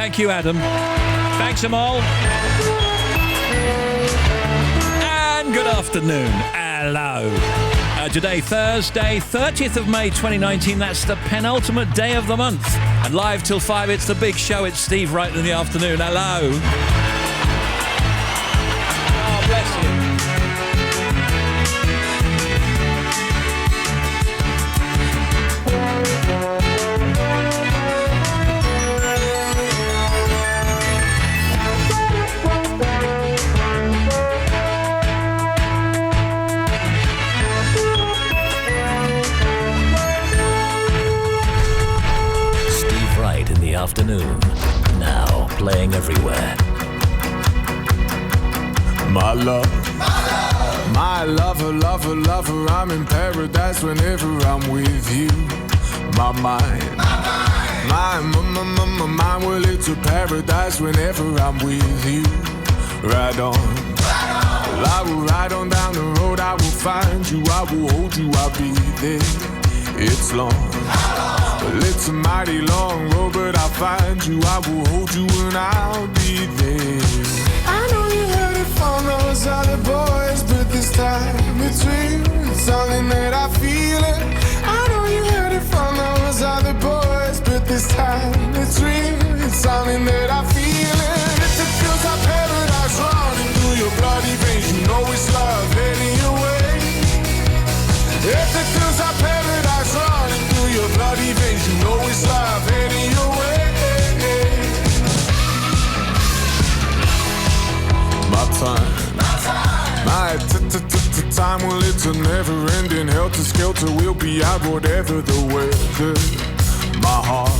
Thank you, Adam. Thanks, Amal. And good afternoon. Hello. Today, Thursday, 30th of May 2019. That's the penultimate day of the month. And live till 5, it's the big show. It's Steve Wright in the afternoon. Hello. Oh, bless you. Afternoon, now playing everywhere. My love, my lover, lover, lover, I'm in paradise whenever I'm with you. My mind, my mind, well, it's a paradise whenever I'm with you. Ride on, well, I will ride on down the road, I will find you, I will hold you, I'll be there. It's long, well, it's a mighty long road, but I'll find you, I will hold you, and I'll be there. I know you heard it from those other boys, but this time it's real, it's something that I feel it. I know you heard it from those other boys, but this time it's real, it's something that I feel it. If it feels like paradise running through your bloody veins, you know it's love heading your way. If it feels like paradise running through your bloody veins, you know it's love heading your way. My time, my time, well, it's a never-ending helter-skelter. We'll be out whatever the weather. My heart,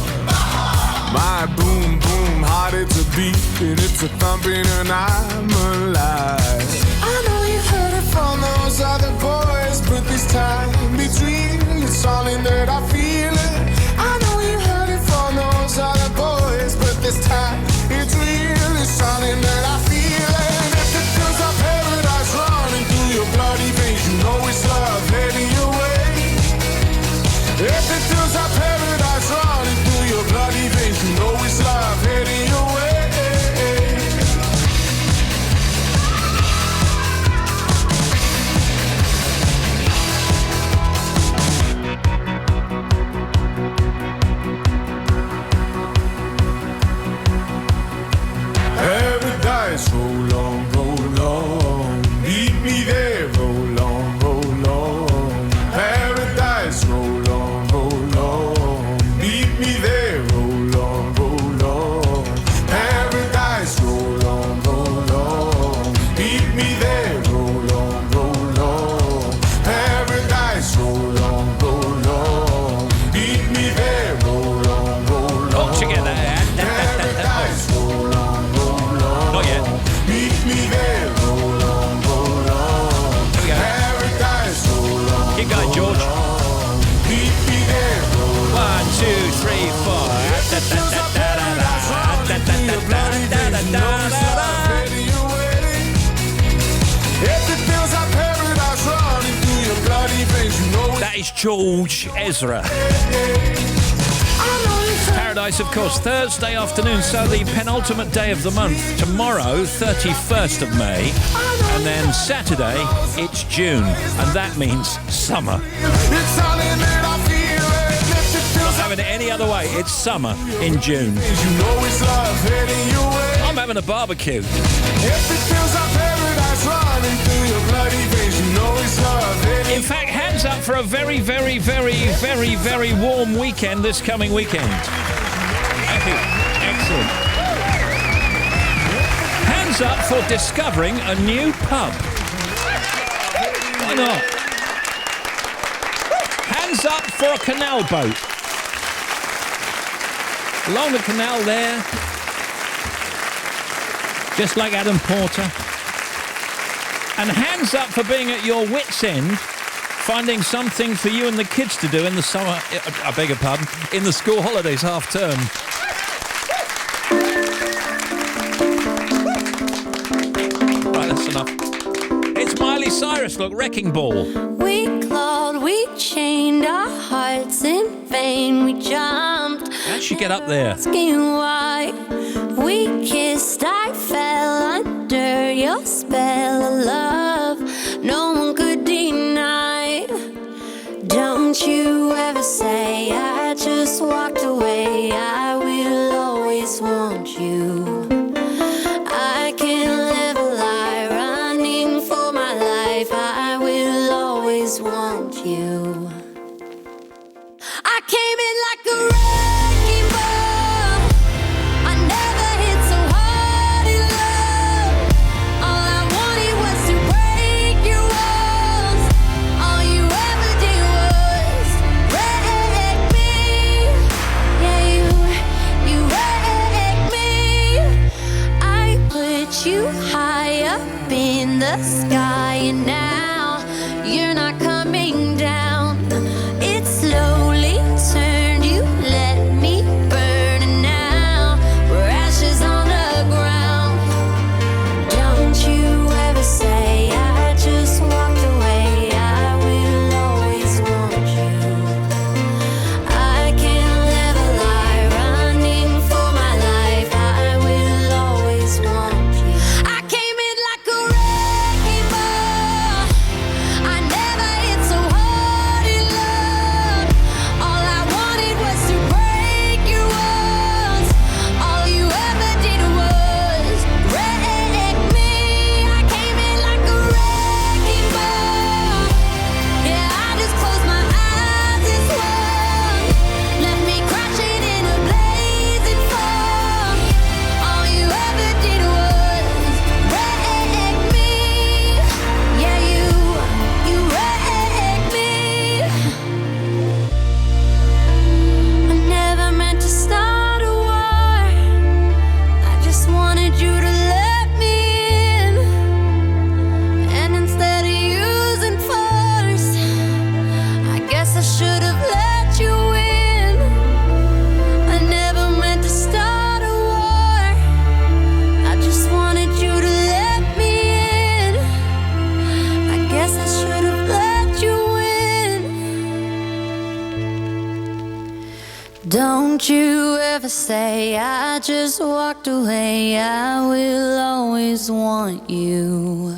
my boom, boom, heart, it's a beating, it's a thumping, and I'm alive. I know you heard it from those other boys, but this time it's real, it's something that I feel it. I know you heard it from those other boys, but this time it's real, it's something that I feel it. If it feels like paradise running through your bloody veins, you know it's love heading your way. If it feels like paradise running through your bloody veins, you know it's love heading your way. Paradise, roll on, roll on. Meet me there, roll on, roll on. Paradise, roll on, roll on. Meet me there, roll on, roll on. Paradise, roll on, roll on. Meet me there, roll on, roll on. Paradise, roll on, roll on. Meet me there, roll on, roll on. All together. Paradise, roll on, roll on. Not yet. Meet me there, roll on, roll on. Here we go. Paradise, roll on. Keep going, George. Roll on. Meet me there, roll on. 1, 2, 3, 4. That is George Ezra. Paradise, of course, Thursday afternoon, so the penultimate day of the month. Tomorrow, 31st of May, and then Saturday, it's June, and that means summer. Not having it any other way, it's summer in June. I'm having a barbecue. In fact, hands up for a very, very, very, very, very warm weekend this coming weekend. Thank you. Excellent. Hands up for discovering a new pub. Why not? Hands up for a canal boat. Along the canal there, just like Adam Porter. And hands up for being at your wit's end, finding something for you and the kids to do in the summer, I beg your pardon, in the school holidays, half term. Right, that's enough. It's Miley Cyrus, look, Wrecking Ball. We clawed, we chained our hearts in vain. We jumped should get up there. Asking why we kissed, I fell under your spell of love. No one could deny. Don't you ever say I just walked away. I will always want you. I can't live a lie, running for my life. I will always want you. I came in like a wrecking ball. I never hit so hard in love. All I wanted was to break your walls. All you ever did was wreck me. Yeah, you wrecked me. I put you high up in the sky, and now you're not coming down. It slowly turned, you let me burn, and now we're ashes on the ground. Don't you ever say I just walked away. I will always want you. I can't live a lie, running for my life. I will always want you. I came in like a wrecking ball. I never hit so hard in love. All I wanted was to break your walls. All you ever did was wreck me. I came in like a wrecking ball. Yeah, I just closed my eyes and swung. Left me crashing in a blazing fall. All you ever did was wreck me. Yeah, you wrecked me. I never meant to start a war. I just wanted you to let me in. And instead of using force, I guess I should have let you in. I never meant to start a war. I just wanted you to let me in. I guess I should have let you in. Don't you ever say I just walked away. I will always want you.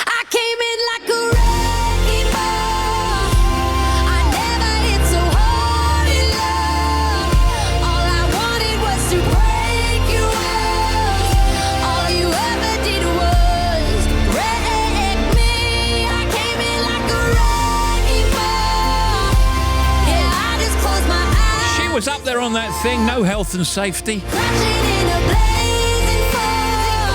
I came in like a wrecking ball. I never hit so hard in love. All I wanted was to break your walls. All you ever did was wreck me. I came in like a wrecking ball. Yeah, I just closed my eyes. She was up there on that thing, no health and safety. Crashing in a blazing fall.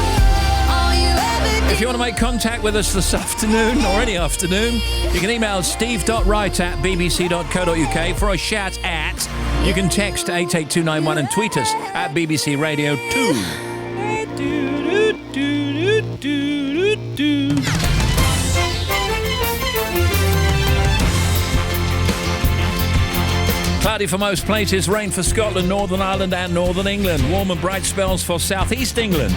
All you ever did. If you want to make contact with us this afternoon or any afternoon, you can email steve.wright@bbc.co.uk for a shout at. You can text 88291 and tweet us at BBC Radio 2. Cloudy for most places, rain for Scotland, Northern Ireland and Northern England. Warm and bright spells for southeast England.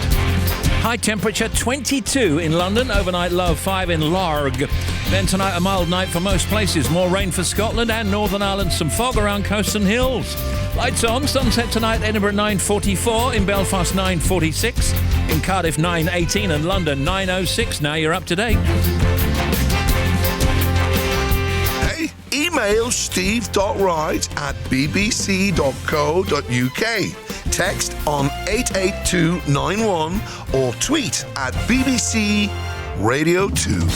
High temperature 22 in London, overnight low 5 in Larg. Then tonight a mild night for most places, more rain for Scotland and Northern Ireland, some fog around coasts and hills. Lights on, sunset tonight, Edinburgh 9:44, in Belfast 9:46, in Cardiff 9:18 and London 9:06. Now you're up to date. Email steve.wright@bbc.co.uk. Text on 88291 or tweet at BBC Radio 2.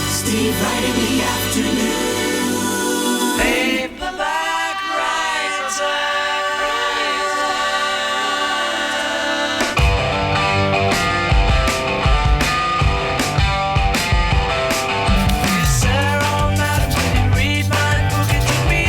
Steve Wright in the afternoon. Paperback writer. Is there all night when you read my book? It took me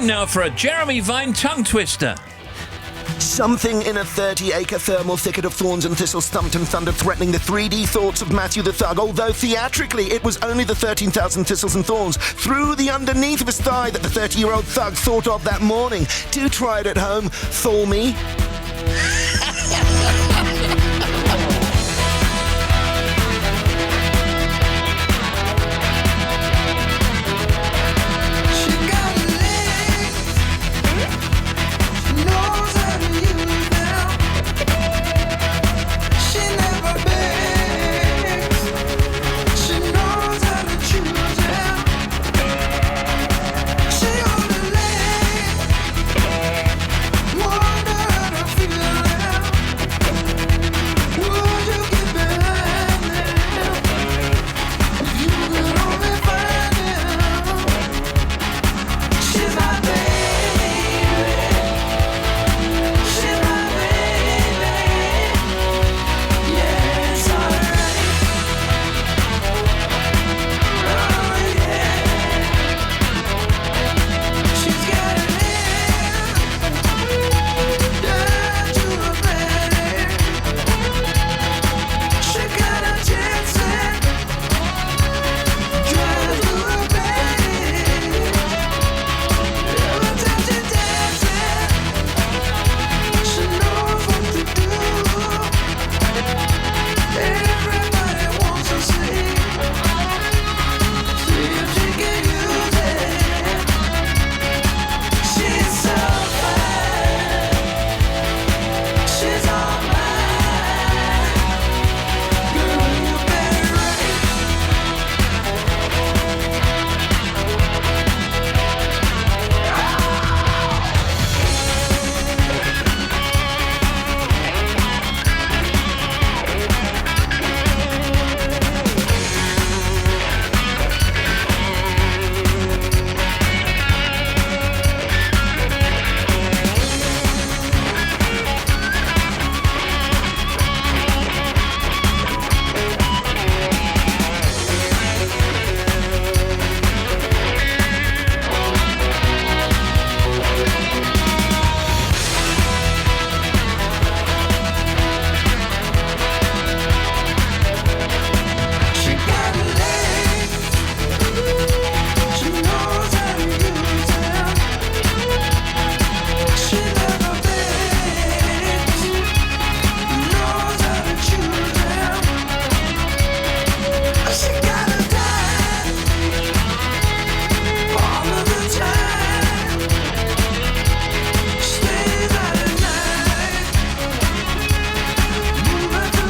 now for a Jeremy Vine tongue twister. Something in a 30-acre thermal thicket of thorns and thistles thumped and thundered, threatening the 3D thoughts of Matthew the Thug, although theatrically it was only the 13,000 thistles and thorns through the underneath of his thigh that the 30-year-old thug thought of that morning. Do try it at home, fool me.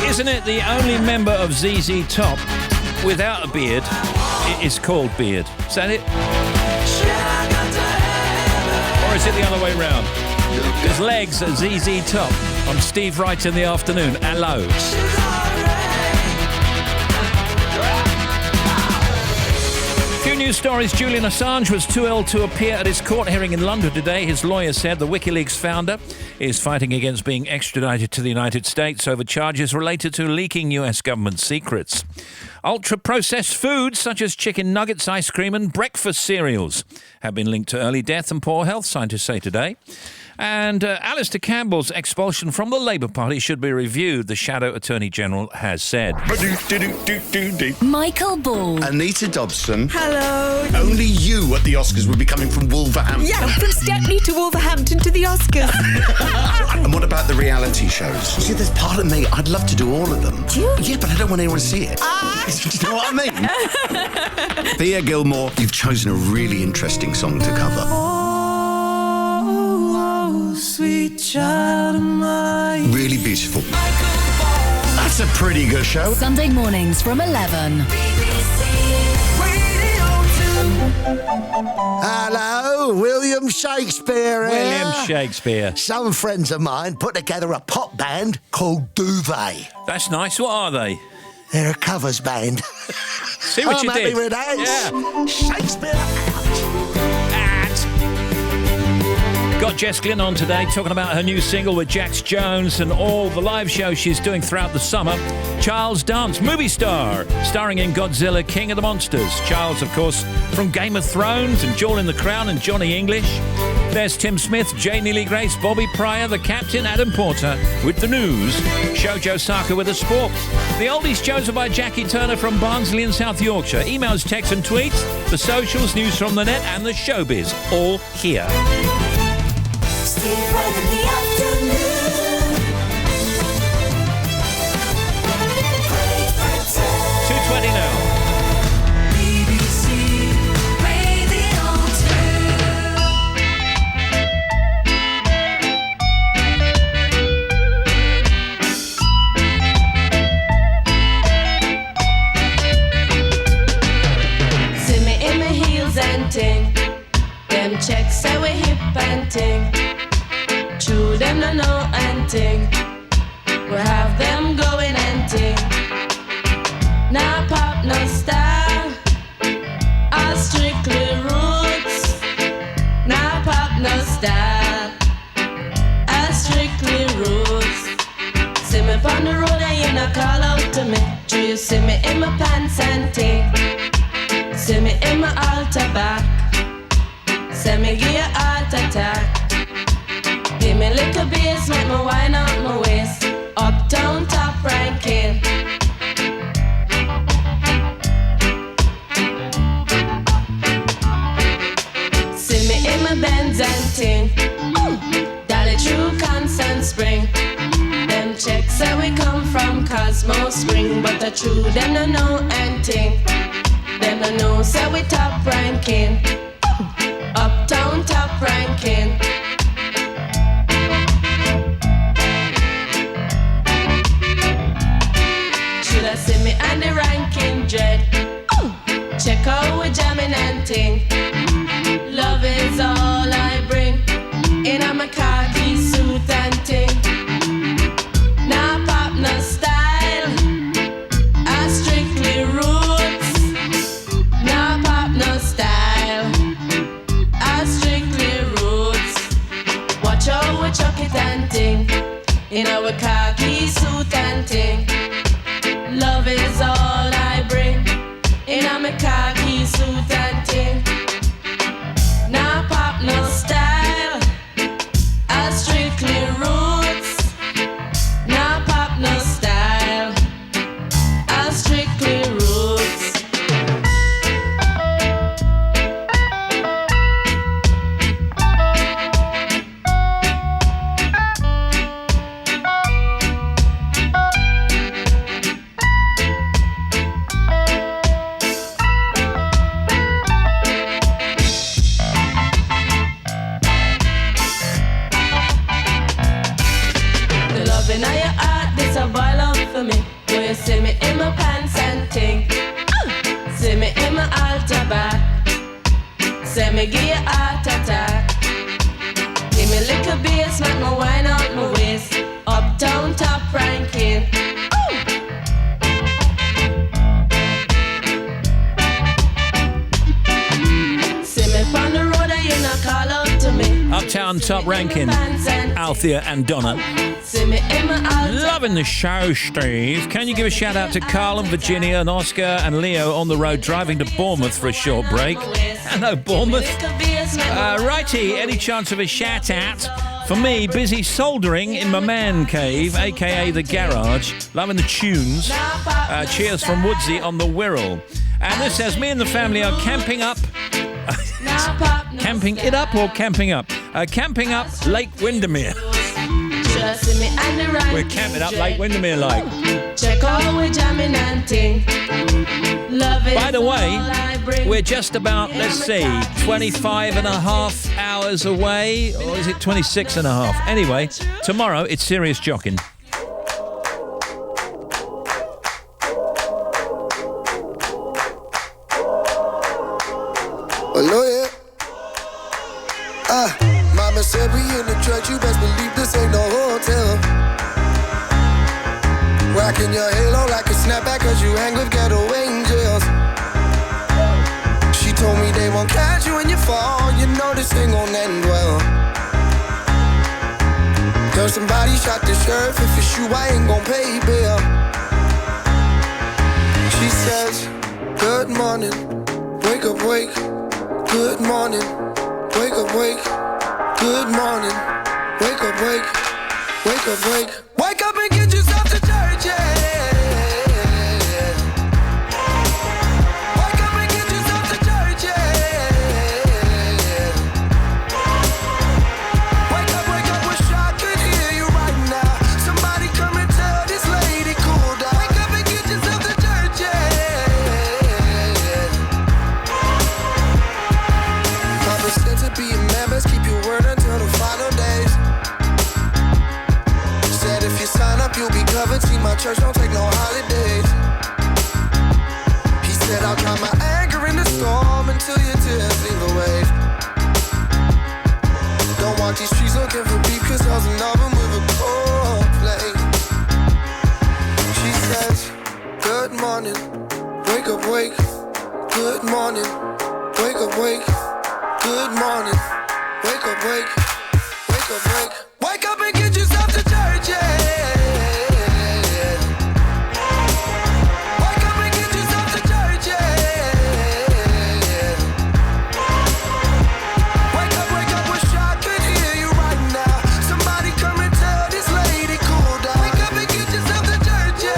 Isn't it the only member of ZZ Top without a beard? It is called Beard. Is that it? Or is it the other way round? His legs are ZZ Top. I'm Steve Wright in the afternoon. Hello. Few news stories. Julian Assange was too ill to appear at his court hearing in London today. His lawyer said the WikiLeaks founder is fighting against being extradited to the United States over charges related to leaking US government secrets. Ultra-processed foods such as chicken nuggets, ice cream and breakfast cereals have been linked to early death and poor health, scientists say today. And Alistair Campbell's expulsion from the Labour Party should be reviewed, the Shadow Attorney General has said. Michael Ball. Anita Dobson. Hello. Only you at the Oscars would be coming from Wolverhampton. Yeah, from Stepney to Wolverhampton to the Oscars. And what about the reality shows? See, there's part of me, I'd love to do all of them. Do you? Yeah, but I don't want anyone to see it. Do you know what I mean? Thea Gilmore, you've chosen a really interesting song to cover. Oh, sweet child of mine. Really beautiful. That's a pretty good show. Sunday mornings from 11. Hello, William Shakespeare here. William Shakespeare. Some friends of mine put together a pop band called Duvet. That's nice. What are they? They're a covers band. See what you I'm happy did. with that. Yeah. Shakespeare out. God Got Jess Glynn on today talking about her new single with Jax Jones and all the live shows she's doing throughout the summer. Charles Dance, movie star, starring in Godzilla, King of the Monsters. Charles, of course, from Game of Thrones and Jewel in the Crown and Johnny English. There's Tim Smith, Jay Neely Grace, Bobby Pryor, the Captain, Adam Porter with the news, Shojo Saka with the sport. The oldies chosen by Jackie Turner from Barnsley in South Yorkshire. Emails, texts and tweets, the socials, news from the net and the showbiz, all here. Steve Wright in the afternoon. 2:20 now. BBC Radio 2. See me in my heels and ting. Them checks say we hip and ting. True, them no know and ting. We have them going and ting. Now pop, no style. All strictly roots. Now pop, no style. All strictly roots. See me on the road and you not call out to me. Do you see me in my pants and ting? See me in my altar back. Say me give you heart attack. Give me little bass, make me wind up my waist. Uptown top ranking. See me in my Benz and ting. Dolly true Constant Spring. Them checks say we come from Cosmo Spring, but the true them no know and ting. Them no know say we top ranking. Uptown top ranking. Should I see me and the ranking dread? Check out we jamming and ting. Love is all I bring. In a my khaki suit and ting. Now pop no style. I strictly roots. Now pop no style. Strictly roots. Watch how we chuck it and ting. In our khaki suit and ting. Love is all I bring. In our khaki suit and ting. Now pop no style. I strictly roots. Now pop no style. I strictly roots. See me in my pants and ting. See me in my altar back. Say me give you heart attack. Give me little bass, make me wind out my waist. Uptown top ranking. See me on the road and you not call out to me. Uptown top ranking, Althea and Donna. Loving the show, Steve. Can you give a shout out to Carl and Virginia and Oscar and Leo on the road driving to Bournemouth for a short break? Hello, Bournemouth. Righty, any chance of a shout out? For me, busy soldering in my man cave, aka the garage. Loving the tunes. Cheers from Woodsy on the Wirral. And this says, me and the family are camping up. Camping it up or camping up? Camping up Lake Windermere. We're camping up Lake Windermere, like. Check out we jamming and ting. By the way, we're just about, let's see, 25 and a half hours away, or is it 26 and a half? Anyway, tomorrow it's serious jocking. Hello, yeah. Mama said we in the church, you best believe this ain't no hotel. Rocking your halo like a snapback, cause you hang with ghetto angels. She told me they won't catch you when you fall, you know this thing gon' end well. shot the sheriff. If it's you, I ain't gon' pay bail. She says, good morning, wake up, wake. Good morning, wake up, wake. Good morning, wake up, wake. Wake up, wake. Wake up and get yourself to church, yeah. Wake up and get yourself to church, yeah. Wake up, wish I could hear you right now. Somebody come and tell this lady cool down. Wake up and get yourself to church, yeah. Papa said to be a man, best keep your word until the final days. Said if you sign up, you'll be covered. See, my church don't take no holidays. He said I'll calm my anger in the storm until your tears leave the way. Don't walk these streets looking for beef, cause there's another with a cold flame. She says, good morning, wake up, wake. Good morning, wake up, wake. Good morning, wake up, wake. Wake up, wake. Wake up and get yourself to church, yeah. Wake up and get yourself to church, yeah. Wake up, wish I could hear you right now. Somebody come and tell this lady cool down. Wake up and get yourself to church, yeah.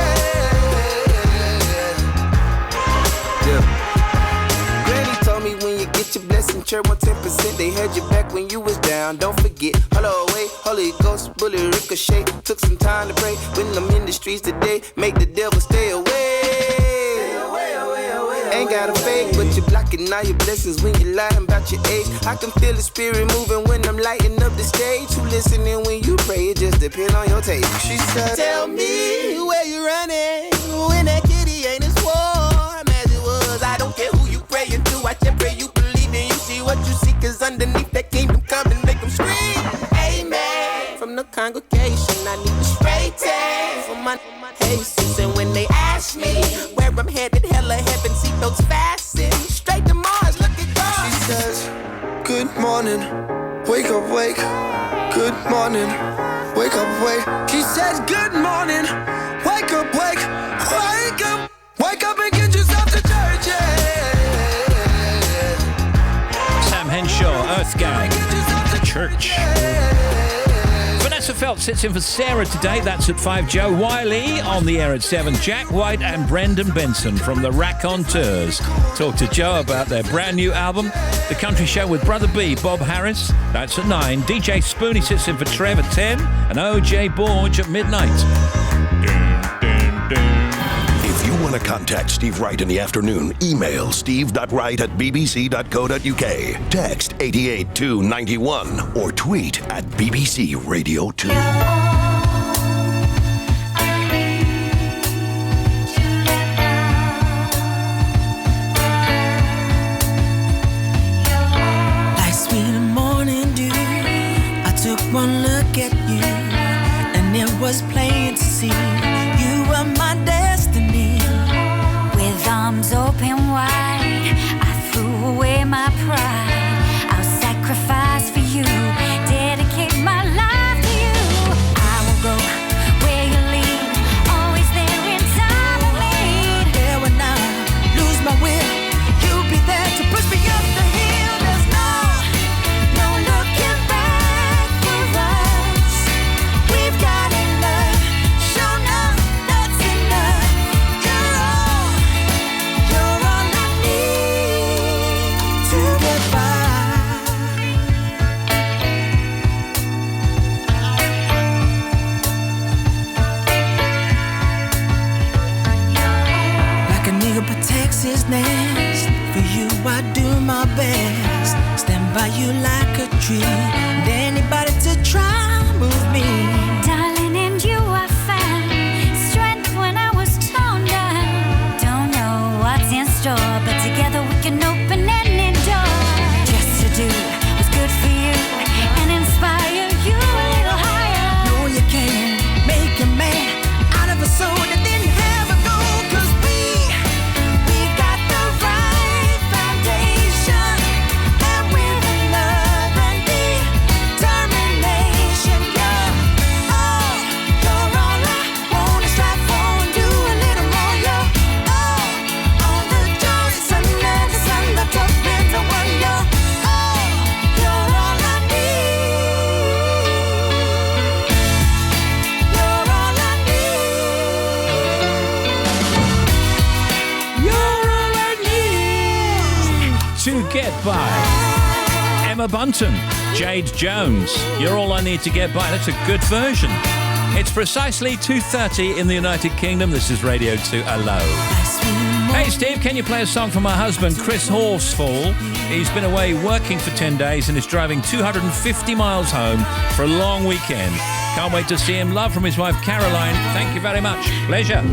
Granny told me when you get your blessing, church 110%, they had your back when you was down. Don't forget, hello, wait, Holy Ghost, bullet ricochet. Took some time to pray when I'm in the streets today. Make the devil stay away. Ain't got a fake, but you're blocking all your blessings when you're lying about your age. I can feel the spirit moving when I'm lighting up the stage. Who listening when you pray, it just depends on your taste. She said, tell me where you running when that kitty ain't as warm as it was. I don't care who you praying to, I just pray you believe and you see what you see. Cause underneath that kingdom come and make them scream, amen. From the congregation, I need a straight tag for my Jesus. And when they ask me where I'm headed, hell or heaven, seatbelts fasten. Straight to Mars, look at God. She says, good morning, wake up, wake. Good morning, wake up, wake. She says, good morning, wake up, wake. Wake up, wake up and get yourself to church, yeah. Sam Henshaw, Earth Gang, Church. Vanessa Feltz sits in for Sarah today. That's at 5. Joe Wiley on the air at 7. Jack White and Brendan Benson from the Raconteurs talk to Joe about their brand new album, The Country Show with Brother B, Bob Harris. That's at 9. DJ Spoonie sits in for Trev at 10. And OJ Borge at midnight. If you want to contact Steve Wright in the afternoon, email steve.wright@bbc.co.uk, text 88291, or tweet at BBC Radio 2. Like sweet morning dew, I took one look at you, and it was plain to see you were my destiny. With arms open wide, I threw away my pride. I'll sacrifice for you, dedicate my life to you. I will go where you lead, always there in time of need. There when I lose my will, you'll be there to push me up the hill. There's no looking back for us. We've got enough, shown up, that's enough. You're all I need to get by. Like a nigga protects his nest, for you I do my best. Stand by you like a tree, and anybody to try move me. Darling, in you I found strength when I was torn down. Don't know what's in store, but together we can open any door. Just to do what's good for you and inspire you a little higher. No, you can't make a man out of a soul that didn't have a goal. 'Cause we've got the right foundation, and with love and determination, yeah. to Get By. Emma Bunton, Jade Jones, You're All I Need to Get By. That's a good version. It's precisely 2:30 in the United Kingdom. This is Radio 2. Hello. Hey, Steve, can you play a song for my husband, Chris Horsfall? He's been away working for 10 days and is driving 250 miles home for a long weekend. Can't wait to see him. Love from his wife, Caroline. Thank you very much. Pleasure.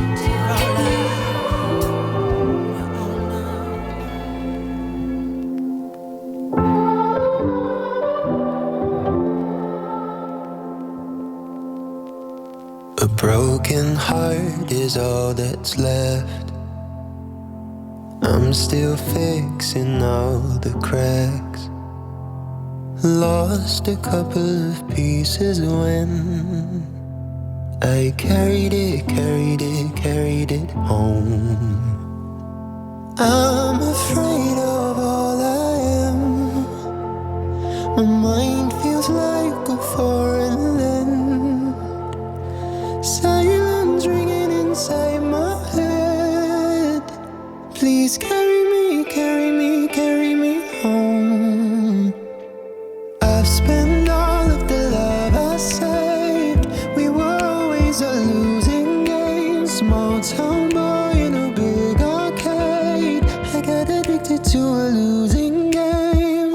A broken heart is all that's left. I'm still fixing all the cracks. Lost a couple of pieces when I carried it home. I'm afraid of all I am. My mind feels like a foreign land. Silence ringing inside my head. Please carry me home. I've spent all of the love I saved. We were always a losing game. Small town boy in a big arcade. I got addicted to a losing game.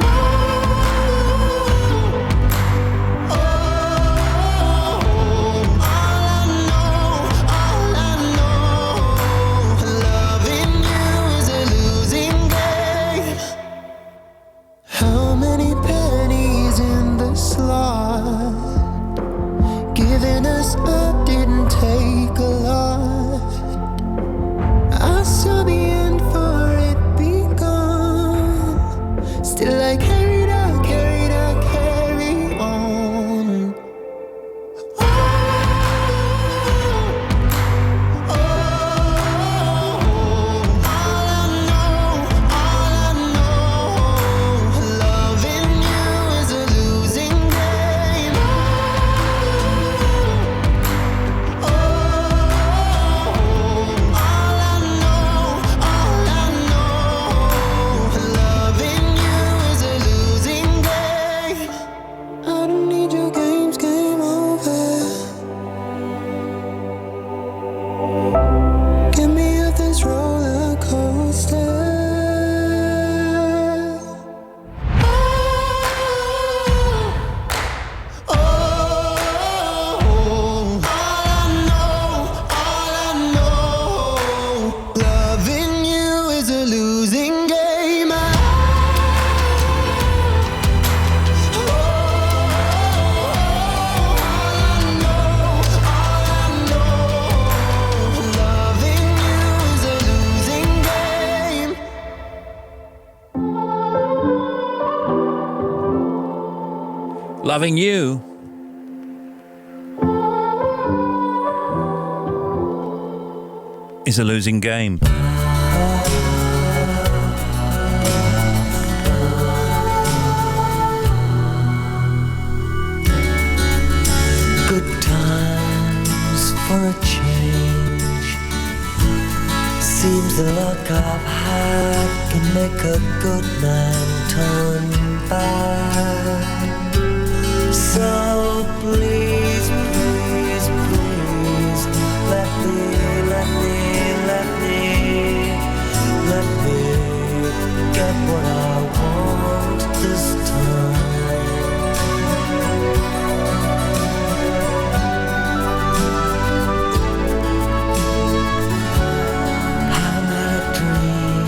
Giving us up didn't take a lot. I saw the end for it begun. Still I carried on. Loving you is a losing game. Good times for a change. Seems the luck I've had can make a good man turn back. So please, please, please, let me get what I want this time. Haven't had a dream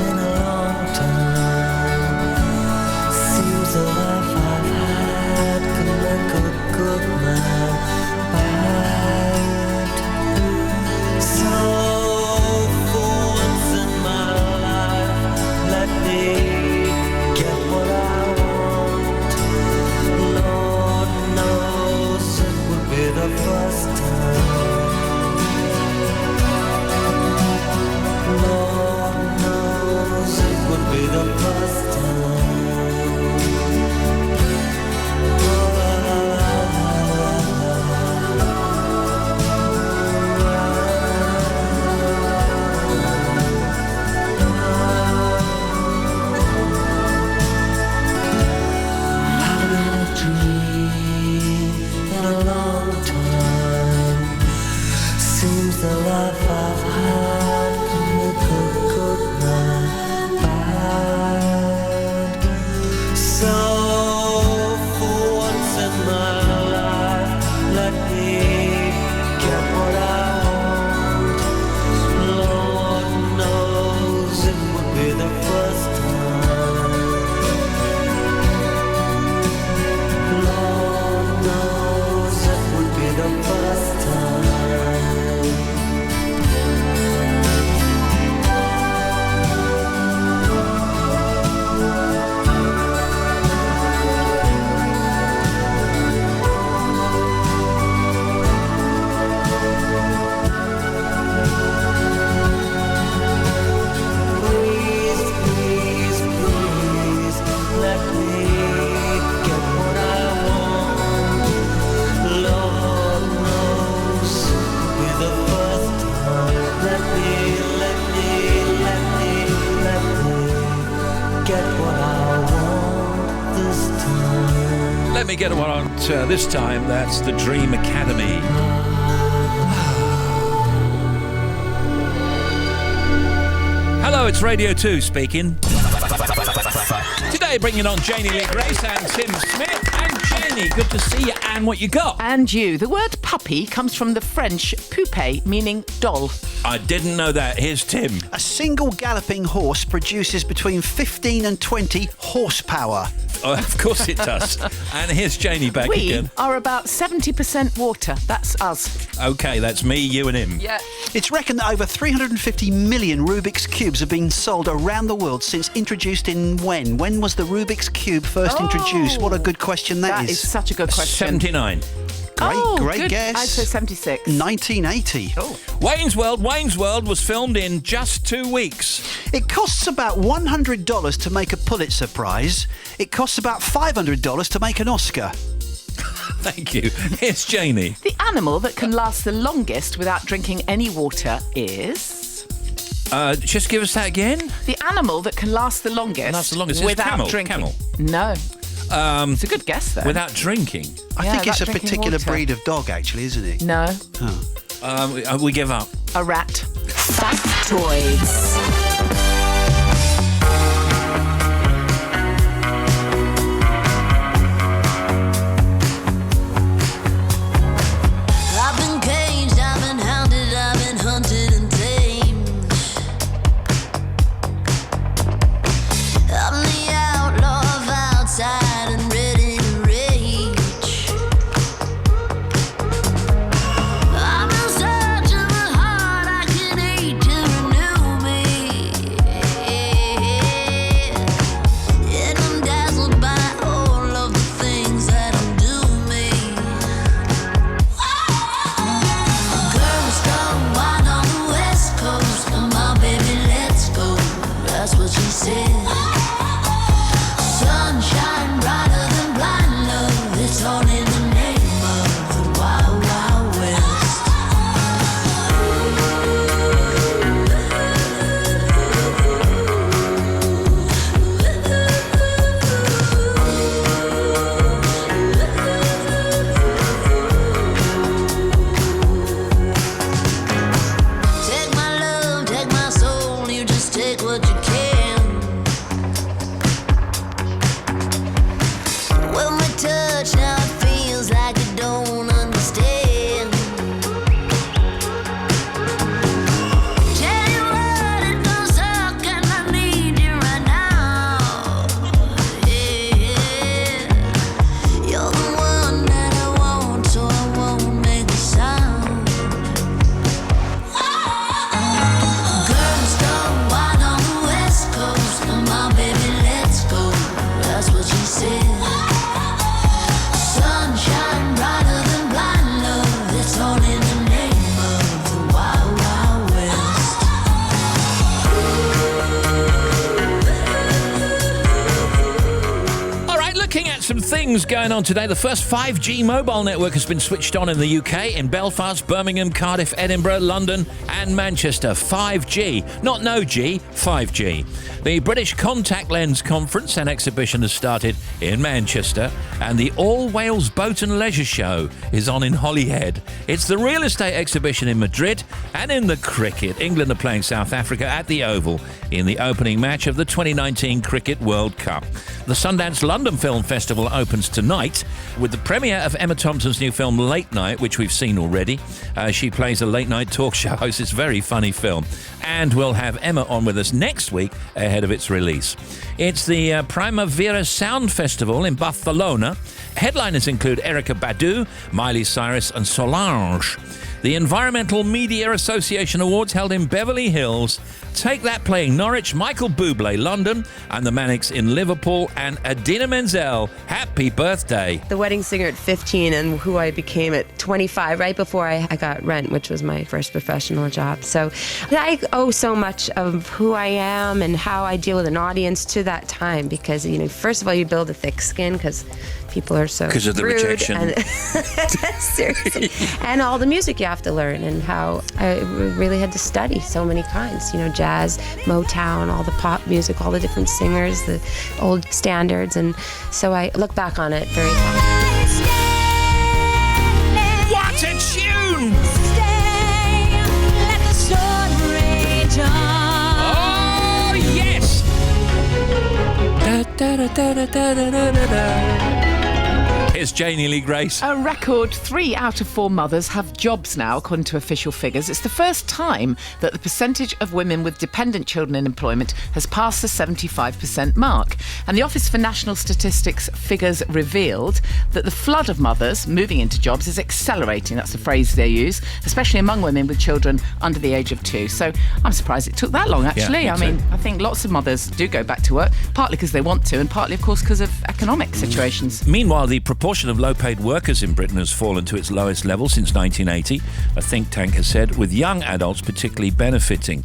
in a long time. Seems the life I've had can make a good man bad. So for once in my life, let get what I want this time. Let me get what I want this time. That's the Dream Academy. Hello, it's Radio 2 speaking. Today bringing on Janie Lee Grace and Tim Smith. And Janie, good to see you. And what you got? And you. The word puppy comes from the French poupée, meaning doll. I didn't know that. Here's Tim. A single galloping horse produces between 15 and 20 horsepower. Oh, of course it does. And here's Janie back again. We are about 70% water. That's us. Okay, that's me, you and him. Yeah. It's reckoned that over 350 million Rubik's Cubes have been sold around the world since introduced in when? When was the Rubik's Cube first introduced? What a good question that is. That is such a good question. 79. Great good. guess. I'd say 76. 1980. Oh. Wayne's World was filmed in just 2 weeks. It costs about $100 to make a Pulitzer Prize. It costs about $500 to make an Oscar. Thank you. Here's Janie. The animal that can last the longest without drinking any water is... Just give us that again. The animal that can last the longest, without camel. drinking. Camel. No. It's a good guess, though. Without drinking. I think it's a particular breed of dog, actually, isn't it? No. Oh. We give up. A rat. Factoids. I've been caged, I've been hounded, I've been hunted and tamed. I'm the outlaw of outside and ready to rage. I'm in search of a heart I can hate to renew me. And I'm dazzled by all of the things that undo me. Girls gone wild on the West Coast. Come on, baby, let's go. That's what she said. Sunshine brighter than blind love. It's all in the name of the Wild Wild West. Take my love, take my soul. You just take what you can. When we touch, now it feels like you don't understand. Tell you what, it don't suck, and I need you right now. Yeah, you're the one that I want, so I won't make a sound. Girls gone wild on the West Coast. Come on, baby, let's go. That's what she said. Sunshine brighter than blind love. It's all in the name of the Wild Wild West. All right, looking at some things going on today. The first 5G mobile network has been switched on in the UK, in Belfast, Birmingham, Cardiff, Edinburgh, London and Manchester. 5G. Not no G, 5G. The British Contact Lens Conference and exhibition has started in Manchester, and the All Wales Boat and Leisure Show is on in Holyhead. It's the real estate exhibition in Madrid, and in the cricket, England are playing South Africa at the Oval in the opening match of the 2019 Cricket World Cup. The Sundance London Film Festival opens tonight with the premiere of Emma Thompson's new film Late Night, which we've seen already. She plays a late night talk show host. It's a very funny film. And we'll have Emma on with us next week ahead of its release. It's the Primavera Sound Festival in Barcelona. Headliners include Erykah Badu, Miley Cyrus and Solange. The Environmental Media Association Awards held in Beverly Hills. Take That playing Norwich, Michael Bublé London, and the Manics in Liverpool, and Idina Menzel. Happy birthday. The wedding singer at 15 and who I became at 25, right before I got Rent, which was my first professional job. So I owe so much of who I am and how I deal with an audience to that time because, you know, first of all, you build a thick skin because people are so because of the rude rejection. And seriously. And all the music you have to learn, and how I really had to study so many kinds, jazz, Motown, all the pop music, all the different singers, the old standards. And so I look back on it very fondly. What a tune! Let the storm rage on. Oh, yes! Here's Janie Lee Grace. A record 3 out of 4 mothers have jobs now, according to official figures. It's the first time that the percentage of women with dependent children in employment has passed the 75% mark. And the Office for National Statistics figures revealed that the flood of mothers moving into jobs is accelerating. That's the phrase they use, especially among women with children under the age of 2. So I'm surprised it took that long, actually. Yeah, I mean, I think lots of mothers do go back to work, partly because they want to, and partly, of course, because of economic situations. Meanwhile, the proportion of low-paid workers in Britain has fallen to its lowest level since 1980, a think tank has said, with young adults particularly benefiting.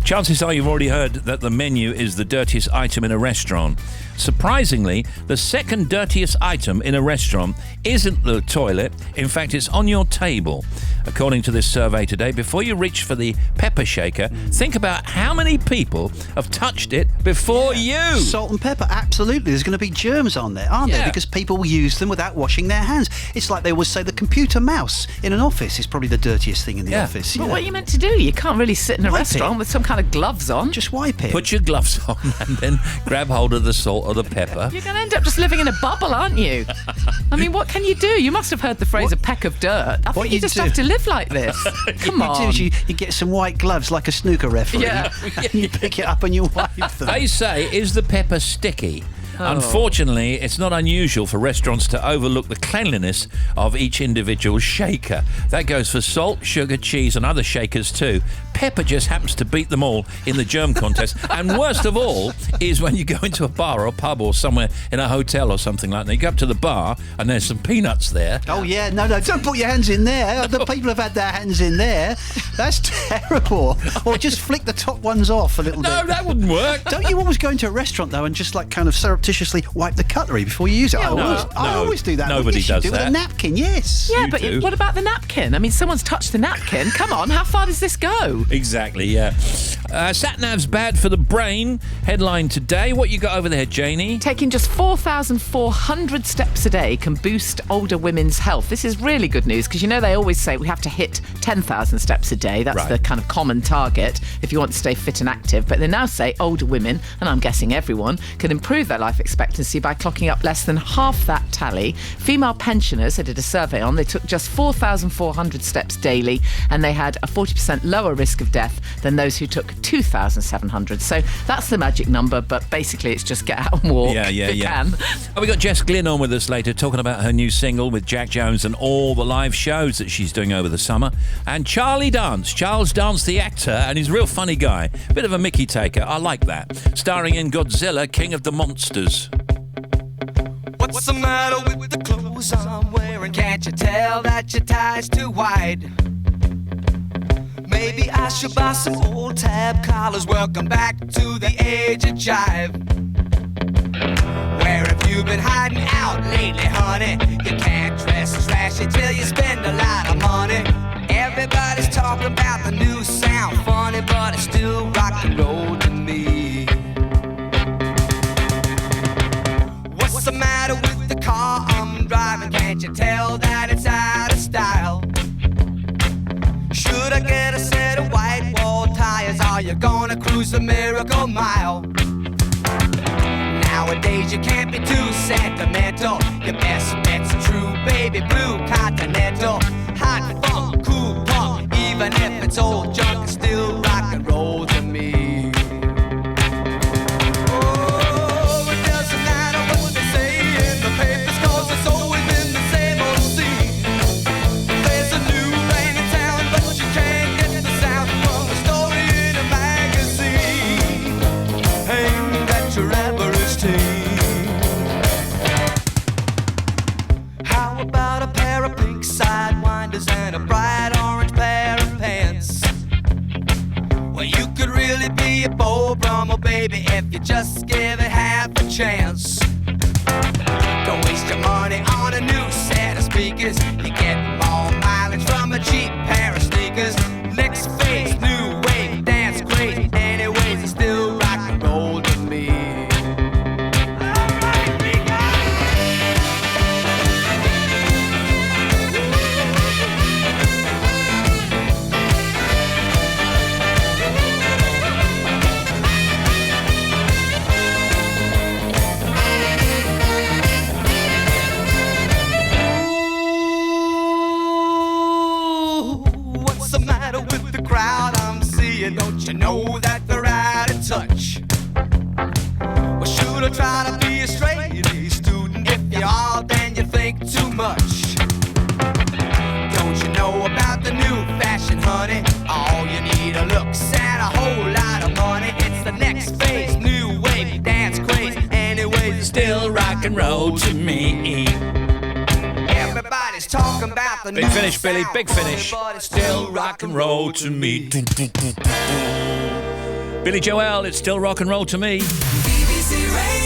Chances are you've already heard that the menu is the dirtiest item in a restaurant. Surprisingly, the second dirtiest item in a restaurant isn't the toilet. In fact, it's on your table. According to this survey today, before you reach for the pepper shaker, think about how many people have touched it before you. Salt and pepper, absolutely. There's going to be germs on there, aren't there? Because people use them without washing their hands. It's like they always say the computer mouse in an office is probably the dirtiest thing in the office. But what are you meant to do? You can't really sit in a restaurant with some kind of gloves on. Just wipe it. Put your gloves on and then grab hold of the salt or the pepper. You're going to end up just living in a bubble, aren't you? I mean, what can you do? You must have heard the phrase a peck of dirt. I think you just have to live like this. Come on. What you do is you get some white gloves like a snooker referee. Yeah. And you pick it up and you wipe them. They say, is the pepper sticky? Unfortunately, it's not unusual for restaurants to overlook the cleanliness of each individual shaker. That goes for salt, sugar, cheese and other shakers too. Pepper just happens to beat them all in the germ contest. And worst of all is when you go into a bar or a pub or somewhere in a hotel or something like that. You go up to the bar and there's some peanuts there. Oh, yeah. No, don't put your hands in there. The people have had their hands in there. That's terrible. Or just flick the top ones off a little bit. No, that wouldn't work. Don't you always go into a restaurant, though, and just like kind of surreptitiously wipe the cutlery before you use it? I always do that. Nobody yes, does you do that. With a napkin, yes. Yeah, but what about the napkin? I mean, someone's touched the napkin. Come on, how far does this go? Exactly, yeah. Sat-nav's bad for the brain. Headline today. What you got over there, Janie? Taking just 4,400 steps a day can boost older women's health. This is really good news because, they always say we have to hit 10,000 steps a day. That's the kind of common target if you want to stay fit and active. But they now say older women, and I'm guessing everyone, can improve their life expectancy by clocking up less than half that tally. Female pensioners, they did a survey on, they took just 4,400 steps daily and they had a 40% lower risk of death than those who took 2,700. So that's the magic number, but basically it's just get out and walk if you can. We got Jess Glynn on with us later, talking about her new single with Jack Jones and all the live shows that she's doing over the summer. And Charles Dance, the actor, and he's a real funny guy. Bit of a Mickey taker, I like that. Starring in Godzilla, King of the Monsters. What's the matter with the clothes I'm wearing? Can't you tell that your tie's too wide? Maybe I should buy some old tab collars. Welcome back to the age of jive. Where have you been hiding out lately, honey? You can't dress as flashy till you spend a lot of money. Everybody's talking about the new sound, funny, but it's still rock and roll to me. What's the matter with the car I'm driving? Can't you tell that it's out of style? Should I get a set of white wall tires? Are you gonna cruise the Miracle Mile? Nowadays you can't be too sentimental. Your best bet's a true baby blue Continental. Hot funk, cool punk, even if it's old junk, it's still rock and roll to me. Oh, it doesn't matter what they say in the papers, 'cause it's always been the same old scene. There's a new rain in town, but you can't get the sound from a story in a magazine aimed at your average teen. How about a pair of pink sidewinders and a bright orange pair of pants? Well, you could really be a Beau Brummel, baby, if you just give it half a chance. Don't waste your money on a new set of speakers. You get more mileage from a cheap pair of try to be a straight A student. If you are, then you think too much. Don't you know about the new fashion, honey? All you need are looks and a whole lot of money. It's the next phase, new wave, dance craze. Anyways, it's still rock and roll to me. Everybody's talking about the Big finish, Billy, big finish. Still rock and roll to me. Billy Joel, it's still rock and roll to me. BBC Radio.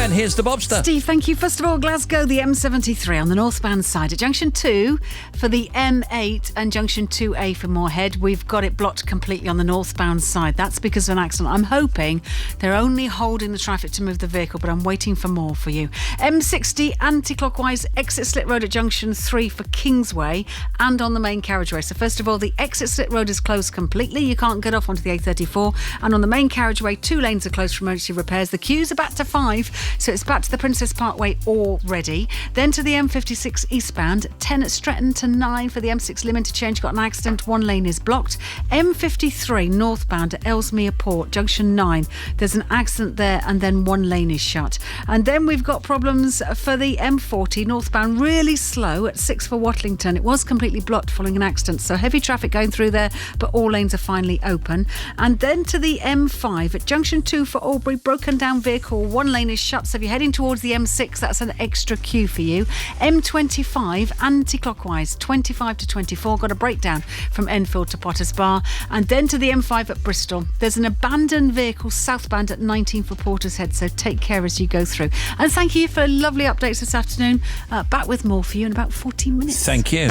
And here's the Bobster. Steve, thank you. First of all, Glasgow, the M73 on the northbound side at Junction 2 for the M8 and Junction 2A for Moorhead. We've got it blocked completely on the northbound side. That's because of an accident. I'm hoping they're only holding the traffic to move the vehicle, but I'm waiting for more for you. M60 anti-clockwise, exit Slit Road at Junction 3 for Kingsway and on the main carriageway. So first of all, the exit Slit Road is closed completely. You can't get off onto the A34. And on the main carriageway, 2 lanes are closed for emergency repairs. The queues are back to 5. So it's back to the Princess Parkway already. Then to the M56 eastbound, 10 at Stretton to 9 for the M6 Lim interchange. Got an accident, 1 lane is blocked. M53 northbound at Ellesmere Port, Junction 9. There's an accident there and then 1 lane is shut. And then we've got problems for the M40 northbound, really slow at 6 for Watlington. It was completely blocked following an accident, so heavy traffic going through there, but all lanes are finally open. And then to the M5 at Junction 2 for Albury, broken down vehicle, 1 lane is shut. So if you're heading towards the M6, that's an extra queue for you. M25 anti-clockwise, 25 to 24, got a breakdown from Enfield to Potters Bar. And then to the M5 at Bristol, there's an abandoned vehicle southbound at 19 for Portishead, so take care as you go through. And thank you for lovely updates this afternoon. Back with more for you in about 14 minutes. Thank you.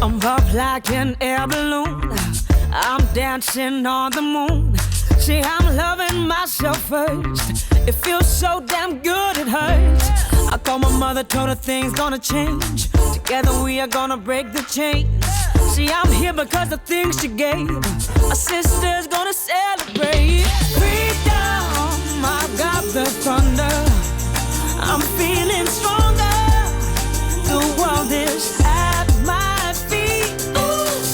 I'm up like an air balloon. I'm dancing on the moon. See, I'm loving myself first. It feels so damn good, it hurts. I called my mother, told her things gonna change. Together we are gonna break the chains. See, I'm here because the things she gave. My sister's gonna celebrate. Freedom, I got the thunder. I'm feeling stronger. The world is at my feet.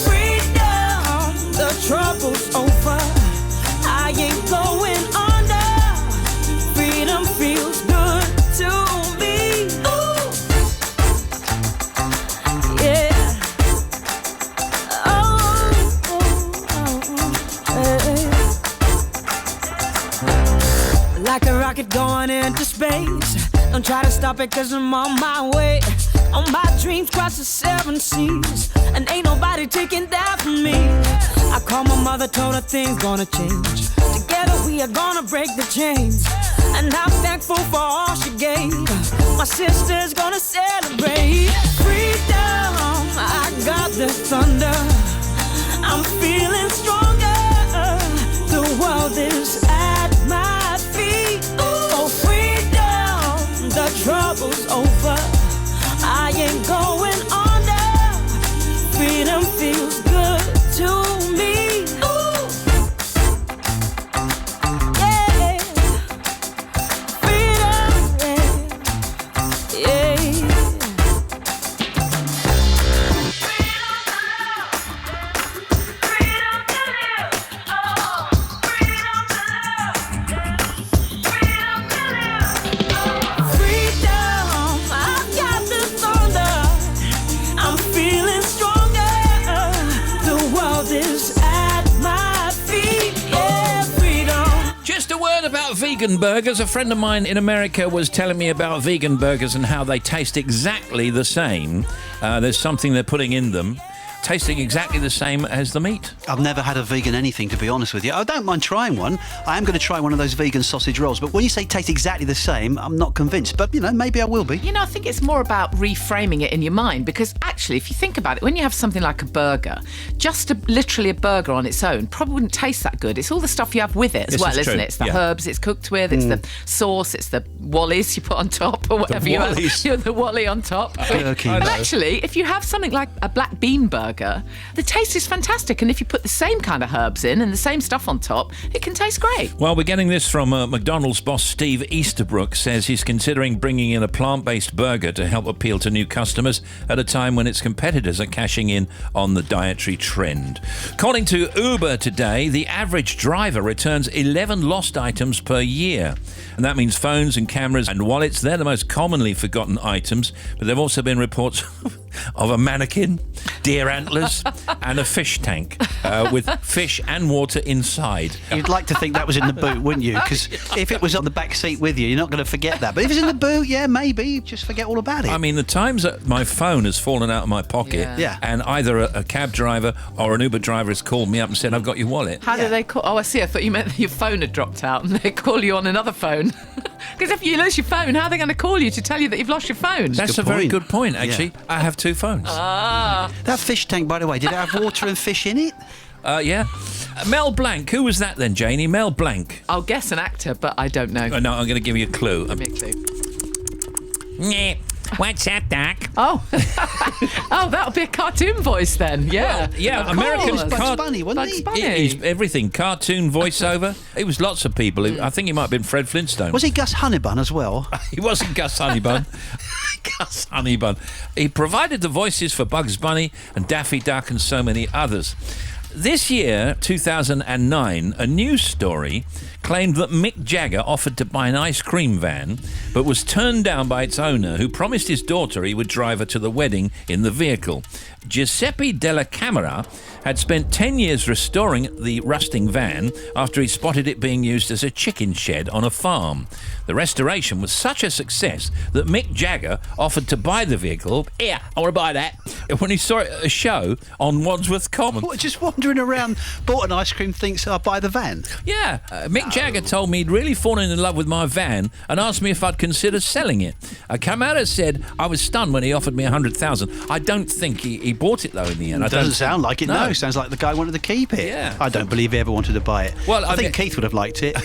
Freedom, the trouble's over. I ain't going under. Freedom feels good to me. Yeah. Like a rocket going into space. Don't try to stop it, 'cause I'm on my way. On my dreams cross the 7 seas, and ain't nobody taking that from me. I called my mother, told her things gonna change. Together we are gonna break the chains, and I'm thankful for all she gave. My sister's gonna celebrate. Freedom, I got the thunder. I'm feeling stronger. The world is at my feet. Oh, freedom, the trouble's over. I ain't going under. Freedom feels good to me. Yeah. Freedom, yeah. Vegan burgers. A friend of mine in America was telling me about vegan burgers and how they taste exactly the same. There's something they're putting in them, tasting exactly the same as the meat. I've never had a vegan anything, to be honest with you. I don't mind trying one. I am going to try one of those vegan sausage rolls. But when you say taste exactly the same, I'm not convinced. But, you know, maybe I will be. You know, I think it's more about reframing it in your mind, because actually, if you think about it, when you have something like a burger, literally a burger on its own probably wouldn't taste that good. It's all the stuff you have with it as well, isn't it? It's the herbs it's cooked with, it's the sauce, it's the wallies you put on top, or whatever you have. The wally on top. But actually, if you have something like a black bean burger, burger, the taste is fantastic. And if you put the same kind of herbs in and the same stuff on top, it can taste great. Well, we're getting this from McDonald's boss Steve Easterbrook. Says he's considering bringing in a plant-based burger to help appeal to new customers at a time when its competitors are cashing in on the dietary trend. According to Uber today, the average driver returns 11 lost items per year. And that means phones and cameras and wallets. They're the most commonly forgotten items. But there have also been reports of a mannequin, deer antlers, and a fish tank with fish and water inside. You'd like to think that was in the boot, wouldn't you? Because if it was on the back seat with you, you're not going to forget that. But if it's in the boot, yeah, maybe. Just forget all about it. I mean, the times that my phone has fallen out of my pocket and either a cab driver or an Uber driver has called me up and said, I've got your wallet. How do they call? Oh, I see. I thought you meant that your phone had dropped out and they call you on another phone. Because if you lose your phone, how are they going to call you to tell you that you've lost your phone? That's a very good point, actually. Yeah. I have two phones. That fish tank, by the way, did it have water and fish in it? Yeah. Mel Blanc. Who was that then, Janie? Mel Blanc. I'll guess an actor, but I don't know. No, I'm going to give you a clue. Give me a clue. Yeah. What's that, Doc? Oh. Oh, that'll be a cartoon voice then. Yeah. Well, yeah, Americans. Bugs Bunny, wasn't he? He's everything. Cartoon voiceover. It was lots of people. I think he might have been Fred Flintstone. Was he Gus Honeybun as well? He wasn't Gus Honeybun. Gus Honeybun. He provided the voices for Bugs Bunny and Daffy Duck and so many others. This year, 2009, a news story claimed that Mick Jagger offered to buy an ice cream van, but was turned down by its owner, who promised his daughter he would drive her to the wedding in the vehicle. Giuseppe Della Camera had spent 10 years restoring the rusting van after he spotted it being used as a chicken shed on a farm. The restoration was such a success that Mick Jagger offered to buy the vehicle. Here, I want to buy that. When he saw it at a show on Wandsworth Common. What, just wandering around, bought an ice cream, thinks I'll buy the van? Yeah. Mick Jagger told me he'd really fallen in love with my van and asked me if I'd consider selling it. Camara said I was stunned when he offered me $100,000. I don't think he bought it, though, in the end. It doesn't sound like it, no. Sounds like the guy wanted to keep it. Yeah. I don't believe he ever wanted to buy it. Well, I think Keith would have liked it.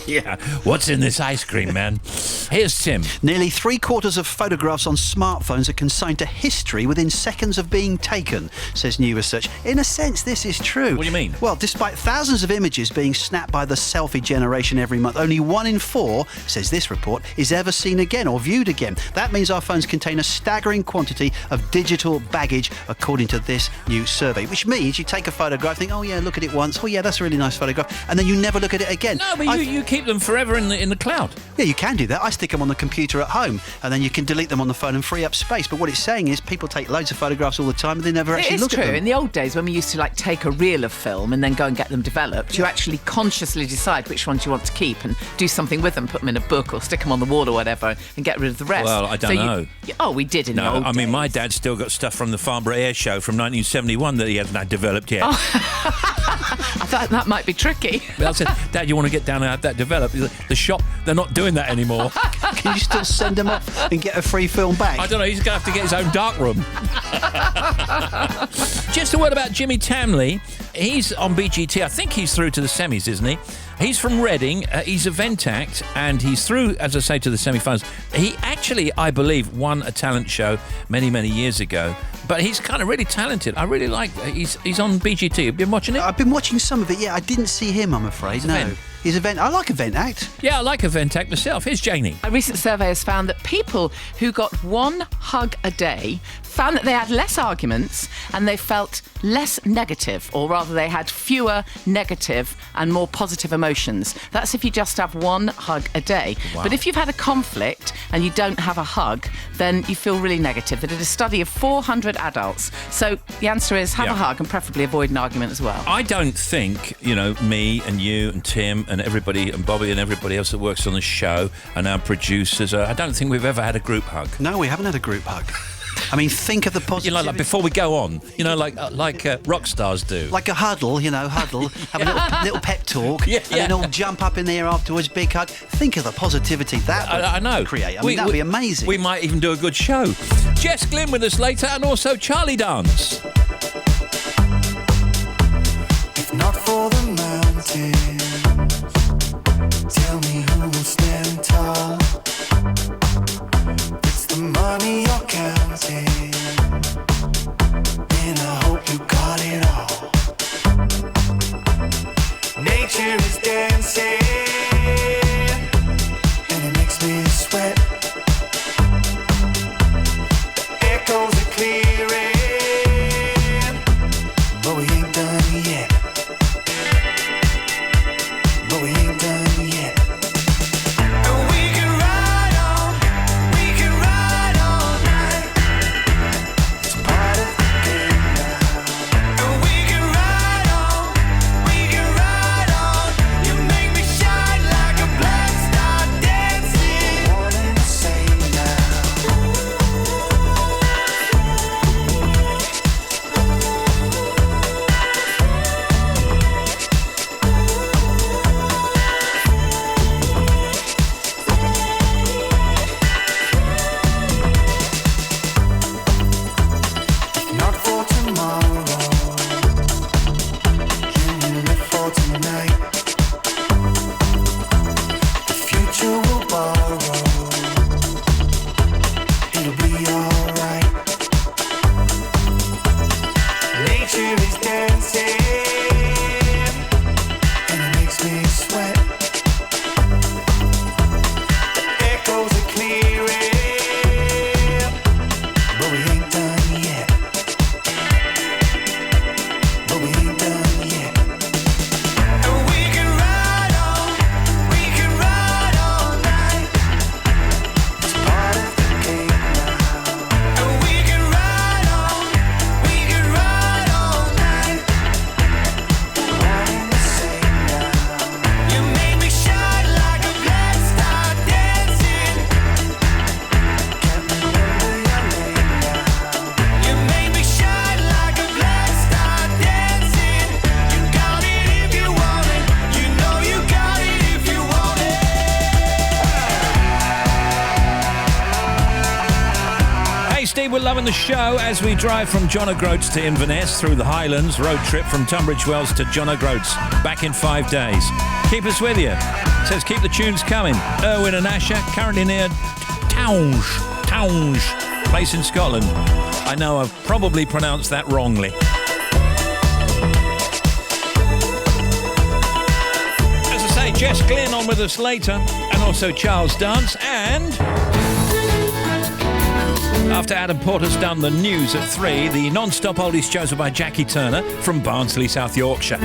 Yeah. What's in this ice cream, man? Here's Tim. Nearly 3/4 of photographs on smartphones are consigned to history within seconds of being taken, says new research. In a sense, this is true. What do you mean? Well, despite thousands of images being snapped by the selfie generation every month, only 1 in 4, says this report, is ever seen again or viewed again. That means our phones contain a staggering quantity of digital baggage, according to this new survey, which means you take a photograph, think, oh yeah, look at it once, oh yeah, that's a really nice photograph, and then you never look at it again. No, but you keep them forever in the cloud. Yeah, you can do that. I stick them on the computer at home, and then you can delete them on the phone and free up space. But what it's saying is people take loads of photographs all the time and they never actually look at them. It is true. In the old days, when we used to take a reel of film and then go and get them developed, you actually consciously decide which ones you want to keep and do something with them, put them in a book or stick them on the wall or whatever, and get rid of the rest. Well, I don't know. We did in the old days. I mean, my dad's still got stuff from the Farnborough Air Show from 1971 that he hasn't had developed yet. Oh. I thought that might be tricky. But I said, Dad, you want to get down and have that developed? The shop, they're not doing that anymore. Can you still send them off and get a free film back? I don't know. He's going to have to get his own dark room. Just a word about Jimmy Tamley. He's on BGT. I think he's through to the semis, isn't he? He's from Reading. He's a vent act, and he's through, as I say, to the semi-finals. He actually, I believe, won a talent show many, many years ago. But he's kind of really talented. I really like. He's on BGT. Have you been watching it? I've been watching some of it. Yeah, I didn't see him. I'm afraid. No. He's a vent. I like a vent act. Yeah, I like a vent act myself. Here's Janie. A recent survey has found that people who got 1 hug a day found that they had less arguments and they felt less negative, or rather they had fewer negative and more positive emotions. That's if you just have 1 hug a day. Wow. But if you've had a conflict and you don't have a hug, then you feel really negative. They did a study of 400 adults. So the answer is have a hug and preferably avoid an argument as well. I don't think, me and you and Tim and everybody and Bobby and everybody else that works on the show and our producers, I don't think we've ever had a group hug. No, we haven't had a group hug. I mean, think of the positivity. Like before we go on, like rock stars do. Like a huddle, have a little pep talk, and then all jump up in the air afterwards, big hug. Think of the positivity that would create. I mean, that'd be amazing. We might even do a good show. Jess Glynn with us later, and also Charlie Dance. If not for the mountains, tell me who will stand tall. It's the money you're counting, and dancing, and it makes me sweat. The echoes are clearing, but we ain't done yet. But we ain't done yet. And we can ride on all night. It's part of the game now. And we can ride on. You make me shine like a black star dancing. One and the same Not for tomorrow. Can you live for tonight? The future will borrow. It'll be alright. Nature is dancing, and it makes me sweat. The echoes are clearing, but we ain't done yet. But we ain't done yet. And we can ride all night. It's part of the game now. And we can ride all night. One and the same now. You make me shine like a black star dancing. Can't remember your name now. You make me shine like a black star dancing. You got it if you want it. You know you got it if you want it. Hey Steve, we're loving the show as we drive from John O'Groats to Inverness through the Highlands, road trip from Tunbridge Wells to John O'Groats, back in 5 days. Keep us with you. Says keep the tunes coming. Erwin and Asher, currently near Townge, place in Scotland. I know I've probably pronounced that wrongly. As I say, Jess Glynn on with us later, and also Charles Dance, and after Adam Porter's done the news at 3, the non-stop oldies chosen by Jackie Turner from Barnsley, South Yorkshire.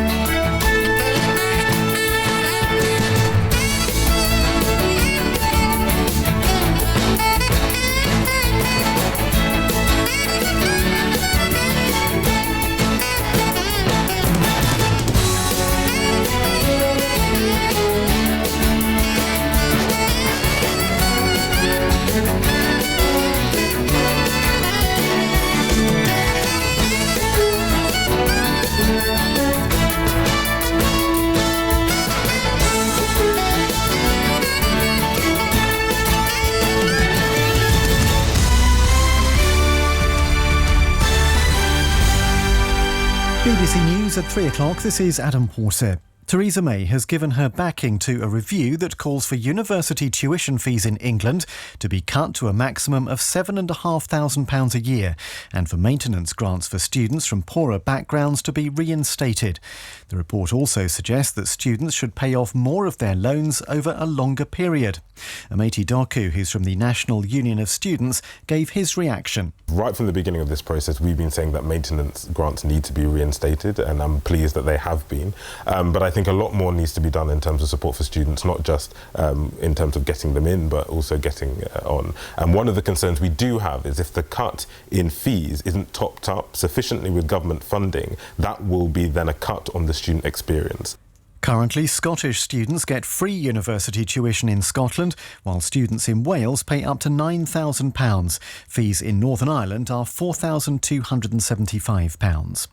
BBC News at 3 o'clock. This is Adam Porter. Theresa May has given her backing to a review that calls for university tuition fees in England to be cut to a maximum of £7,500 a year, and for maintenance grants for students from poorer backgrounds to be reinstated. The report also suggests that students should pay off more of their loans over a longer period. Ameti Doku, who's from the National Union of Students, gave his reaction. Right from the beginning of this process, we've been saying that maintenance grants need to be reinstated, and I'm pleased that they have been. But I think a lot more needs to be done in terms of support for students, not just in terms of getting them in, but also getting on. And one of the concerns we do have is if the cut in fees isn't topped up sufficiently with government funding, that will be then a cut on the student experience. Currently, Scottish students get free university tuition in Scotland, while students in Wales pay up to £9,000. Fees in Northern Ireland are £4,275.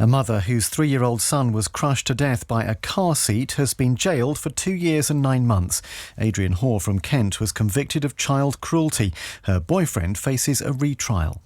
A mother whose 3-year-old son was crushed to death by a car seat has been jailed for 2 years and 9 months. Adrian Hoare from Kent was convicted of child cruelty. Her boyfriend faces a retrial.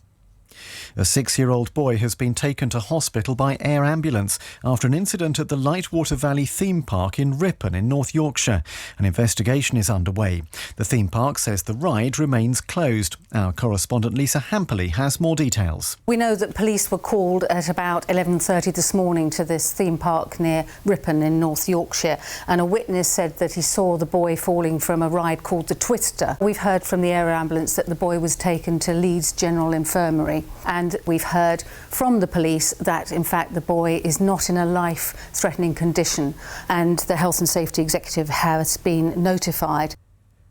A 6-year-old boy has been taken to hospital by air ambulance after an incident at the Lightwater Valley theme park in Ripon in North Yorkshire. An investigation is underway. The theme park says the ride remains closed. Our correspondent Lisa Hamperley has more details. We know that police were called at about 11:30 this morning to this theme park near Ripon in North Yorkshire, and a witness said that he saw the boy falling from a ride called the Twister. We've heard from the air ambulance that the boy was taken to Leeds General Infirmary, and we've heard from the police that in fact the boy is not in a life-threatening condition, and the Health and Safety Executive has been notified.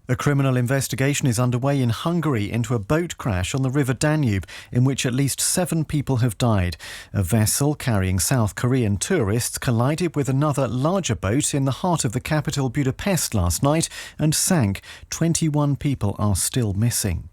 A criminal investigation is underway in Hungary into a boat crash on the River Danube in which at least 7 people have died. A vessel carrying South Korean tourists collided with another larger boat in the heart of the capital Budapest last night and sank. 21 people are still missing.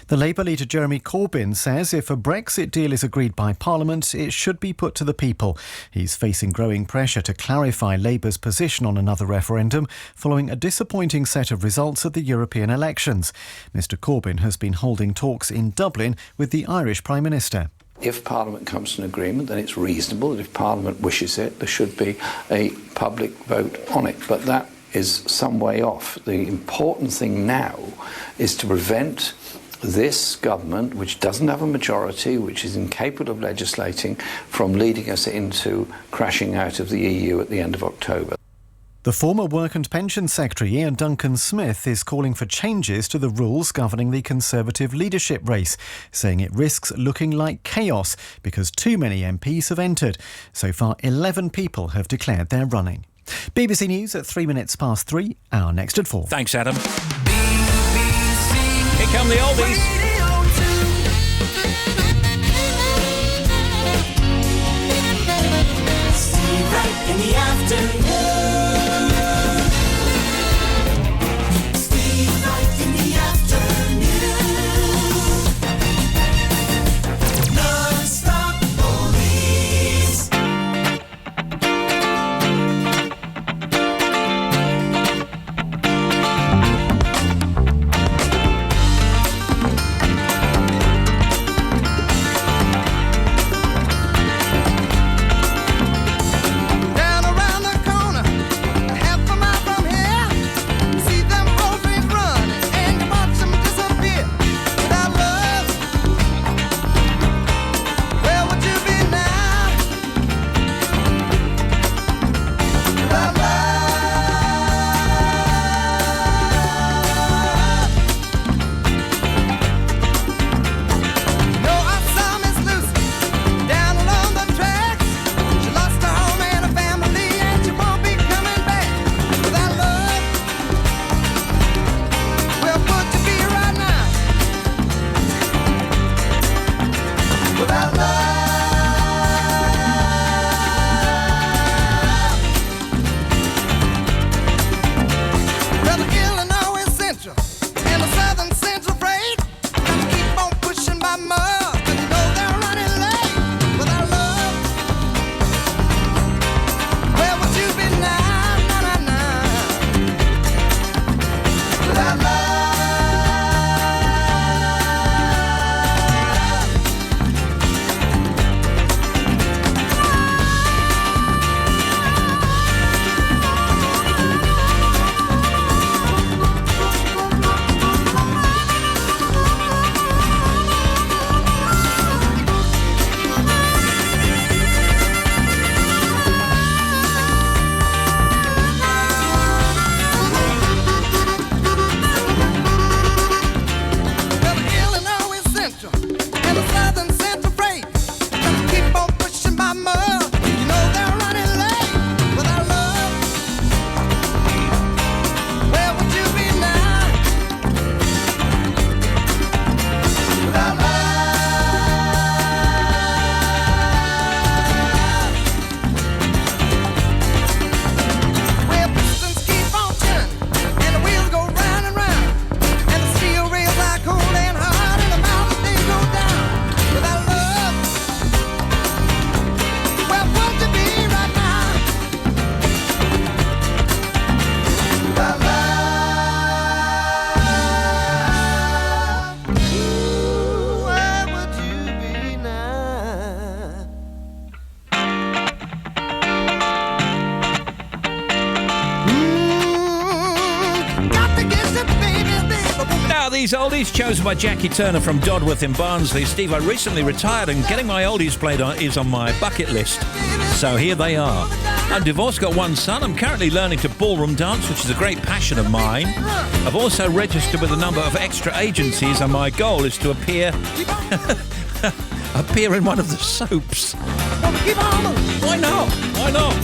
The Labour leader Jeremy Corbyn says if a Brexit deal is agreed by Parliament, it should be put to the people. He's facing growing pressure to clarify Labour's position on another referendum following a disappointing set of results at the European elections. Mr Corbyn has been holding talks in Dublin with the Irish Prime Minister. If Parliament comes to an agreement, then it's reasonable that if Parliament wishes it, there should be a public vote on it. But that is some way off. The important thing now is to prevent this government, which doesn't have a majority, which is incapable of legislating, from leading us into crashing out of the EU at the end of October. The former Work and Pensions Secretary Ian Duncan Smith is calling for changes to the rules governing the Conservative leadership race, saying it risks looking like chaos because too many MPs have entered. So far, 11 people have declared they're running. BBC News at 3 minutes past 3, our next at 4. Thanks, Adam. Here come the oldies. Steve Wright in the afternoon. Steve Wright in the afternoon. Non-stop oldies. Down around the corner, these oldies chosen by Jackie Turner from Dodworth in Barnsley. Steve, I recently retired and getting my oldies played is on my bucket list. So here they are. I'm divorced, got one son. I'm currently learning to ballroom dance, which is a great passion of mine. I've also registered with a number of extra agencies, and my goal is to appear in one of the soaps. Why not? Why not?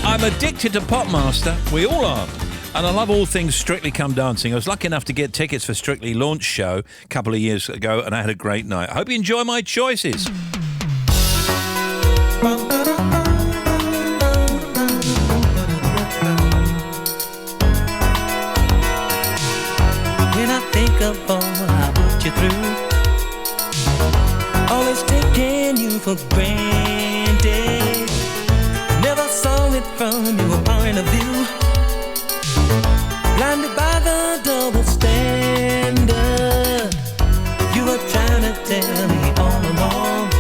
I'm addicted to Popmaster. We all are. And I love all things Strictly Come Dancing. I was lucky enough to get tickets for Strictly launch show a couple of years ago, and I had a great night. I hope you enjoy my choices. When I think of all I put you through, always taking you for granted, never saw it from your point of view, blinded by the double standard. You were trying to tell me all along,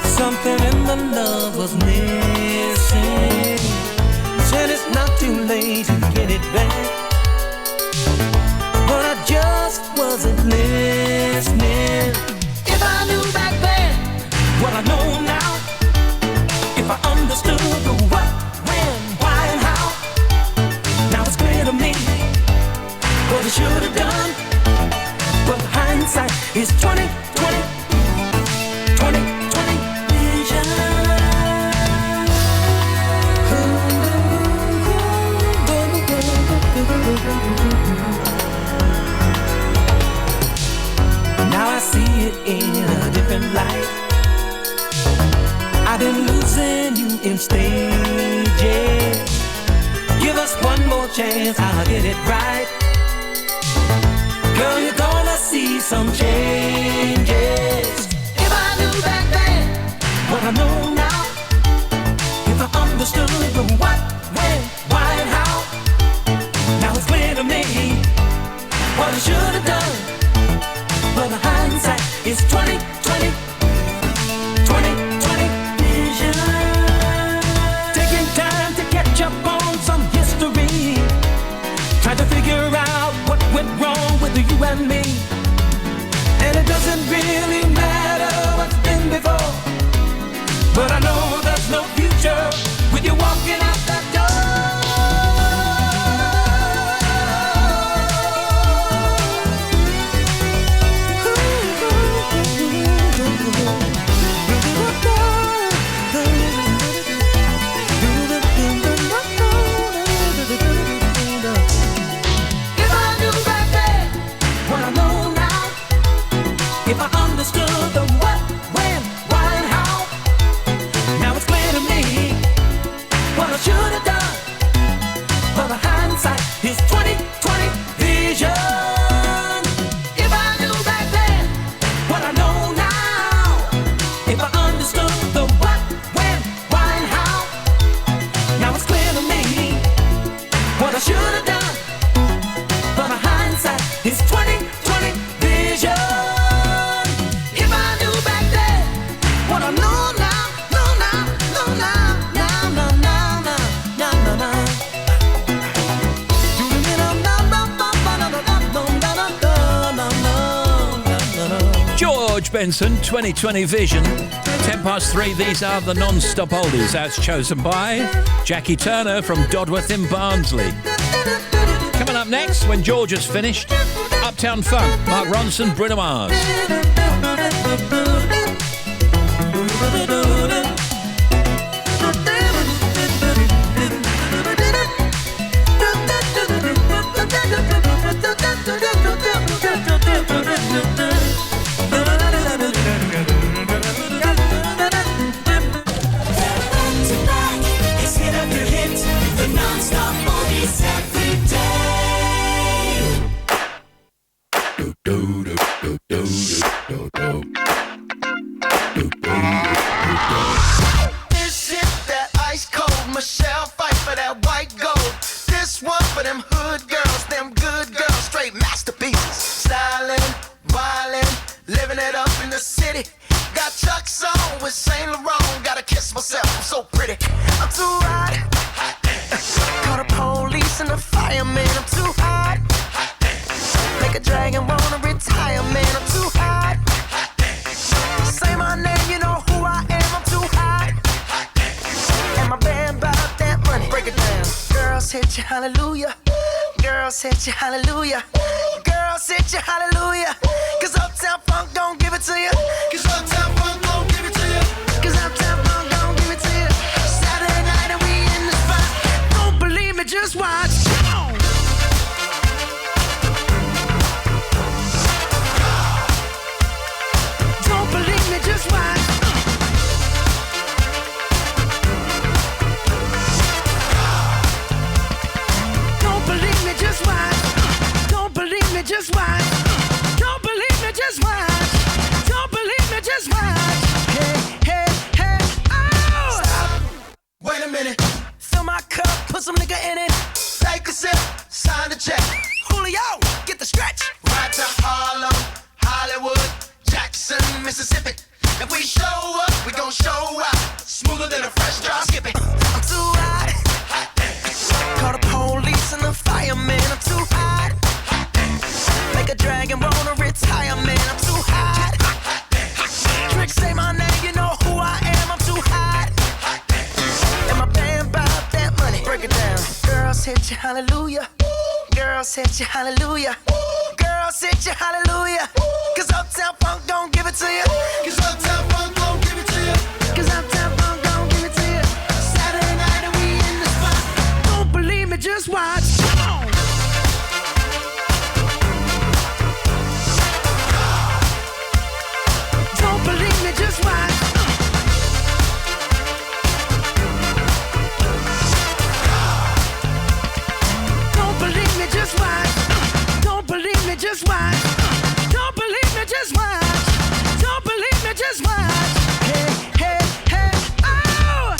something in the love was missing. Said it's not too late to get it back, but I just wasn't listening. If I knew back then what I know now, if I understood the what, when, why, and how, now it's clear to me what I should have done. But hindsight is 20/20 vision. Now I see it in a different light. I've been losing you in stages. Give us one more chance, I'll get it right. Girl, you're gonna see some changes. If I knew back then what I know now, if I understood the what, when, why, and how, now it's clear to me what I should have done. But the hindsight is 20/20 vision. Taking time to catch up on some history, trying to figure out what went wrong with you and me. And it doesn't really matter what's been before, but I know there's no future with you walking out that door. If I understood the what, when, why, and how, now it's clear to me what I should have done. But the hindsight is 20/20 vision. If I knew back then what I know now, if I understood the what, when, why, and how, now it's clear to me what I should have done. But the hindsight is 20/20 vision. George Benson, 20/20 vision. 3:10. These are the non-stop oldies, as chosen by Jackie Turner from Dodworth in Barnsley. Coming up next, when George has finished, Uptown Funk, Mark Ronson, Bruno Mars. It's hit after hit, the non-stop oldies every day. hit you hallelujah. Girls hit you hallelujah. Girls hit you hallelujah. Cause Uptown Funk don't give it to you. Cause Uptown Funk don't give it to you. Cause Uptown Funk don't give it to you. Saturday night and we in the spot. Don't believe me, just watch. Come on. Don't believe me, just watch. Don't believe me, just watch. Don't believe me, just watch. Don't believe me, just watch. Don't believe me, just watch. Hey, hey, hey, oh! Stop. Wait a minute. Fill my cup, put some nigga in it. Take a sip, sign the check. Julio, get the stretch. Right to Harlem, Hollywood, Jackson, Mississippi. If we show up, we gon' show out. Smoother than a fresh drop. Skip it. I'm too hot. Call the police and the fireman. I'm too hot. Make a dragon wanna retire, man. I'm too hot. Trick say my name, you know who I am. I'm too hot. And my band bout that money. Break it down. Girls hit you hallelujah. Girls hit you hallelujah. Girls hit you hallelujah. Cause Uptown Funk don't give it to you. Cause Uptown Funk don't give it to you. Cause Uptown Funk don't give it to you. Saturday night and we in the spot. Don't believe me, just watch. Come on. Don't believe me, just watch. Don't believe me, just watch. Don't believe me, just watch. Don't believe me, just watch. Don't believe me, just watch. Hey, hey, hey, oh!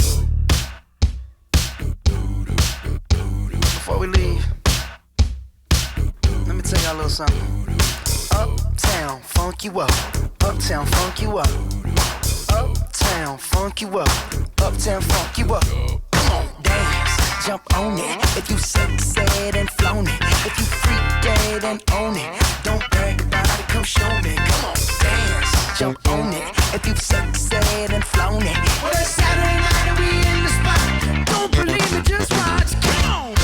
Before we leave, let me tell y'all a little something. Uptown, funk you up. Uptown, funk you up. Uptown, funk you up. Uptown, funk you up. Come on, dance, jump on it. If you sexed and flown it. If you freak dead and own it. Don't brag about it, come show me. Come on, dance, jump on it. If you sexed and flown it. Well, it's Saturday night and we in the spot. Don't believe me, just watch. Come on.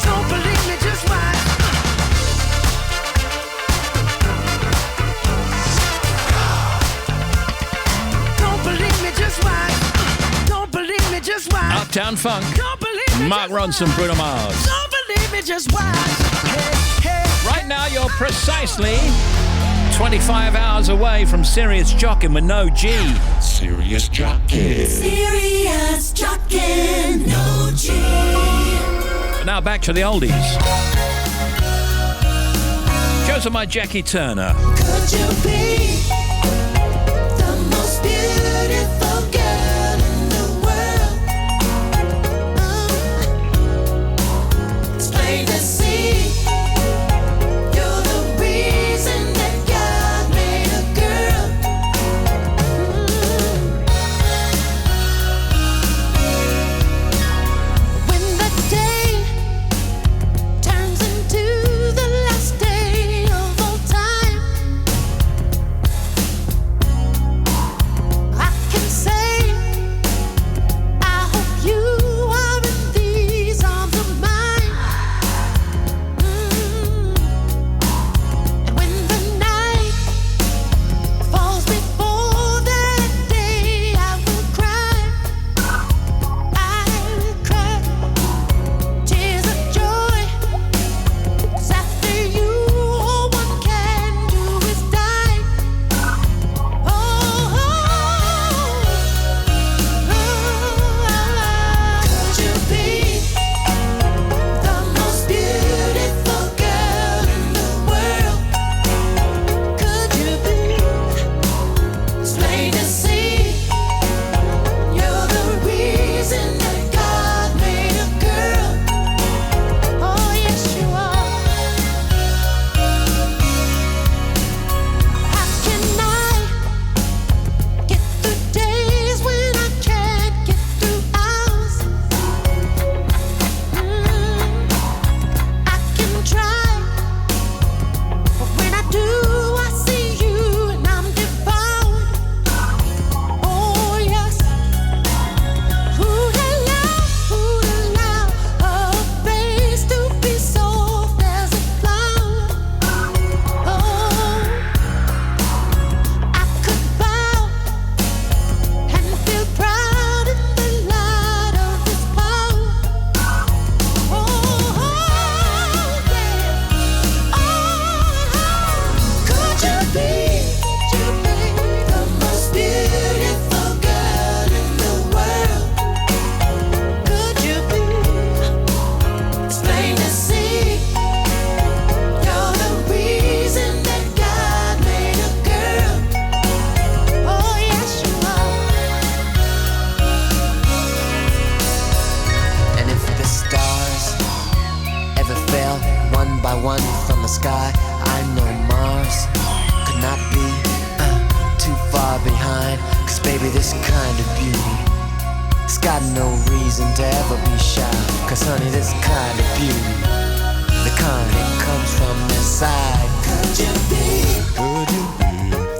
Don't believe me, just watch. Don't believe me, just watch. Don't believe me, just watch. Uptown Funk. Don't believe me, Mark Ronson, Bruno Mars. don't believe me, just watch. Hey, hey. Right now, you're precisely 25 hours away from Serious Jockin' with no G. Serious Jockin'. Serious Jockin'. No G. But now back to the oldies. Goes to my Jackie Turner. Could you be the most beautiful girl in the world? It's plain to see you're the reason that God made a girl. When the day turns into the last day of all time, I can say I hope you are in these arms of mine. Baby, this kind of beauty, it's got no reason to ever be shy. Cause honey, this kind of beauty, the kind that comes from inside. Could you be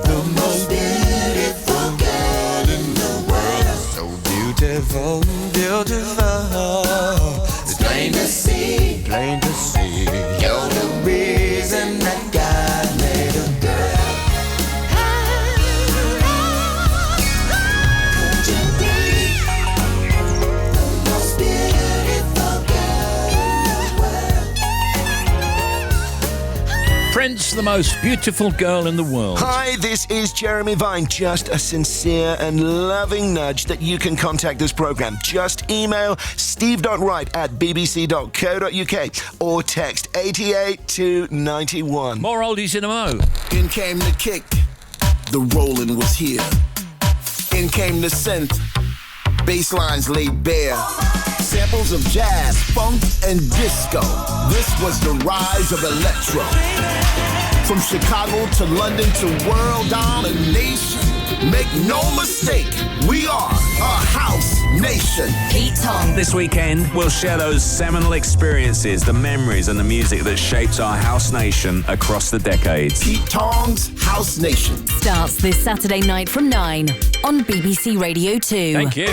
the most beautiful girl in the world? So beautiful, beautiful. It's plain to see, plain to see. You're the reason that God made a girl. Could you be the most beautiful girl in the world? Prince, the most beautiful girl in the world. Hi, this is Jeremy Vine. Just a sincere and loving nudge that you can contact this program. Just email steve.wright@bbc.co.uk or text 88291. More oldies in a mo. In came the kick, the rolling was here. In came the synth, bass lines laid bare. Samples of jazz, funk, and disco. This was the rise of electro. From Chicago to London to world domination. Make no mistake, we are a house nation. Pete Tong. This weekend, we'll share those seminal experiences, the memories and the music that shaped our house nation across the decades. Pete Tong's House Nation. Starts this Saturday night from 9 on BBC Radio 2. Thank you.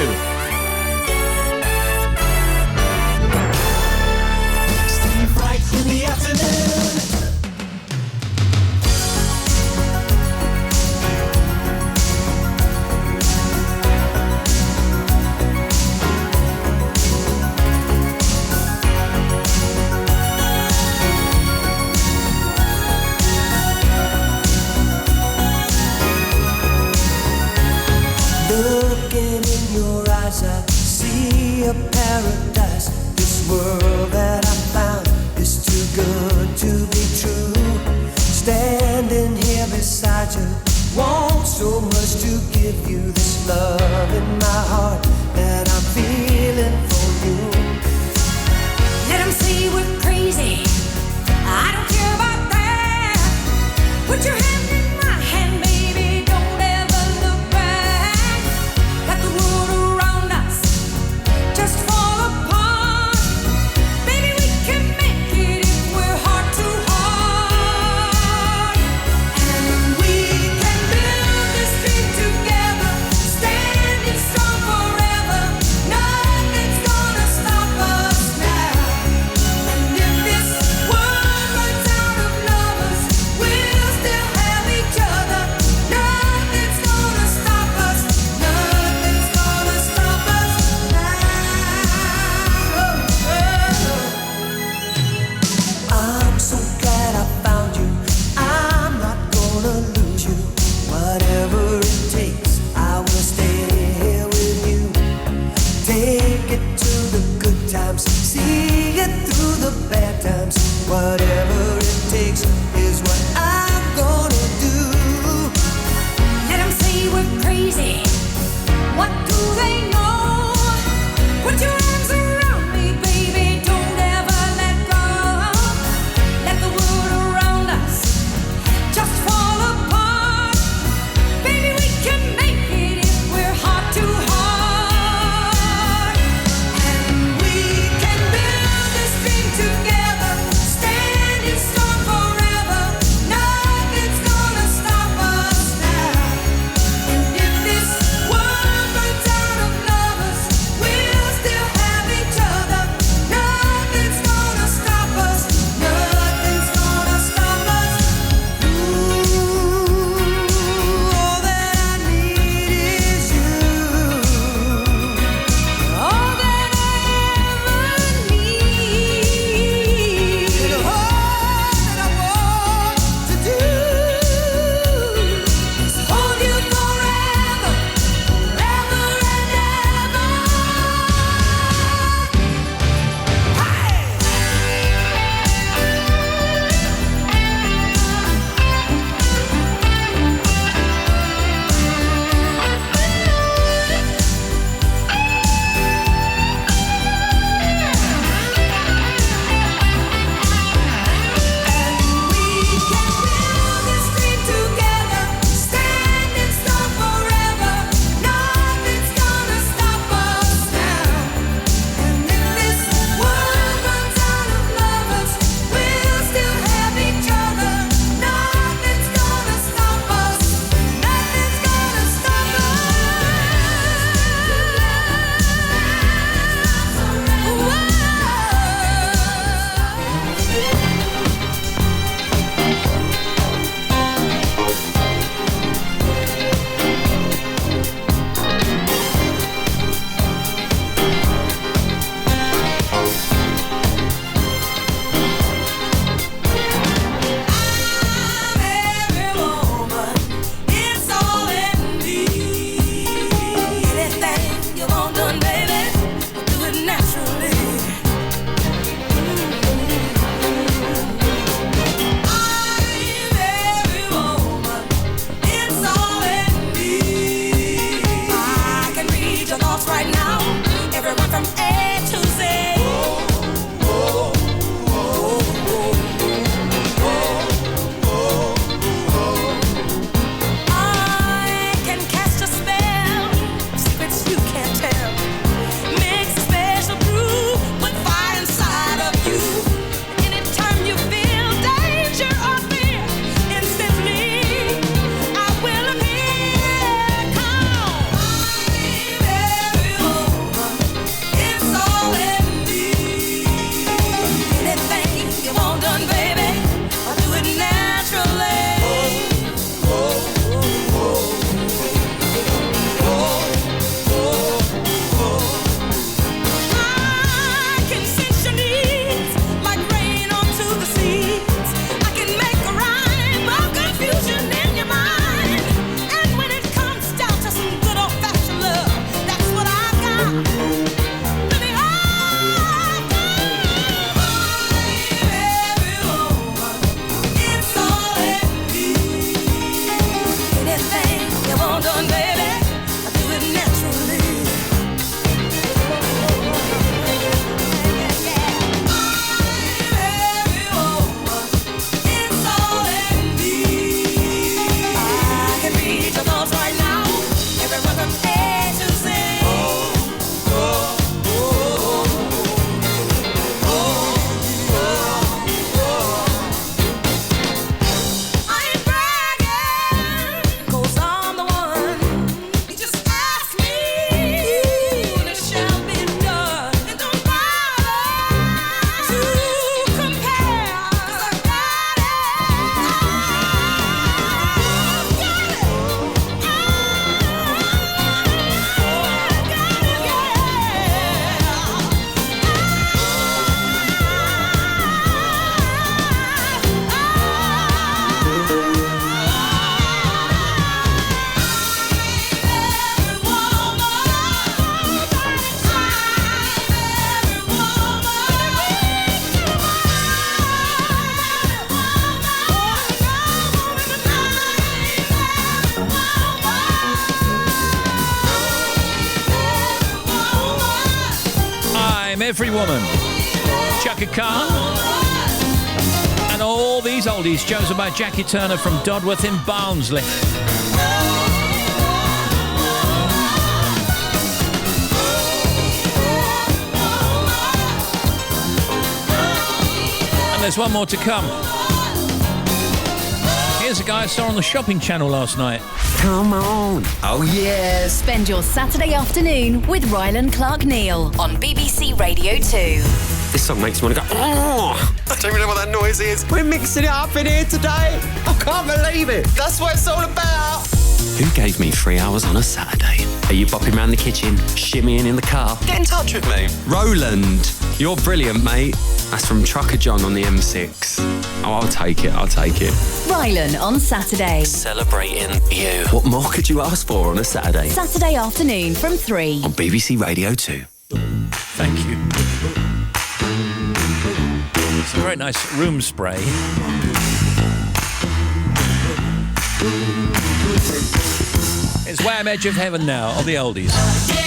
Steve Wright in the afternoon. Looking in your eyes, I see a paradise. This world that I found is too good to be true. Standing here beside you, want so much to give you this love in my heart that I'm feeling for you. Let them say we're crazy. I don't care about that. Put your hand in my hand, baby. Don't ever look back. Let the world around us just fall apart. Baby, we can make it if we're heart to heart. And we can build this dream together, standing strong forever. Every Woman, Chaka Khan, and all these oldies chosen by Jackie Turner from Dodworth in Barnsley. And there's one more to come. Here's a guy I saw on the shopping channel last night. Come on. Oh, yeah. Spend your Saturday afternoon with Rylan Clark Neal on BBC Radio 2. This song makes me want to go, oh! I don't even know what that noise is. We're mixing it up in here today. I can't believe it. That's what it's all about. Who gave me 3 hours on a Saturday? Are you bopping around the kitchen, shimmying in the car? Get in touch with me. Roland, you're brilliant, mate. That's from Trucker John on the M6. Oh, I'll take it. Rylan on Saturday. Celebrating you. What more could you ask for on a Saturday? Saturday afternoon from 3. On BBC Radio 2. Thank you. It's a very nice room spray. It's Wham! Edge of Heaven now, of the oldies. If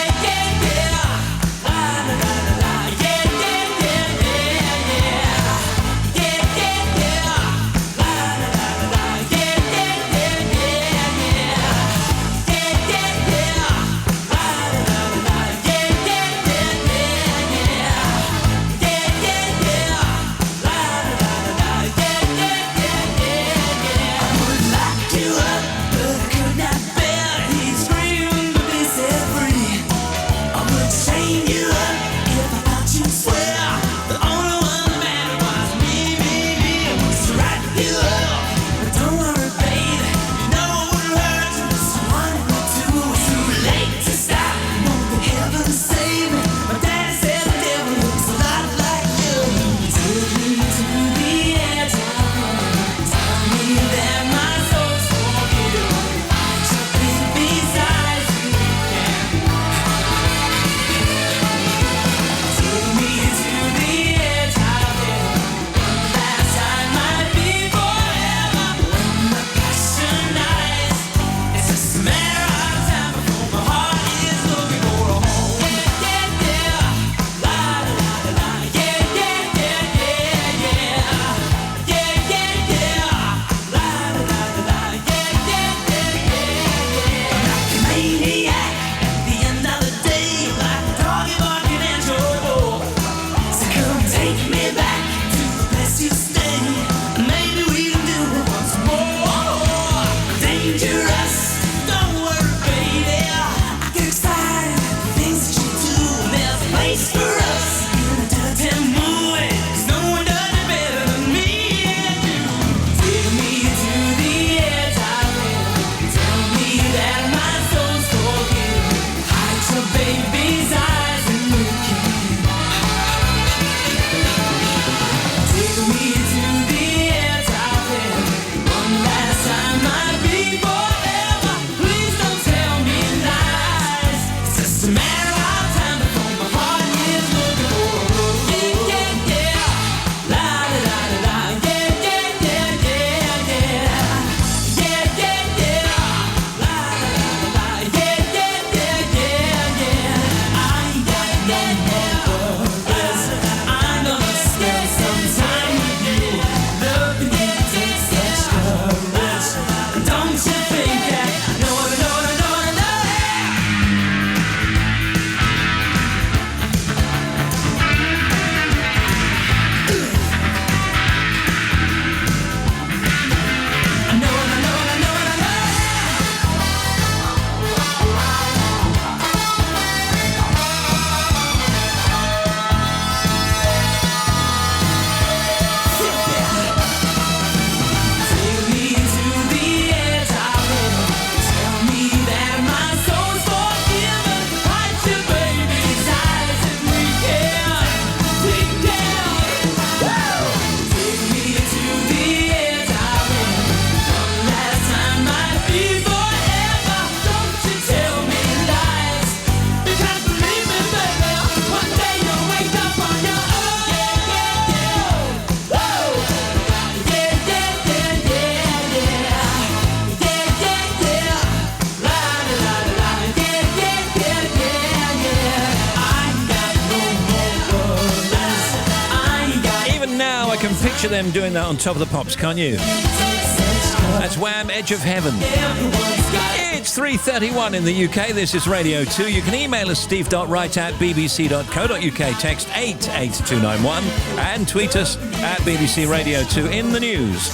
picture them doing that on Top of the Pops, can't you? That's Wham! Edge of Heaven. It's 3:31 in the UK. This is Radio 2. You can email us steve.wright@bbc.co.uk, text 88291 and tweet us at BBC Radio 2 in the news.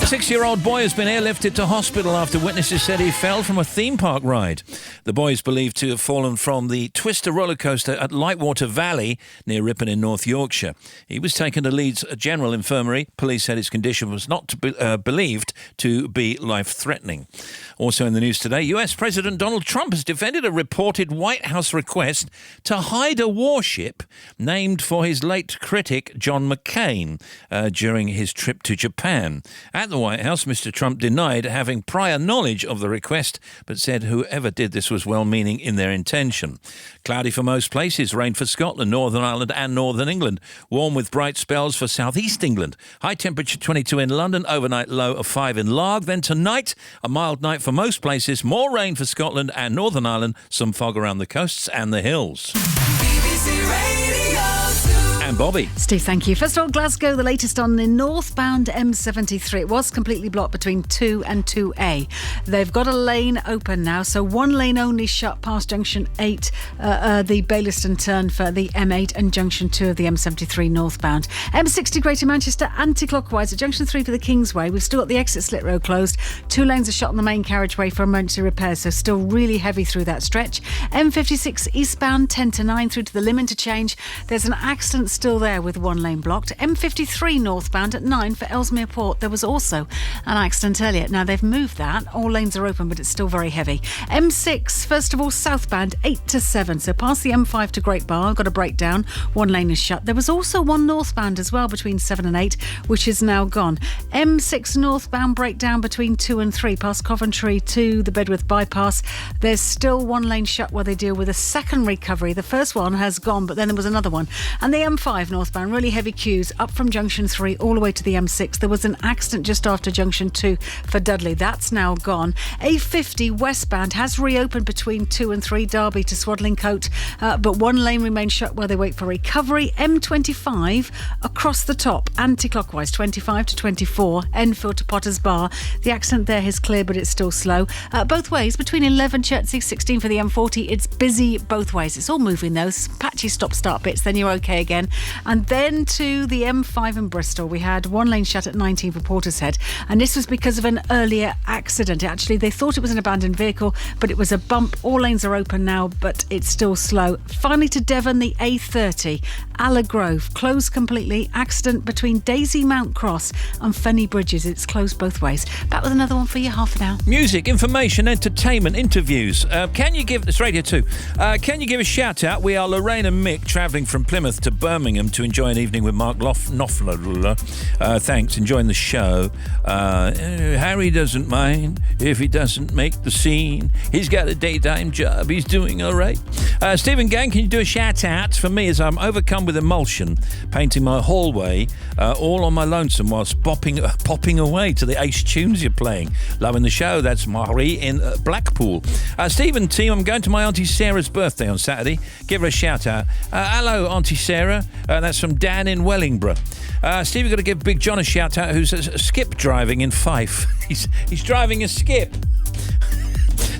A 6-year-old boy has been airlifted to hospital after witnesses said he fell from a theme park ride. The boy is believed to have fallen from the Twister roller coaster at Lightwater Valley near Ripon in North Yorkshire. He was taken to Leeds General Infirmary. Police said his condition was not believed to be life-threatening. Also in the news today, US President Donald Trump has defended a reported White House request to hide a warship named for his late critic John McCain during his trip to Japan. At the White House, Mr. Trump denied having prior knowledge of the request, but said whoever did this was well-meaning in their intention. Cloudy for most places, rain for Scotland, Northern Ireland and Northern England. Warm with bright spells for southeast England. High temperature 22 in London, overnight low of 5 in Larg. Then tonight, a mild night for most places, more rain for Scotland and Northern Ireland, some fog around the coasts and the hills. BBC Radio 2. And Bobby. Steve, thank you. First of all, Glasgow, the latest on the northbound M73. It was completely blocked between 2 and 2A. They've got a lane open now, so one lane only shut past Junction 8, the Baillieston turn for the M8 and Junction 2 of the M73 northbound. M60 Greater Manchester anti-clockwise at Junction 3 for the Kingsway. We've still got the exit Slit Road closed. 2 lanes are shut on the main carriageway for emergency repairs, so still really heavy through that stretch. M56 eastbound 10 to 9 through to the Lim interchange. There's an accident still there with one lane blocked. M53 northbound at 9 for Ellesmere Port. There was also an accident earlier. Now they've moved that. All lanes are open, but it's still very heavy. M6, first of all, southbound 8 to 7. So past the M5 to Great Bar, got a breakdown. One lane is shut. There was also one northbound as well between 7 and 8, which is now gone. M6 northbound breakdown between 2 and 3 past Coventry to the Bedworth bypass. There's still one lane shut while they deal with a second recovery. The first one has gone, but then there was another one. And the M5 northbound, really heavy queues up from Junction 3 all the way to the M6. There was an accident just after Junction 2 for Dudley. That's now gone. A50 westbound has reopened between 2 and 3, Derby to Swadlincote, but one lane remains shut while they wait for recovery. M25 across the top, anti-clockwise, 25 to 24, Enfield to Potters Bar. The accident there is clear, but it's still slow. Both ways, between 11 Chertsey, 16 for the M40, it's busy both ways. It's all moving though, patchy stop-start bits, then you're okay again. And then to the M5 in Bristol, we had one lane shut at 19 for Portishead, and this was because of an earlier accident. Actually, they thought it was an abandoned vehicle, but it was a bump. All lanes are open now, but it's still slow. Finally to Devon, the A30, Allagrove, closed completely. Accident between Daisy Mount Cross and Fenny Bridges. It's closed both ways. Back with another one for you, half an hour. Music, information, entertainment, interviews. Can you give... It's Radio 2. Can you give a shout-out? We are Lorraine and Mick, travelling from Plymouth to Birmingham to enjoy an evening with Mark Knopfler. Thanks, enjoying the show. Harry doesn't mind if he doesn't make the scene. He's got a daytime job. He's doing all right. Stephen Gang, can you do a shout-out for me as I'm overcome with emulsion, painting my hallway all on my lonesome whilst popping away to the ace tunes you're playing. Loving the show. That's Marie in Blackpool. Stephen Team, I'm going to my Auntie Sarah's birthday on Saturday. Give her a shout-out. Hello, Auntie Sarah. That's from Dan in Wellingborough. Steve, you've got to give Big John a shout-out who's skip driving in Fife. He's driving a skip.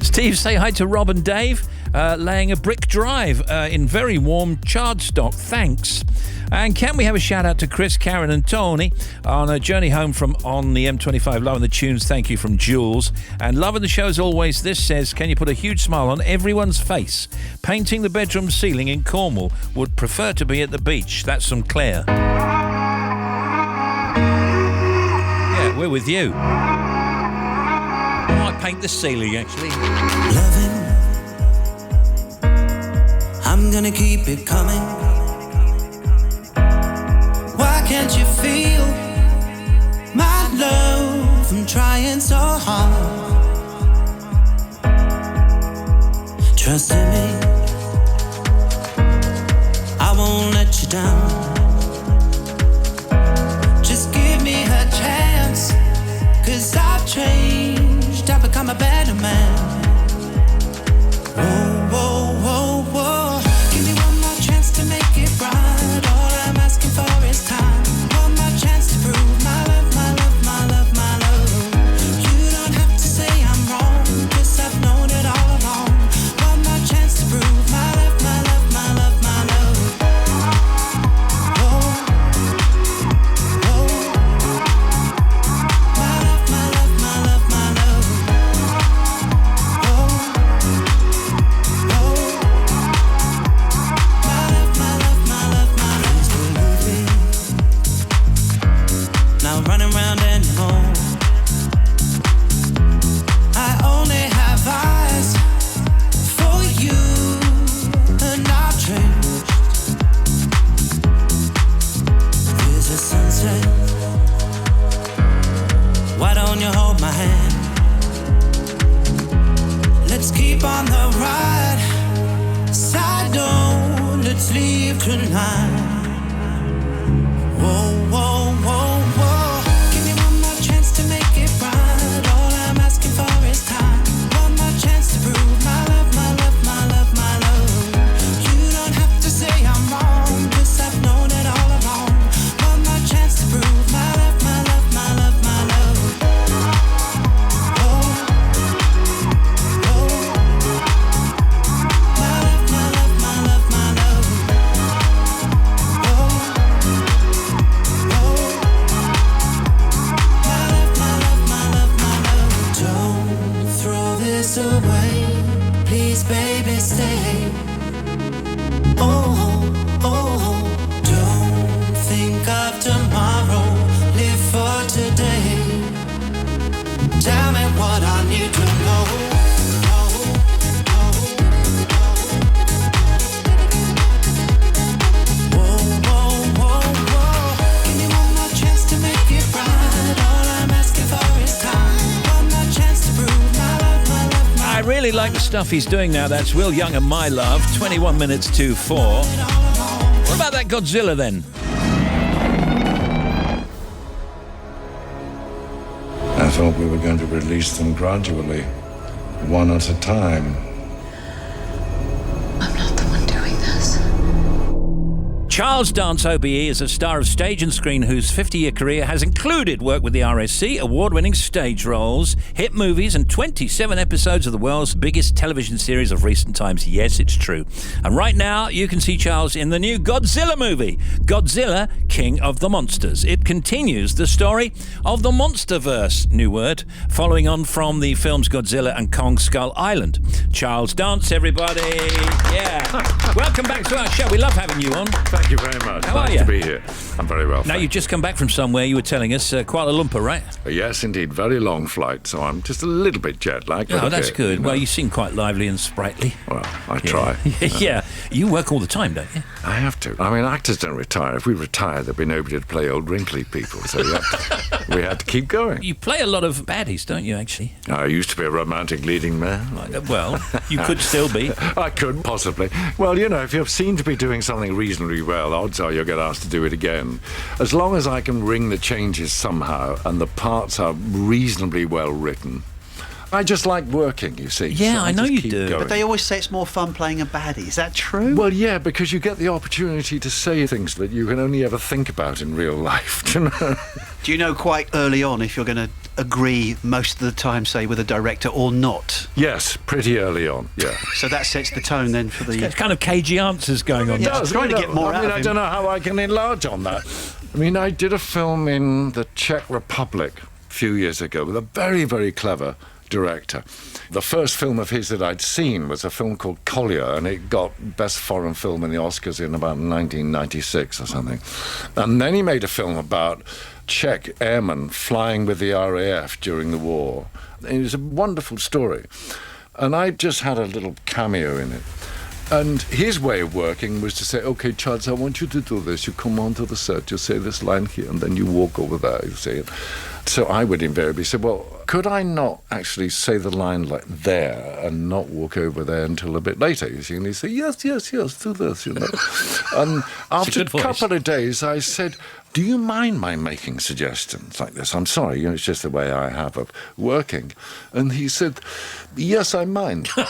Steve, say hi to Rob and Dave, laying a brick drive in very warm Chardstock. Thanks. And can we have a shout out to Chris, Karen and Tony on a journey home from on the M25, loving the tunes. Thank you from Jules. And loving the show as always. This says, can you put a huge smile on everyone's face? Painting the bedroom ceiling in Cornwall. Would prefer to be at the beach. That's from Claire. Yeah, we're with you. I might paint the ceiling actually. Loving, I'm gonna keep it coming. Why can't you feel my love? I'm trying so hard. Trust in me, I won't let you down. Just give me a chance, 'cause I've changed, I've become a better man. Whoa, whoa, whoa, whoa. Give me one more chance to make it right. All I'm asking for is time. One more chance to prove keep on the right side. Don't let's leave tonight. Whoa, whoa, whoa, whoa. Give me one more chance to make it right. All I'm asking for is time. One more chance to prove my love, my love, my love, my love. You don't have to say I'm wrong, 'cause I've known it all along. One more chance to prove my love, my love, my love, my love. Oh, oh. My love, my love, my love, my love. Oh. Away, please, baby, stay. Oh, oh, don't think of tomorrow, live for today. Tell me what I need to know. I really like the stuff he's doing now. That's Will Young and My Love, 21 minutes to 4. What about that Godzilla then? I thought we were going to release them gradually, one at a time. Charles Dance OBE is a star of stage and screen whose 50-year career has included work with the RSC, award-winning stage roles, hit movies, and 27 episodes of the world's biggest television series of recent times. Yes, it's true. And right now, you can see Charles in the new Godzilla movie, Godzilla, King of the Monsters. It continues the story of the Monsterverse, new word, following on from the films Godzilla and Kong Skull Island. Charles Dance, everybody. Yeah. Welcome back to our show. We love having you on. Thank you very much. How nice are you? to be here. I'm very well. Now, you've just come back from somewhere, you were telling us, Kuala Lumpur, right? Yes, indeed. Very long flight, so I'm just a little bit jet-lagged. Oh, that's good. Well, you seem quite lively and sprightly. Well, I try. Yeah. You work all the time, don't you? I have to. I mean, actors don't retire. If we retire, there'd be nobody to play old wrinkly people, so we had to keep going. You play a lot of baddies, don't you, actually? I used to be a romantic leading man. Well, you could still be. I could, possibly. Well, you know, if you're seen to be doing something reasonably well, odds are you'll get asked to do it again. As long as I can ring the changes somehow and the parts are reasonably well written. I just like working, you see. Yeah, so I know you keep do. going. But they always say it's more fun playing a baddie. Is that true? Well, yeah, because you get the opportunity to say things that you can only ever think about in real life, do you know? Do you know quite early on if you're going to agree most of the time, say, with a director or not? Yes, pretty early on, yeah. So that sets the tone then for the... It's kind of cagey answers going on. Yeah, I was trying to get more out of I him. don't know how I can enlarge on that. I mean, I did a film in the Czech Republic a few years ago with a very, very clever director. The first film of his that I'd seen was a film called Collier, and it got Best Foreign Film in the Oscars in about 1996 or something. And then he made a film about Czech airmen flying with the RAF during the war. It was a wonderful story. And I just had a little cameo in it. And his way of working was to say, OK, Charles, I want you to do this. You come onto the set, you say this line here, and then you walk over there, you say it. So I would invariably say, well, could I not actually say the line like there and not walk over there until a bit later? You see, and he'd say, yes, yes, yes, do this, you know. And after a couple of days, I said, do you mind my making suggestions like this? I'm sorry, you know, it's just the way I have of working. And he said, yes, I mind. I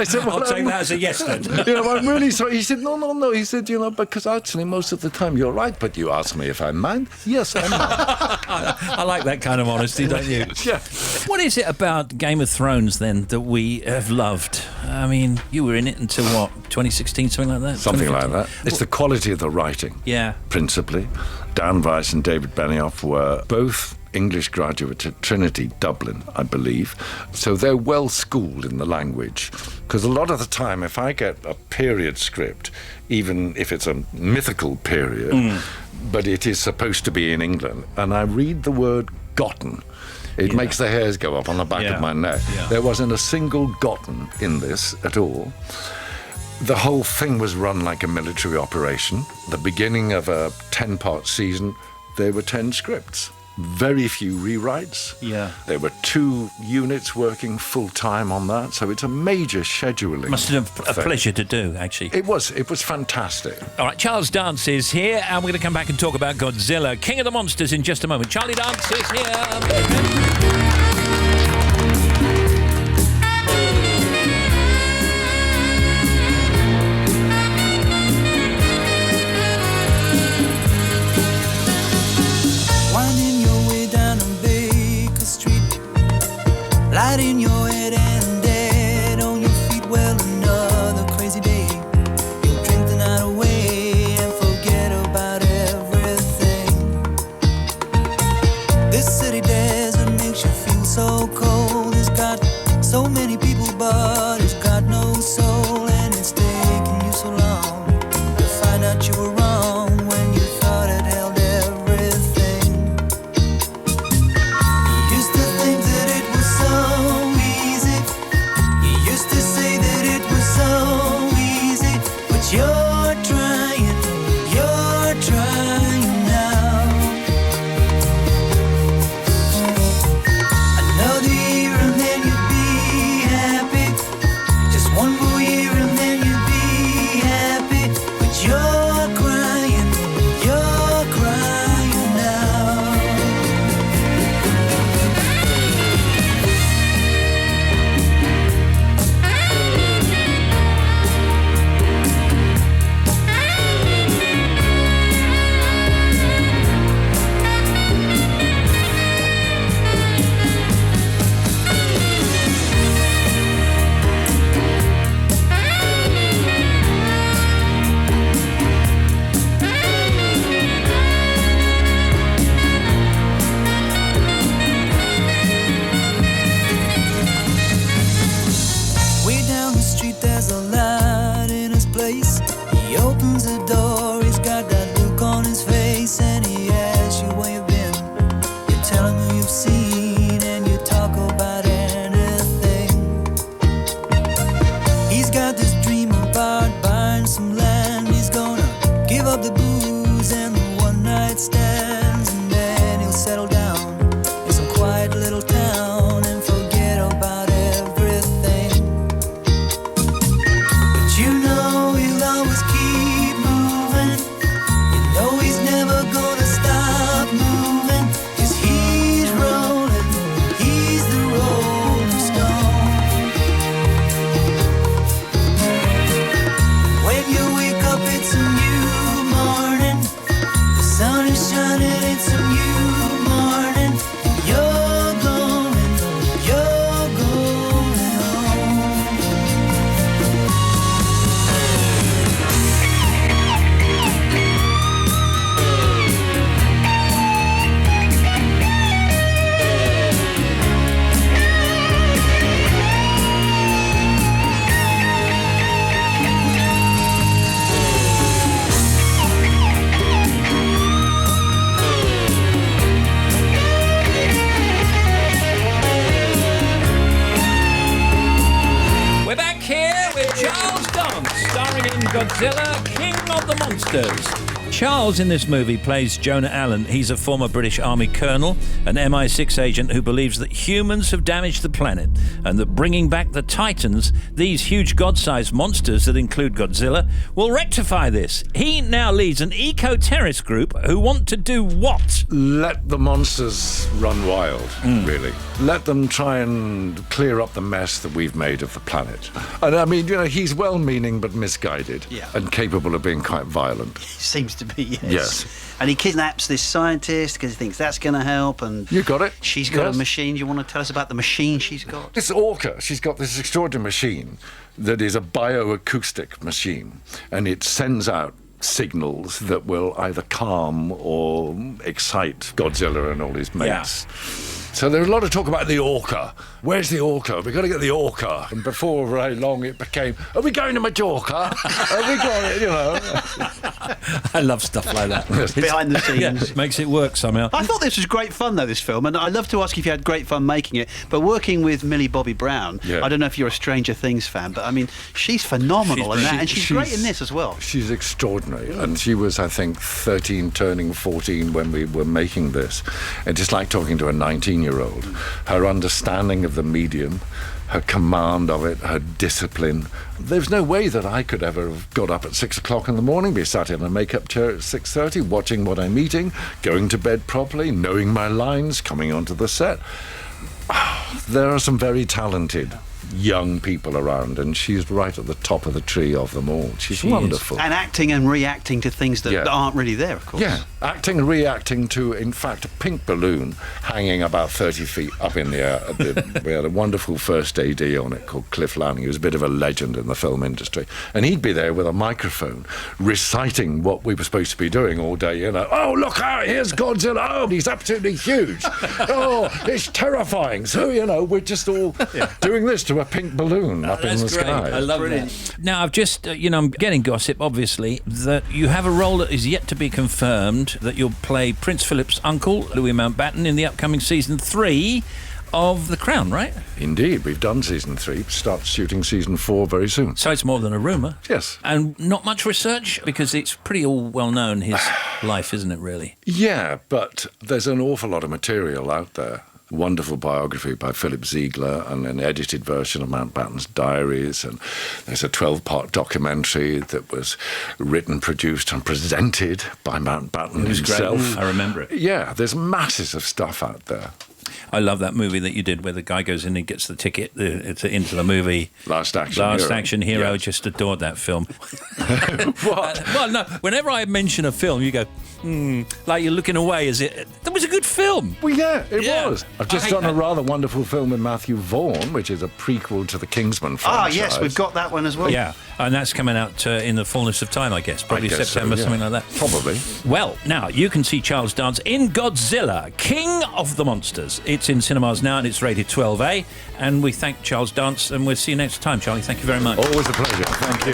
said, well, I'll take that as a yes then. You know, I'm really sorry. He said, no, no, no. He said, you know, because actually most of the time you're right, but you ask me if I mind. Yes, I mind. I like that kind of honesty, don't you? Yeah. What is it about Game of Thrones then that we have loved? I mean, you were in it until what, 2016, something like that? Something like that. It's the quality of the writing. Yeah. Principally. Dan Weiss and David Benioff were both English graduates at Trinity, Dublin, I believe. So they're well schooled in the language. Because a lot of the time, if I get a period script, even if it's a mythical period, but it is supposed to be in England, and I read the word gotten, it makes the hairs go up on the back of my neck. Yeah. There wasn't a single gotten in this at all. The whole thing was run like a military operation. The beginning of a 10-part season, there were 10 scripts. very few rewrites. Yeah. There were 2 units working full-time on that, so it's a major scheduling. Must have been a thing. pleasure to do, actually. It was fantastic. All right, Charles Dance is here, and we're going to come back and talk about Godzilla, King of the Monsters, in just a moment. Charlie Dance is here. Winding your way down on Baker Street, light in your head and dead on your feet. Well, another crazy day. You'll drink the night away and forget about everything. This city desert makes you feel so cold. It's got so many people, but it's got no soul, and it's taken you so long to find out you were wrong when you thought it held everything. You used to think that it was so easy. You used to say that it was so easy, but you're trying now. Another year and then you'd be happy. Just one more year and then you'd be happy, but you're crying now. Way down the street there's a light in his place. He opens the door, he's got that look on his face, and he asks you where you've been. You tell him who you've seen, and you talk about anything. He's got this dream about buying some land. He's gonna give up the booze and the one-night stands, and then he'll settle down in some quiet little town and forget about everything. But you know he'll always keep moving. You know he's never gonna stop moving, 'cause he's rolling, he's the rolling stone. When you wake up it's a new morning. The sun is shining, it's a new morning. You're going home. We're back here with Charles Dance, starring in Godzilla, King of the Monsters. Charles in this movie plays Jonah Allen. He's a former British Army colonel, an MI6 agent who believes that humans have damaged the planet and that bringing back the Titans, these huge god-sized monsters that include Godzilla, will rectify this. He now leads an eco-terrorist group who want to do what? Let the monsters run wild, really. Let them try and clear up the mess that we've made of the planet. And I mean, you know, he's well-meaning but misguided, Yeah. and capable of being quite violent. Seems to be, yes. Yes. And he kidnaps this scientist because he thinks that's going to help. And You got it. she's got Yes. a machine. Do you want to tell us about the machine she's got? This Orca, she's got this extraordinary machine that is a bioacoustic machine, and it sends out signals that will either calm or excite Godzilla and all his mates. So there was a lot of talk about the orca. Where's the orca? We've got to get the orca. And before very long it became, are we going to Majorca? Have we got it, you know? I love stuff like that. Behind the scenes. Yeah, makes it work somehow. I thought this was great fun, though, this film, and I'd love to ask if you had great fun making it, but working with Millie Bobby Brown, I don't know if you're a Stranger Things fan, but I mean, she's phenomenal in that, and she's great in this as well. She's extraordinary, and she was, I think, 13 turning 14 when we were making this, and just like talking to a 19-year-old, her understanding of the medium, her command of it, her discipline. There's no way that I could ever have got up at 6 o'clock in the morning, be sat in a makeup chair at 6:30, watching what I'm eating, going to bed properly, knowing my lines, coming onto the set. There are some very talented young people around, and she's right at the top of the tree of them all. She's wonderful. And acting and reacting to things that aren't really there, of course. Yeah, acting and reacting to, in fact, a pink balloon hanging about 30 feet up in the air. We had a wonderful first AD on it called Cliff Lanning. He was a bit of a legend in the film industry. And he'd be there with a microphone reciting what we were supposed to be doing all day, you know. Oh, look out, here's Godzilla. Oh, he's absolutely huge. Oh, it's terrifying. So, you know, we're just all doing this to a pink balloon up in the sky. I love that. Now, I've just, I'm getting gossip, obviously, that you have a role that is yet to be confirmed, that you'll play Prince Philip's uncle, Louis Mountbatten, in the upcoming season 3 of The Crown, right? Indeed, we've done season 3. Start shooting season 4 very soon. So it's more than a rumour. Yes. And not much research, because it's pretty all well known, his life, isn't it, really? Yeah, but there's an awful lot of material out there. Wonderful biography by Philip Ziegler and an edited version of Mountbatten's diaries, and there's a 12-part documentary that was written, produced and presented by Mountbatten himself. Great. I remember it. Yeah, there's masses of stuff out there. I love that movie that you did where the guy goes in and gets the ticket into the movie. Last Action Hero. Yeah. Just adored that film. What? Well, no, whenever I mention a film, you go, like you're looking away. That was a good film. Well, yeah, it was. I've just done a rather wonderful film with Matthew Vaughn, which is a prequel to the Kingsman franchise. Yes, we've got that one as well. Yeah, and that's coming out in the fullness of time, I guess. Probably September, something like that. Probably. Well, now, you can see Charles Dance in Godzilla, King of the Monsters. It's in cinemas now, and it's rated 12A. And we thank Charles Dance, and we'll see you next time, Charlie. Thank you very much. Always a pleasure. Thank you.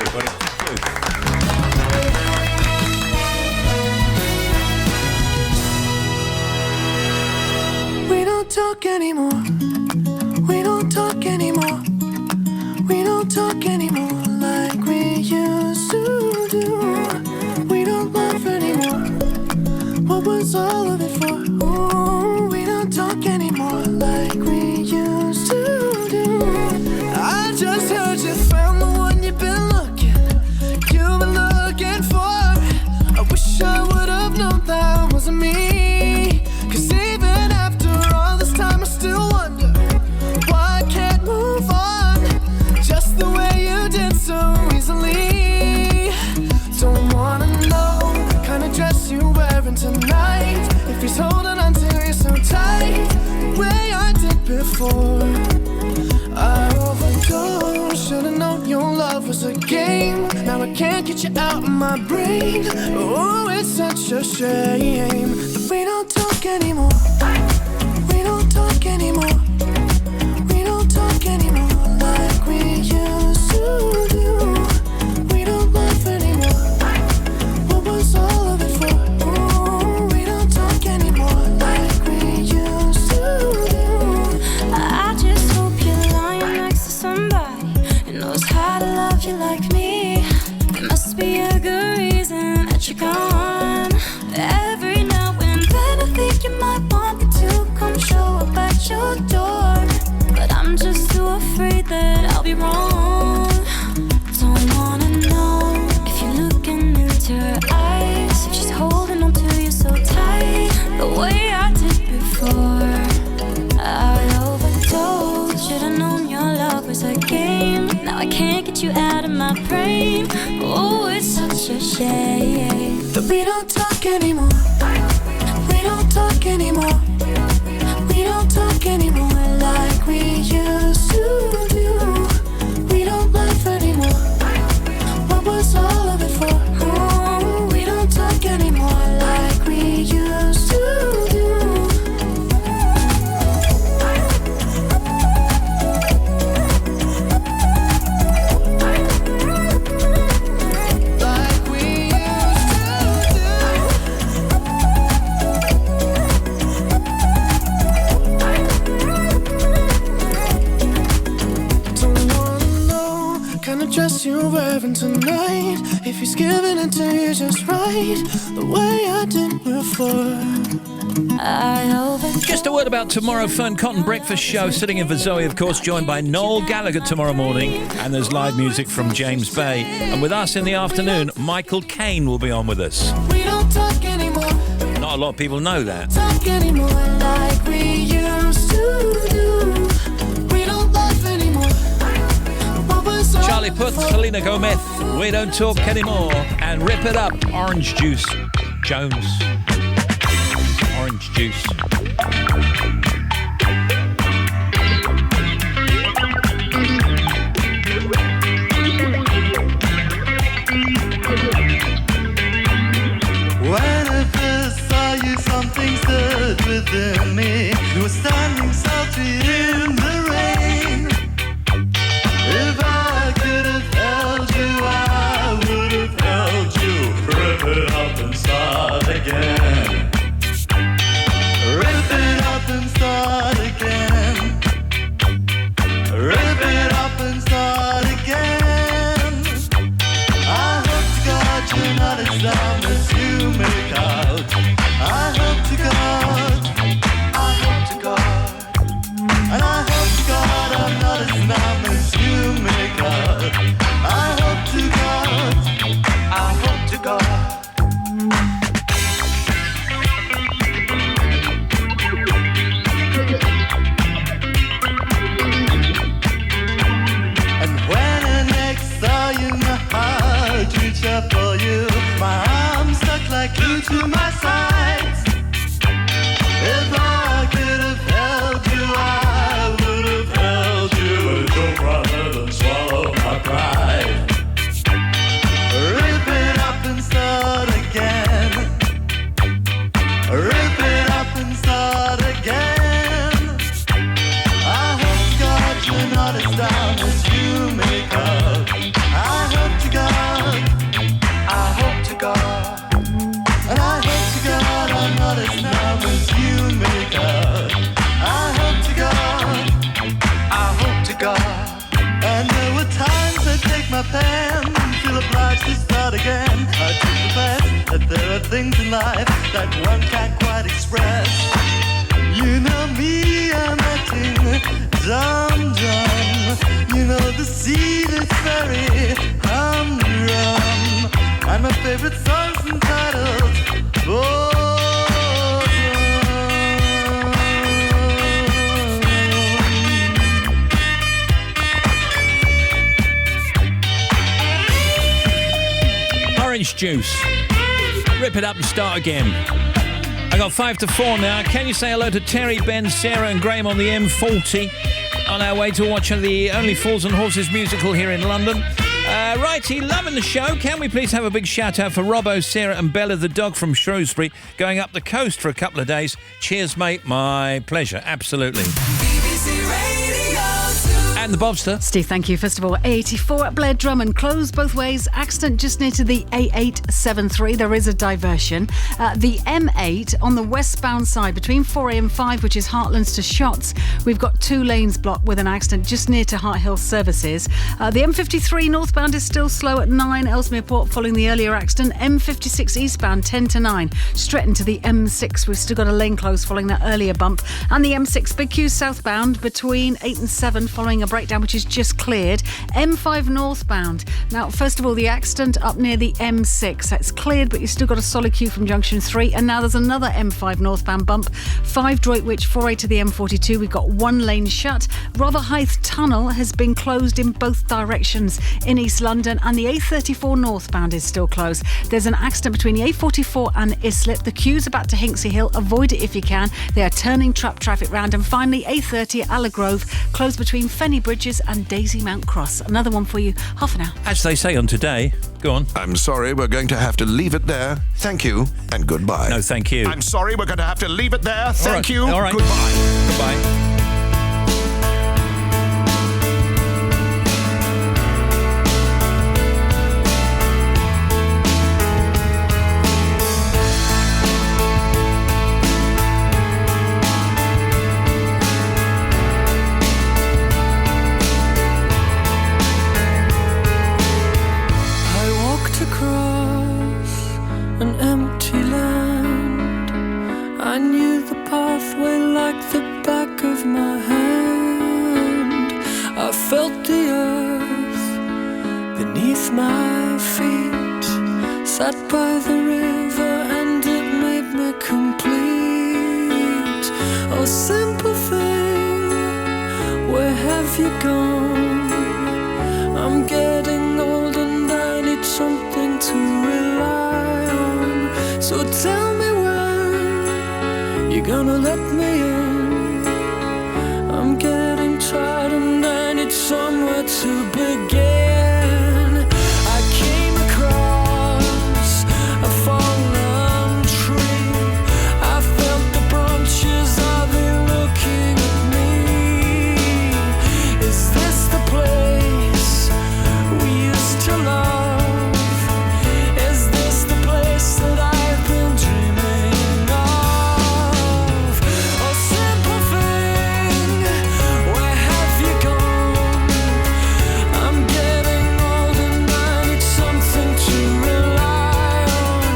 We don't talk anymore. We don't talk anymore. We don't talk anymore like we used to do. We don't laugh anymore. What was all of it for? Ooh, we don't talk anymore like we used to do. I just heard you found the one you've been looking for. I wish I would have known that wasn't me. 'Cause even after all this time I still wonder why I can't move on just the way you did so easily. Don't wanna know the kind of dress you're wearing tonight, if he's holding on to you so tight the way I did before. I overdosed, should've known your love was a game. Now I can't get you out of my brain. Oh, it's such a shame that we don't talk anymore. We don't talk anymore. We don't talk anymore like we used to do. We don't laugh anymore. What was all of it for? Ooh, we don't talk anymore like we used to do. I just hope you're lying next to somebody who knows how to love you like me. There must be a good reason that you're gone. Every now and then I think you might want me to come show up at your door, but I'm just too afraid that I'll be wrong. Don't wanna know if you're looking into her eyes, if she's holding on to you so tight the way I did before. I overdosed, should've known your love was a game. Now I can't get you out of my brain. Oh, it's such a shame that we don't talk anymore. We don't talk anymore. We don't talk anymore like we used to do. We don't laugh anymore. What was all of it for? Oh, we don't talk anymore like we used to do. the dress you're wearing tonight. If he's giving it to you just right, the way I did before. Just a word about tomorrow. Fern Cotton Breakfast Show sitting in for Zoe, of course, joined by Noel Gallagher tomorrow morning, and there's live music from James Bay. And with us in the afternoon, Michael Caine will be on with us. We don't talk anymore. Not a lot of people know that. Talk anymore like we used to do. We don't laugh anymore. Charlie Puth, Selena Gomez, We Don't Talk Anymore, and Rip It Up, Orange Juice Jones. Orange Juice. When I first saw you, something stood within me. You were standing salty in the rain. If I could have held you, I would have held you. Rip it up and start again. Rip it up and start again. Rip it up and start again. I hope to God you're not as dumb as you make out. I hope to God, and I hope to God I'm not as numb as you make out. I hope to God, And when I next saw you, my heart reached up for you. My arms stuck like glue to my sides. If I could have held you, I would have held you. But don't rather than swallow my pride. Rip it up and start again. Rip it up and start again. I hope to God you're not as down as you make out. I hope to God, and I hope to God I'm not as numb as you make out. I hope to God, and there were times I take my pen, feel obliged to start again. I take the bet that there are things in life that one can't quite express. You know me, I'm acting dumb. You know the sea that's very humdrum. And my favorite song's entitled Orange Juice. Rip it up and start again. I got 5 to 4 now. Can you say hello to Terry, Ben, Sarah and Graham on the M40 on our way to watch the Only Fools and Horses musical here in London? Righty, loving the show. Can we please have a big shout out for Robbo, Sarah and Bella the dog from Shrewsbury going up the coast for a couple of days. Cheers, mate. My pleasure. Absolutely. And the Bobster. Steve, thank you. First of all, A84 at Blair Drummond, closed both ways. Accident just near to the A873. There is a diversion. The M8 on the westbound side between 4A and 5, which is Heartlands to Shotts. We've got 2 lanes blocked with an accident just near to Hart Hill Services. The M53 northbound is still slow at 9 Ellesmere Port following the earlier accident. M56 eastbound 10 to 9. Stretton to the M6. We've still got a lane closed following that earlier bump. And the M6 Big Q southbound between 8 and 7 following a breakdown which is just cleared. M5 northbound. Now, first of all, the accident up near the M6. That's cleared, but you've still got a solid queue from junction 3. And now there's another M5 northbound bump. 5 Droitwich, 4A to the M42. We've got 1 lane shut. Rotherhithe Tunnel has been closed in both directions in East London, and the A34 northbound is still closed. There's an accident between the A44 and Islip. The queues are back to Hinksey Hill. Avoid it if you can. They are turning traffic round. And finally, A30 at Allagrove, closed between Fenny Bridges and Daisy Mount Cross. Another one for you, half an hour. As they say on Today. Go on. I'm sorry, we're going to have to leave it there. Thank you and goodbye. No, thank you. I'm sorry, we're going to have to leave it there. Thank you. All right. Goodbye. Goodbye. felt the earth beneath my feet, sat by the river and it made me complete. Oh, simple thing, where have you gone? I'm getting old and I need something to rely on. So tell me when you're gonna let me in. I'm getting tired and I need somewhere to begin. I came across a fallen tree. I felt the branches of it looking at me. Is this the place we used to love? Is this the place that I've been dreaming of? Oh, simple thing, where have you gone? I'm getting old and I need something to rely on.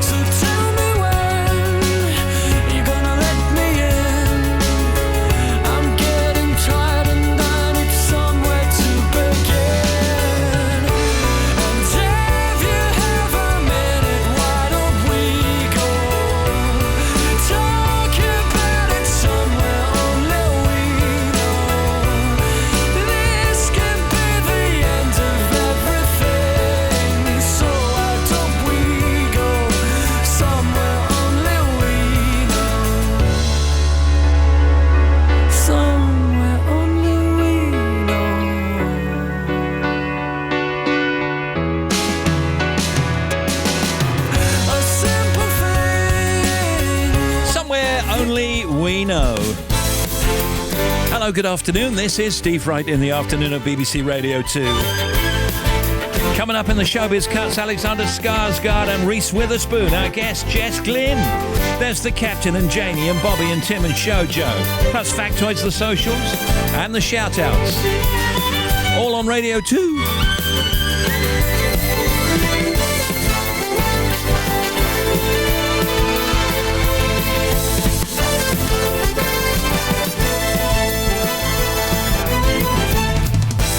So tell me when you're gonna let me in. I'm getting tired and I need somewhere to begin. And if you have a minute, why don't we go talk about it somewhere only we know. This could be the end of everything. So why don't we go somewhere only we know? Somewhere only we know. A simple thing. Somewhere only we know. Hello, good afternoon. This is Steve Wright in the afternoon of BBC Radio 2. Coming up in the showbiz cuts, Alexander Skarsgård and Reese Witherspoon. Our guest, Jess Glynn. There's the Captain and Janie and Bobby and Tim and Shoujo. Plus factoids, the socials, and the shout-outs. All on Radio 2.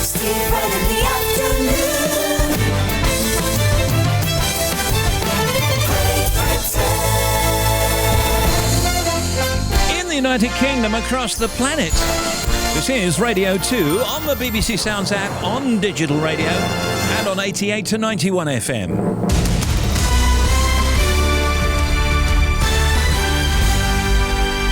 Steve Wright in the afternoon. In the United Kingdom, across the planet. This is Radio 2 on the BBC Sounds app, on digital radio, and on 88 to 91 FM.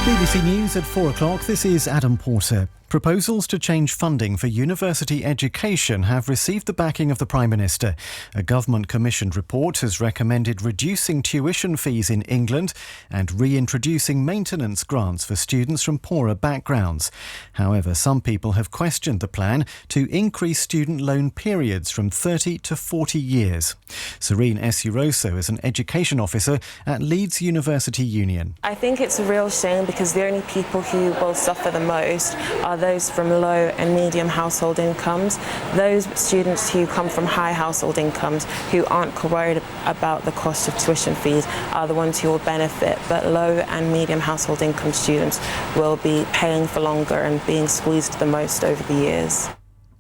BBC News at 4 o'clock. This is Adam Porter. Proposals to change funding for university education have received the backing of the Prime Minister. A government-commissioned report has recommended reducing tuition fees in England and reintroducing maintenance grants for students from poorer backgrounds. However, some people have questioned the plan to increase student loan periods from 30 to 40 years. Serene Esuroso is an education officer at Leeds University Union. I think it's a real shame because the only people who will suffer the most are those from low and medium household incomes. Those students who come from high household incomes who aren't worried about the cost of tuition fees are the ones who will benefit, but low and medium household income students will be paying for longer and being squeezed the most over the years.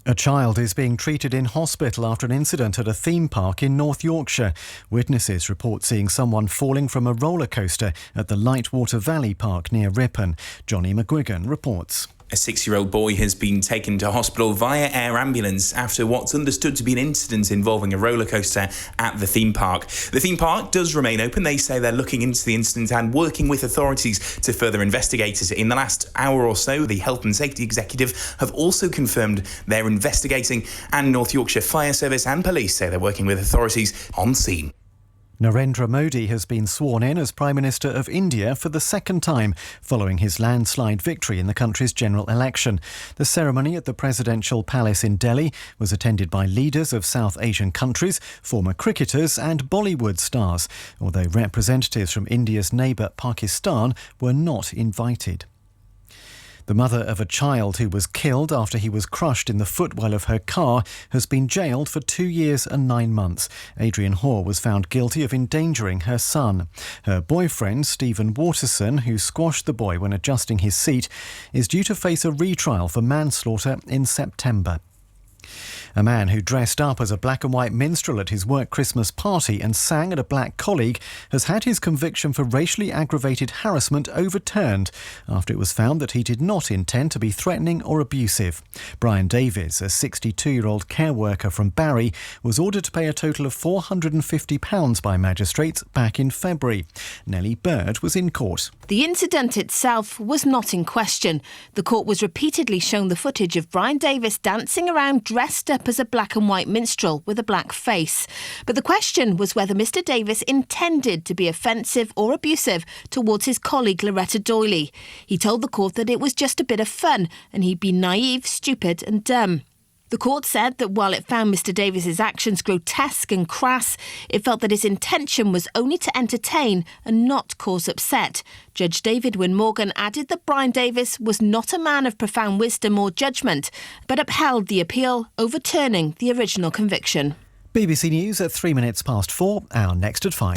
A child is being treated in hospital after an incident at a theme park in North Yorkshire. Witnesses report seeing someone falling from a roller coaster at the Lightwater Valley Park near Ripon. Johnny McGuigan reports. A 6-year-old boy has been taken to hospital via air ambulance after what's understood to be an incident involving a roller coaster at the theme park. The theme park does remain open. They say they're looking into the incident and working with authorities to further investigate it. In the last hour or so, the Health and Safety Executive have also confirmed they're investigating, and North Yorkshire Fire Service and police say they're working with authorities on scene. Narendra Modi has been sworn in as Prime Minister of India for the second time, following his landslide victory in the country's general election. The ceremony at the presidential palace in Delhi was attended by leaders of South Asian countries, former cricketers and Bollywood stars, although representatives from India's neighbour Pakistan were not invited. The mother of a child who was killed after he was crushed in the footwell of her car has been jailed for 2 years and 9 months. Adrian Hoare was found guilty of endangering her son. Her boyfriend, Stephen Waterson, who squashed the boy when adjusting his seat, is due to face a retrial for manslaughter in September. A man who dressed up as a black and white minstrel at his work Christmas party and sang at a black colleague has had his conviction for racially aggravated harassment overturned after it was found that he did not intend to be threatening or abusive. Brian Davies, a 62-year-old care worker from Barry, was ordered to pay a total of £450 by magistrates back in February. Nellie Bird was in court. The incident itself was not in question. The court was repeatedly shown the footage of Brian Davies dancing around dressed up as a black and white minstrel with a black face. But the question was whether Mr Davies intended to be offensive or abusive towards his colleague Loretta Doyley. He told the court that it was just a bit of fun and he'd been naive, stupid and dumb. The court said that while it found Mr Davies's actions grotesque and crass, it felt that his intention was only to entertain and not cause upset. Judge David Wynne Morgan added that Brian Davies was not a man of profound wisdom or judgment, but upheld the appeal, overturning the original conviction. BBC News at 4:03. Our next at 5.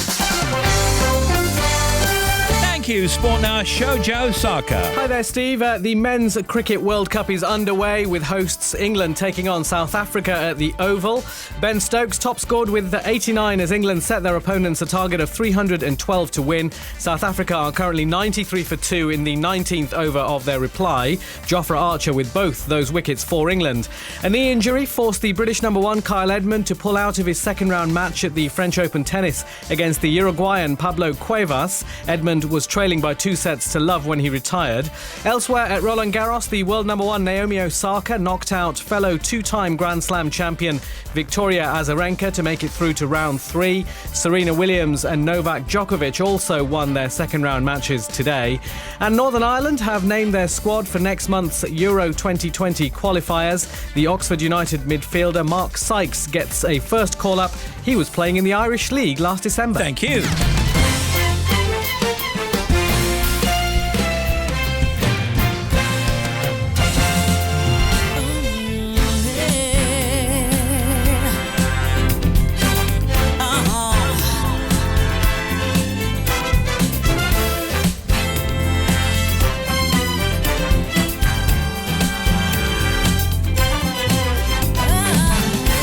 Thank you, Sport Now, Shoujo Saka. Hi there, Steve. The Men's Cricket World Cup is underway with hosts England taking on South Africa at the Oval. Ben Stokes top scored with 89 as England set their opponents a target of 312 to win. South Africa are currently 93 for 2 in the 19th over of their reply. Jofra Archer with both those wickets for England. A knee injury forced the British number 1 Kyle Edmund to pull out of his second round match at the French Open tennis against the Uruguayan Pablo Cuevas. Edmund was trailing by 2 sets to love when he retired. Elsewhere at Roland Garros, the world number 1 Naomi Osaka knocked out fellow 2-time Grand Slam champion Victoria Azarenka to make it through to round 3. Serena Williams and Novak Djokovic also won their second round matches today. And Northern Ireland have named their squad for next month's Euro 2020 qualifiers. The Oxford United midfielder Mark Sykes gets a first call-up. He was playing in the Irish League last December. Thank you.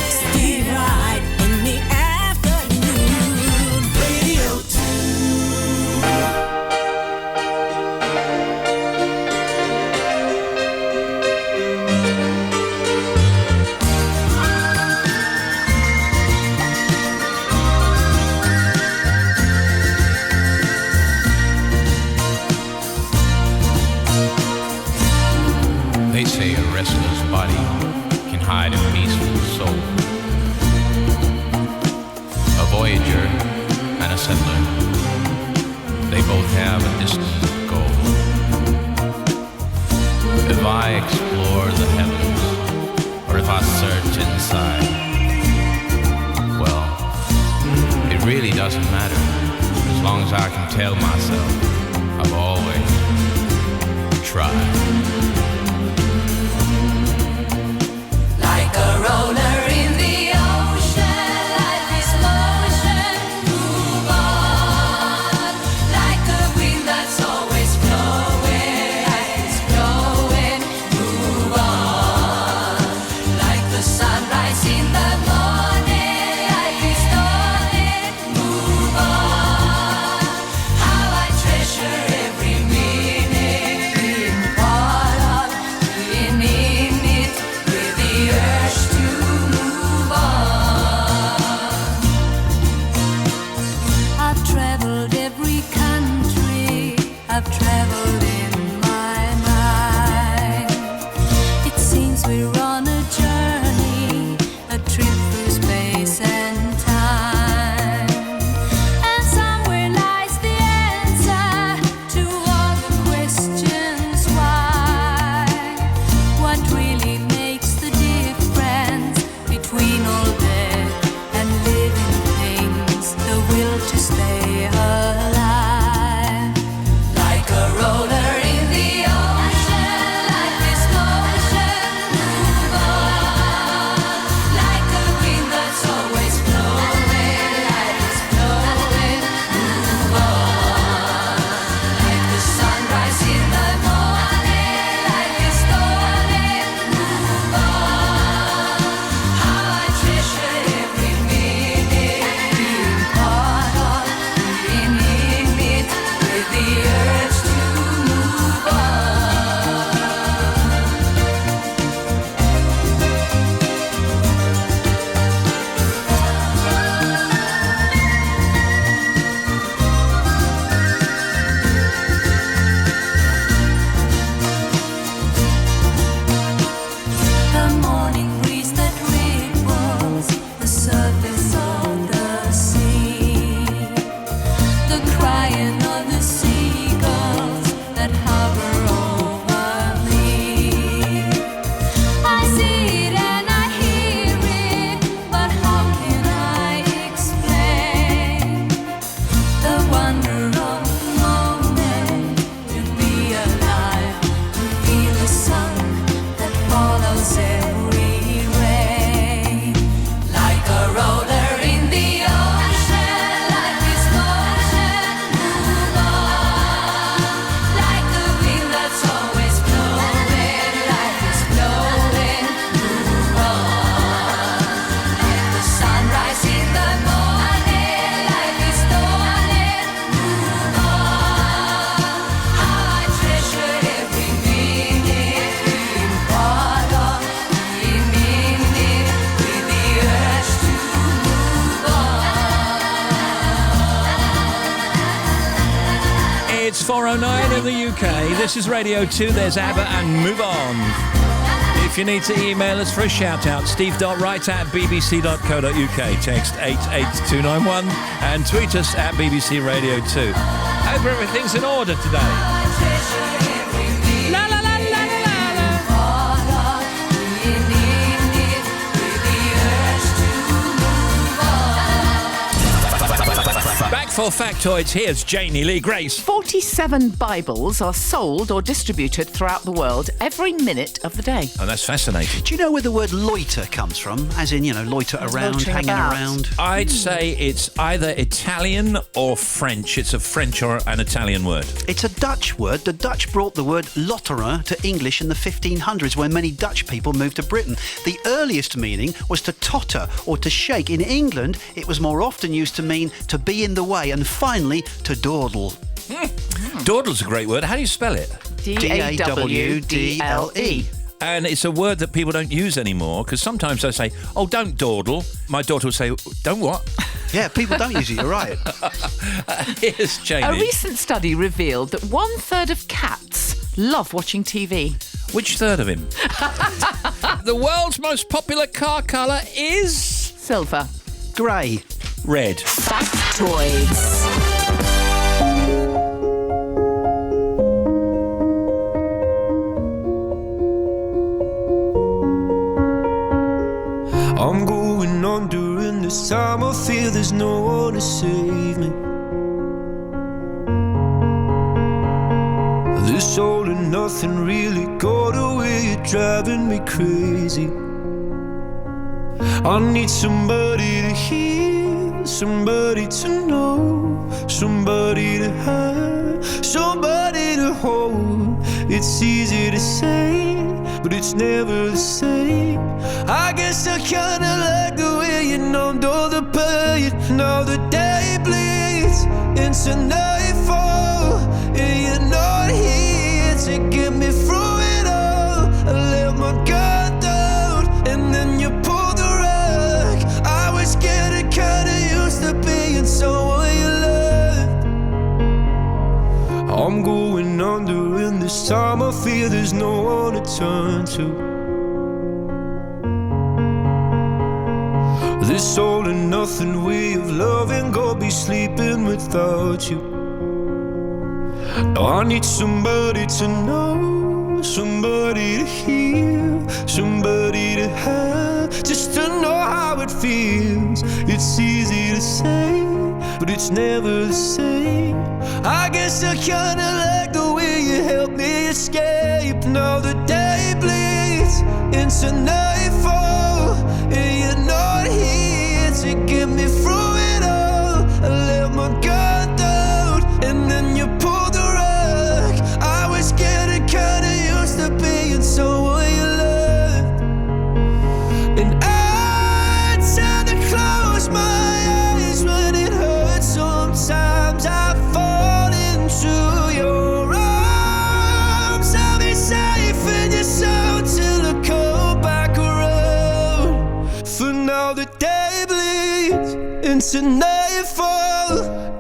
Steve Wright in the afternoon. Radio 2. They say a restless body can hide a peaceful soul. A voyager and a settler, they both have a distant goal. If I explore the heavens, or if I search inside, well, it really doesn't matter, as long as I can tell myself I've always tried. Like a roller in the ocean, life is motion, move on. Like a wind that's always blowing, life is blowing, move on. Like the sunrise in the morning, life is dawning, move on. How I treasure every minute being part 4:09 in the UK. This is Radio 2. There's ABBA and Move On. If you need to email us for a shout-out, steve.wright@bbc.co.uk. Text 88291 and tweet us at BBC Radio 2. Hope everything's in order today. La la la la Back for factoids, here's Janie Lee Grace. 47 Bibles are sold or distributed throughout the world every minute of the day. Oh, that's fascinating. Do you know where the word loiter comes from? As in, loiter around, Loitering hanging about. around. I'd say it's either Italian or French. It's a French or an Italian word. It's a Dutch word. The Dutch brought the word lotteren to English in the 1500s when many Dutch people moved to Britain. The earliest meaning was to totter or to shake. In England, it was more often used to mean to be in the way, and finally, to dawdle. Dawdle's a great word. How do you spell it? D-A-W-D-L-E. And it's a word that people don't use anymore because sometimes they say, oh, don't dawdle. My daughter will say, don't what? Yeah, people don't use it, you're right. Here's Jamie. A recent study revealed that 1/3 of cats love watching TV. Which third of him? The world's most popular car colour is... Silver. Grey. Red. Factoids. I'm going on during this time. I feel there's no one to save me. This all and nothing really got away. You're driving me crazy. I need somebody to hear, somebody to know, somebody to have, somebody to hold. It's easy to say, but it's never the same. I guess I kinda like the way you numbed all the pain. Now the day bleeds into nightfall, and you're not here to get me through it all. I let my guard down, and then you pulled the rug. I was getting kinda used to being someone you loved. I'm going under, and this time I feel there's no one to turn to. This all and nothing way of loving, go be sleeping without you. Now I need somebody to know, somebody to hear, somebody to have, just to know how it feels. It's easy to say, but it's never the same. I guess I kinda like the way you help me escape. Now the day bleeds into nightfall, and you're not here to get me through it all. I let my guard down, and then you pulled the rug. I was getting kinda used to being someone you loved, and I tend to close my eyes when it hurts. Sometimes I fall into your arms. I'll be safe in your soul till I come back around. For now the day bleeds into nightfall,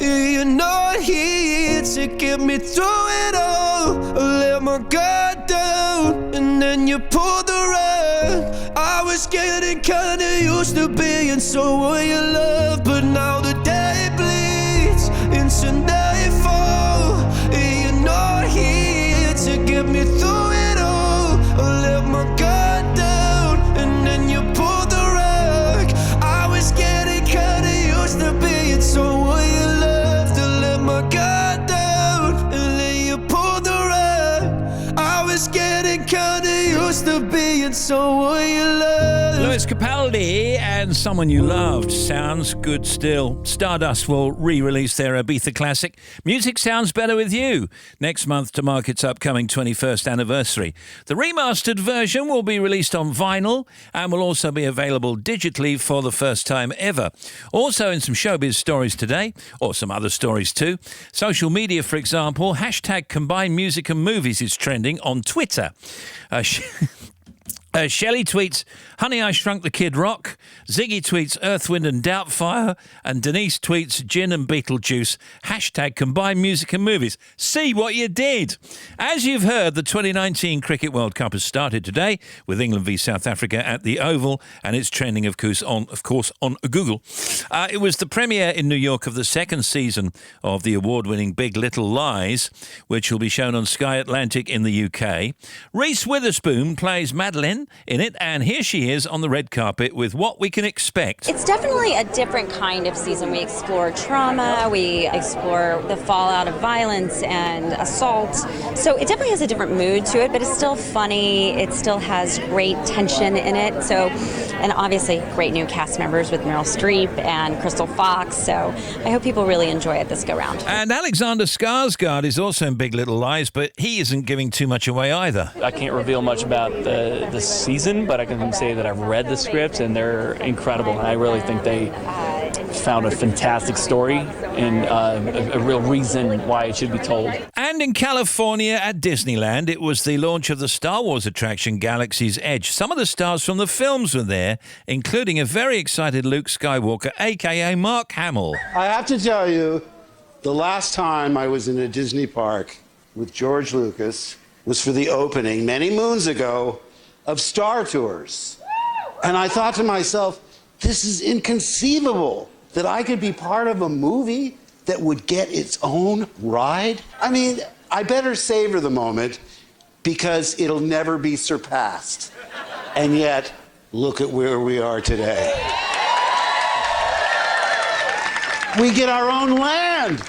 and you're not here to get me through it all. I let my guard down, and then you pulled the rug. I was getting kinda used to being someone you love, but now the day bleeds into nightfall, and you're not here to get me through it all. I let my guard down, and then you pulled the rug. I was getting kinda used to being someone you loved. I let my guard down, and then you pulled the rug. I was getting kinda used to being someone you loved. Lewis Capaldi and Someone You Loved. Sounds good still. Stardust will re-release their Ibiza classic, Music Sounds Better With You, next month to mark its upcoming 21st anniversary. The remastered version will be released on vinyl and will also be available digitally for the first time ever. Also in some showbiz stories today, or some other stories too. Social media, for example, hashtag combined music and movies is trending on Twitter. Shelley tweets, "Honey, I Shrunk the Kid Rock. Ziggy tweets Earth, Wind and Doubtfire, and Denise tweets Gin and Beetlejuice. Hashtag combined music and movies. See what you did. As you've heard, the 2019 Cricket World Cup has started today with England v South Africa at the Oval, and it's trending, of course, on Google. It was the premiere in New York of the second season of the award-winning Big Little Lies, which will be shown on Sky Atlantic in the UK. Reese Witherspoon plays Madeline in it, and here she is on the red carpet with what we can expect. It's definitely a different kind of season. We explore trauma, we explore the fallout of violence and assault. So it definitely has a different mood to it, but it's still funny. It still has great tension in it. So, and obviously great new cast members with Meryl Streep and Crystal Fox. So I hope people really enjoy it this go round. And Alexander Skarsgård is also in Big Little Lies, but he isn't giving too much away either. I can't reveal much about the season, but I can say that I've read the script and they're incredible. And I really think they found a fantastic story and a real reason why it should be told. And in California at Disneyland, it was the launch of the Star Wars attraction Galaxy's Edge. Some of the stars from the films were there, including a very excited Luke Skywalker, a.k.a. Mark Hamill. I have to tell you, the last time I was in a Disney park with George Lucas was for the opening many moons ago of Star Tours. And I thought to myself, this is inconceivable that I could be part of a movie that would get its own ride. I mean, I better savor the moment because it'll never be surpassed. And yet, look at where we are today. We get our own land.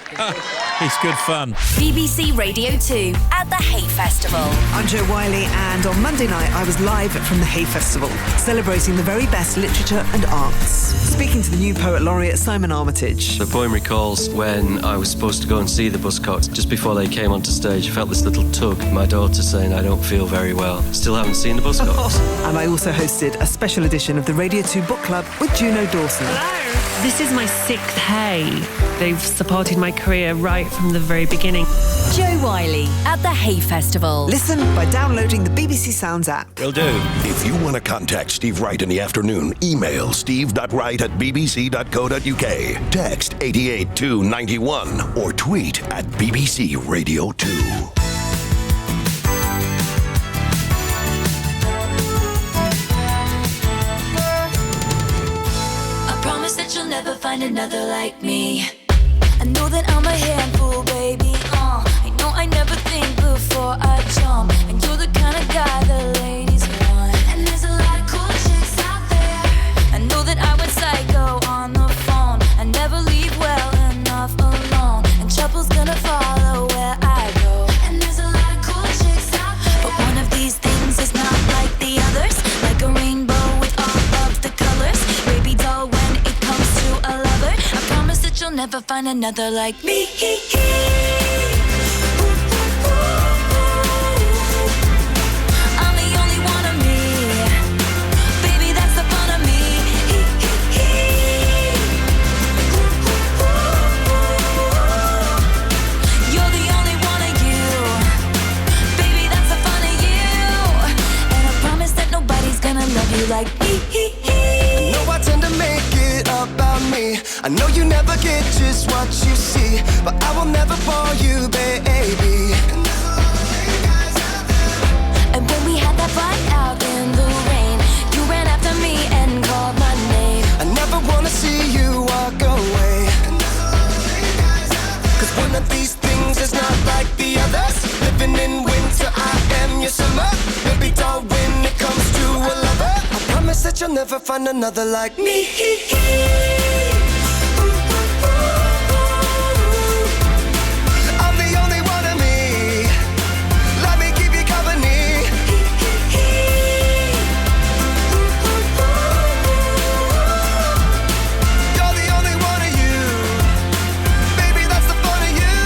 It's good fun. BBC Radio 2 at the Hay Festival. I'm Jo Wiley, and on Monday night I was live from the Hay Festival, celebrating the very best literature and arts. Speaking to the new Poet Laureate Simon Armitage. The poem recalls when I was supposed to go and see the Buzzcocks. Just before they came onto stage, I felt this little tug. My daughter saying, I don't feel very well. Still haven't seen the Buzzcocks. And I also hosted a special edition of the Radio 2 Book Club with Juno Dawson. Hello. This is my 6th Hay. They've supported my career right from the very beginning. Jo Wiley at the Hay Festival. Listen by downloading the BBC Sounds app. Will do. If you want to contact Steve Wright in the afternoon, email steve.wright@bbc.co.uk. Text 88291 or tweet at BBC Radio 2. Never find another like me. I know that I'm a handful, baby. I know I never think before I jump, and you're the kind of guy the ladies want. And there's a lot of cool chicks out there. I know that I went psycho on the phone. I never leave well enough alone, and trouble's gonna follow where I go. And there's a lot of cool chicks out there, but one of these things is not like the others. Like a rainbow with all of the colors, baby doll. You'll never find another like me. I'm the only one of me. Baby, that's the fun of me. You're the only one of you. Baby, that's the fun of you. And I promise that nobody's gonna love you like me. I know I tend to make it about me. I know you never get just what you see, but I will never bore you, baby. And when we had that fight out in the rain, you ran after me and called my name. I never wanna see you walk away, 'cause one of these things is not like the others. Living in winter, I am your summer. Baby doll, when it comes to a lover, I promise that you'll never find another like me. I'm the only one of me. Let me keep you company. You're the only one of you. Baby, that's the fun of you.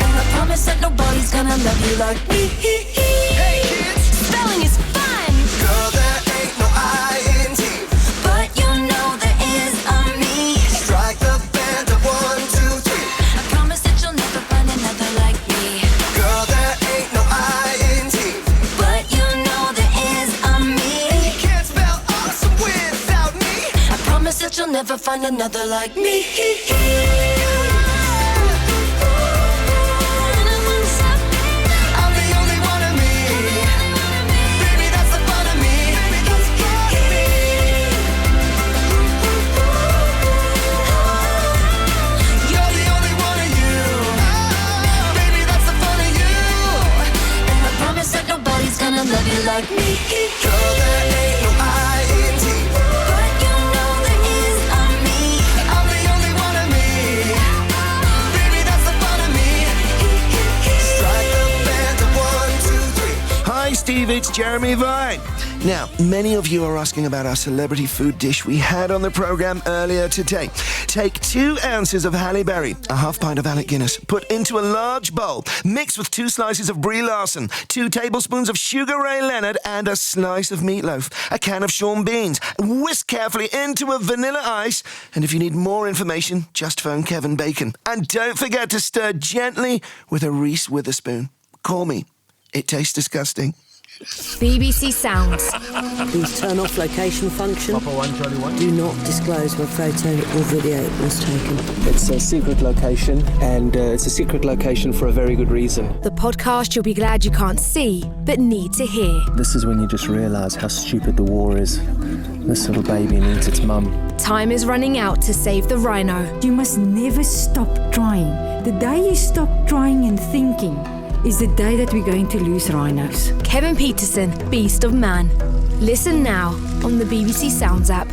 And I promise that nobody's gonna love you like me. Hey kids, spelling is fun. Girl, there ain't no I-N-T, but you know there is a me. Strike the band of 1, 2, 3. I promise that you'll never find another like me. Girl, there ain't no I-N-T, but you know there is a me. You can't spell awesome without me. you'll never find another like me. I'm the only one of me. Baby, that's the fun of me. You're the only one of you. Baby, that's the fun of you. And I promise that nobody's gonna love you like me. Girl, there ain't no I-N-T. But you know there is a me. I'm the only one of me. Baby, that's the fun of me. Strike the band to 1, 2, 3. Hi, Steve, it's Jeremy Vine. Now, many of you are asking about our celebrity food dish we had on the programme earlier today. Take 2 ounces of Halle Berry, a half pint of Alec Guinness, put into a large bowl, mix with 2 slices of Brie Larson, 2 tablespoons of Sugar Ray Leonard, and a slice of meatloaf, a can of Sean beans. Whisk carefully into a vanilla ice, and if you need more information, just phone Kevin Bacon. And don't forget to stir gently with a Reese Witherspoon. Call me. It tastes disgusting. BBC Sounds. Please turn off location function. Papa 121. Do not disclose where photo or video was taken. It's a secret location, and it's a secret location for a very good reason. The podcast you'll be glad you can't see, but need to hear. This is when you just realise how stupid the war is. This little baby needs its mum. Time is running out to save the rhino. You must never stop trying. The day you stop trying and thinking is the day that we're going to lose rhinos. Kevin Peterson, Beast of Man. Listen now on the BBC Sounds app.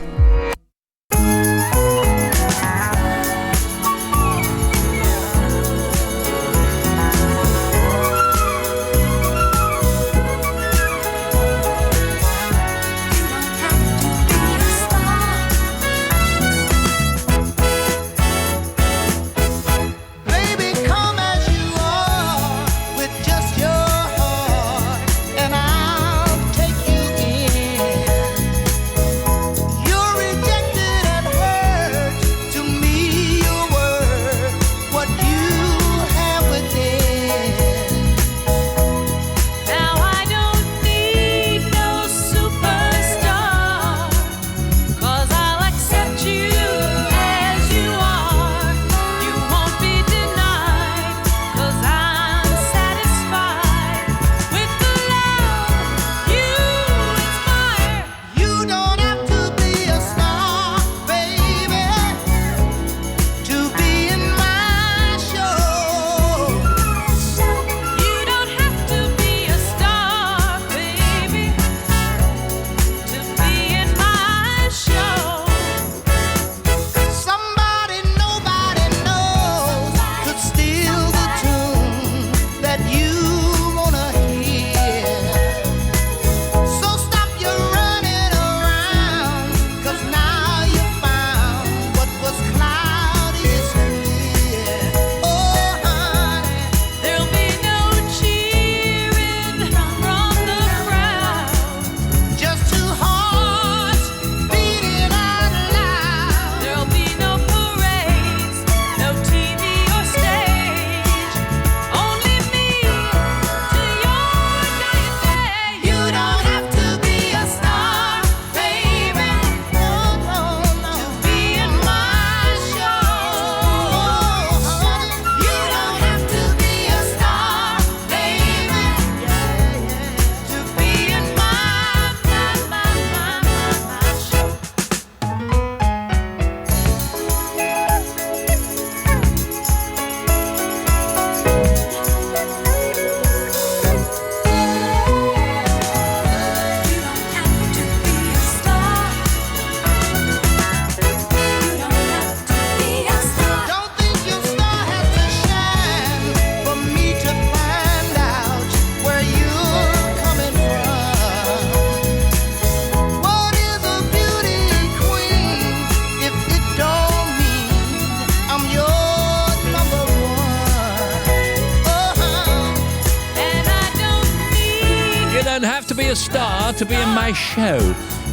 Have to be a star to be in my show.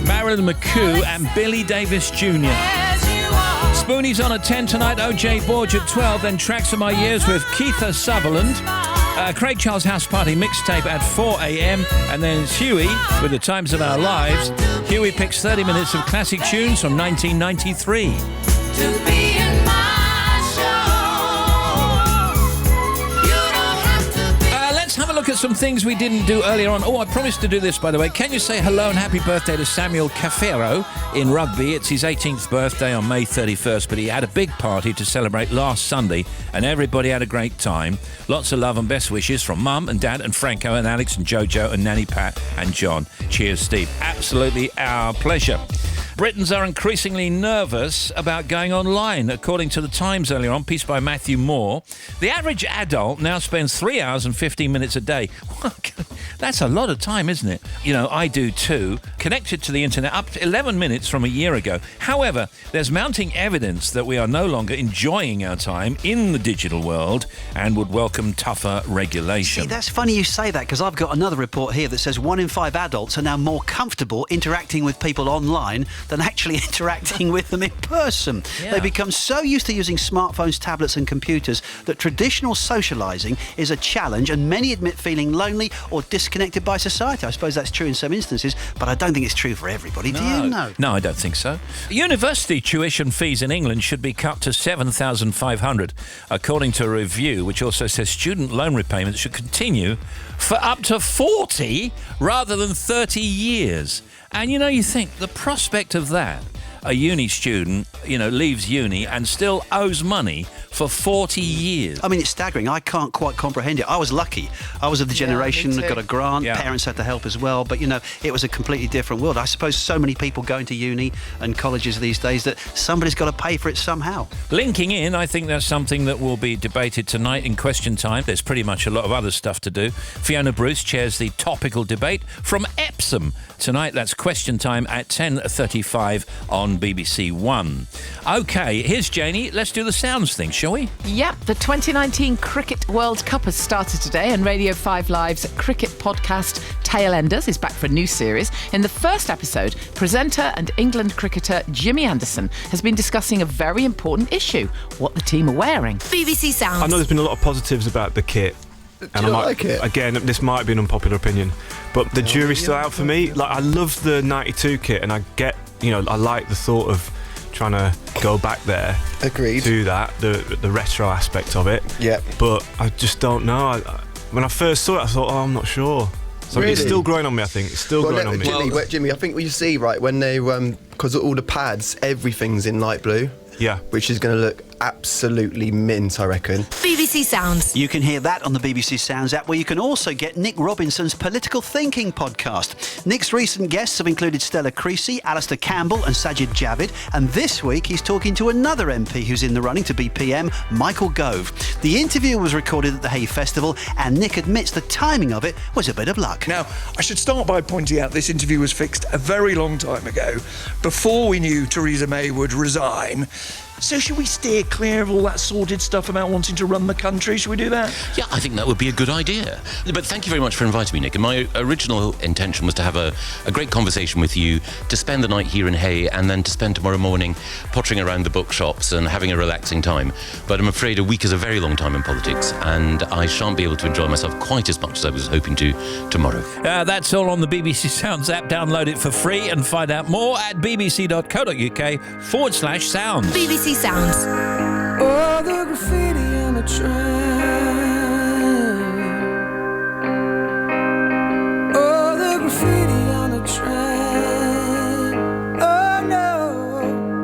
Marilyn McCoo and Billy Davis Jr. Spoonie's on at 10 tonight, OJ Borge at 12, then Tracks of My Years with Keitha Sutherland. Craig Charles House Party mixtape at 4 a.m. And then Huey with The Times of Our Lives. Huey picks 30 minutes of classic tunes from 1993. To be in my show, you don't have to be. Let's have a look at some things we didn't do earlier on. Oh, I promised to do this, by the way. Can you say hello and happy birthday to Samuel Cafero in Rugby? It's his 18th birthday on May 31st, but he had a big party to celebrate last Sunday, and everybody had a great time. Lots of love and best wishes from Mum and Dad and Franco and Alex and Jojo and Nanny Pat and John. Cheers, Steve. Absolutely our pleasure. Britons are increasingly nervous about going online. According to The Times earlier on, piece by Matthew Moore, the average adult now spends 3 hours and 15 minutes a day. That's a lot of time, isn't it? You know, I do too. Connected to the internet up to 11 minutes from a year ago. However, there's mounting evidence that we are no longer enjoying our time in the digital world and would welcome tougher regulation. See, that's funny you say that, because I've got another report here that says 1 in 5 adults are now more comfortable interacting with people online than actually interacting with them in person. Yeah. They become so used to using smartphones, tablets and computers that traditional socialising is a challenge, and many admit feeling lonely or disconnected by society. I suppose that's true in some instances, but I don't think it's true for everybody. Do you know? No, I don't think so. University tuition fees in England should be cut to $7,500, according to a review which also says student loan repayments should continue for up to 40 rather than 30 years. And, you know, you think the prospect of that, a uni student, you know, leaves uni and still owes money for 40 years. I mean, it's staggering. I can't quite comprehend it. I was lucky. I was of the generation that got a grant. Yeah. Parents had to help as well. But, you know, it was a completely different world. I suppose so many people going to uni and colleges these days that somebody's got to pay for it somehow. Linking in, I think that's something that will be debated tonight in Question Time. There's pretty much a lot of other stuff to do. Fiona Bruce chairs the topical debate from Epsom tonight. That's Question Time at 10:35 on BBC One. OK, here's Janie. Let's do the sounds thing, shall we? Yep, the 2019 Cricket World Cup has started today, and Radio 5 Live's cricket podcast Tailenders is back for a new series. In the first episode, presenter and England cricketer Jimmy Anderson has been discussing a very important issue: what the team are wearing. BBC Sounds. I know there's been a lot of positives about the kit. Do you not like it? Again, this might be an unpopular opinion, but the jury's still out for me. Like, I love the 92 kit, and I get, you know, I like the thought of trying to go back there. Agreed. To that, the retro aspect of it. Yeah. But I just don't know. When I first saw it, I thought, oh, I'm not sure. So Really? it's still growing on me, I think. It's still growing on me. Jimmy, I think what you see, right, when they, because all the pads, everything's in light blue. Yeah. Which is going to look absolutely mint, I reckon. BBC Sounds. You can hear that on the BBC Sounds app, where you can also get Nick Robinson's Political Thinking podcast. Nick's recent guests have included Stella Creasy, Alistair Campbell and Sajid Javid, and this week he's talking to another MP who's in the running to be PM, Michael Gove. The interview was recorded at the Hay Festival, and Nick admits the timing of it was a bit of luck. Now, I should start by pointing out this interview was fixed a very long time ago, before we knew Theresa May would resign. So should we steer clear of all that sordid stuff about wanting to run the country? Should we do that? Yeah, I think that would be a good idea. But thank you very much for inviting me, Nick. And my original intention was to have a great conversation with you, to spend the night here in Hay, and then to spend tomorrow morning pottering around the bookshops and having a relaxing time. But I'm afraid a week is a very long time in politics, and I shan't be able to enjoy myself quite as much as I was hoping to tomorrow. That's all on the BBC Sounds app. Download it for free and find out more at bbc.co.uk/sounds. BBC Sounds. Oh, the graffiti on the train. Oh, the graffiti on the train. Oh no,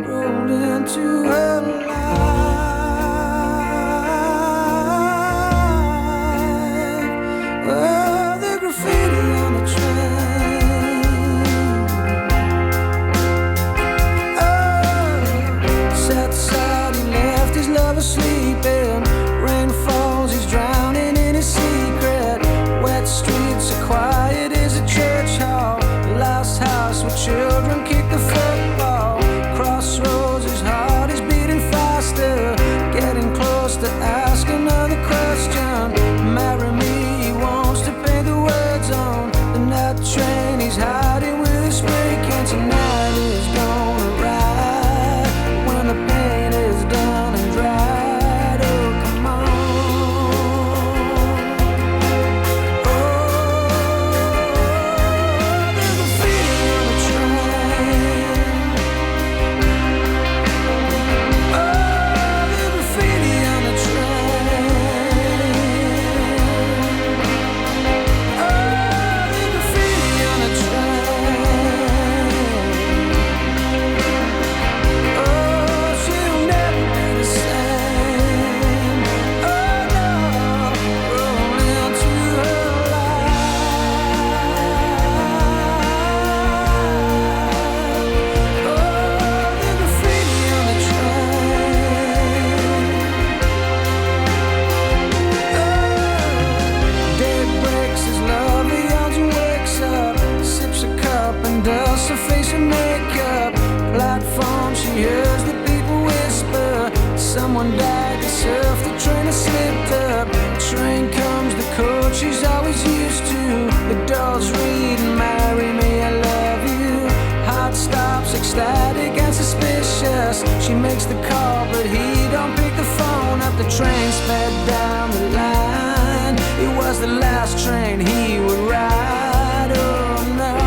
rolled into her life. Oh, the graffiti on the train. Sleeping, rain falls, he's drowning in his secret. Wet streets are quiet as a church hall. hears the people whisper, someone died, they surfed, the train has slipped up. Train comes, the coach she's always used to. The doors read, marry me, I love you. Heart stops, ecstatic and suspicious. She makes the call, but he don't pick the phone up. The train sped down the line. It was the last train he would ride. Oh no.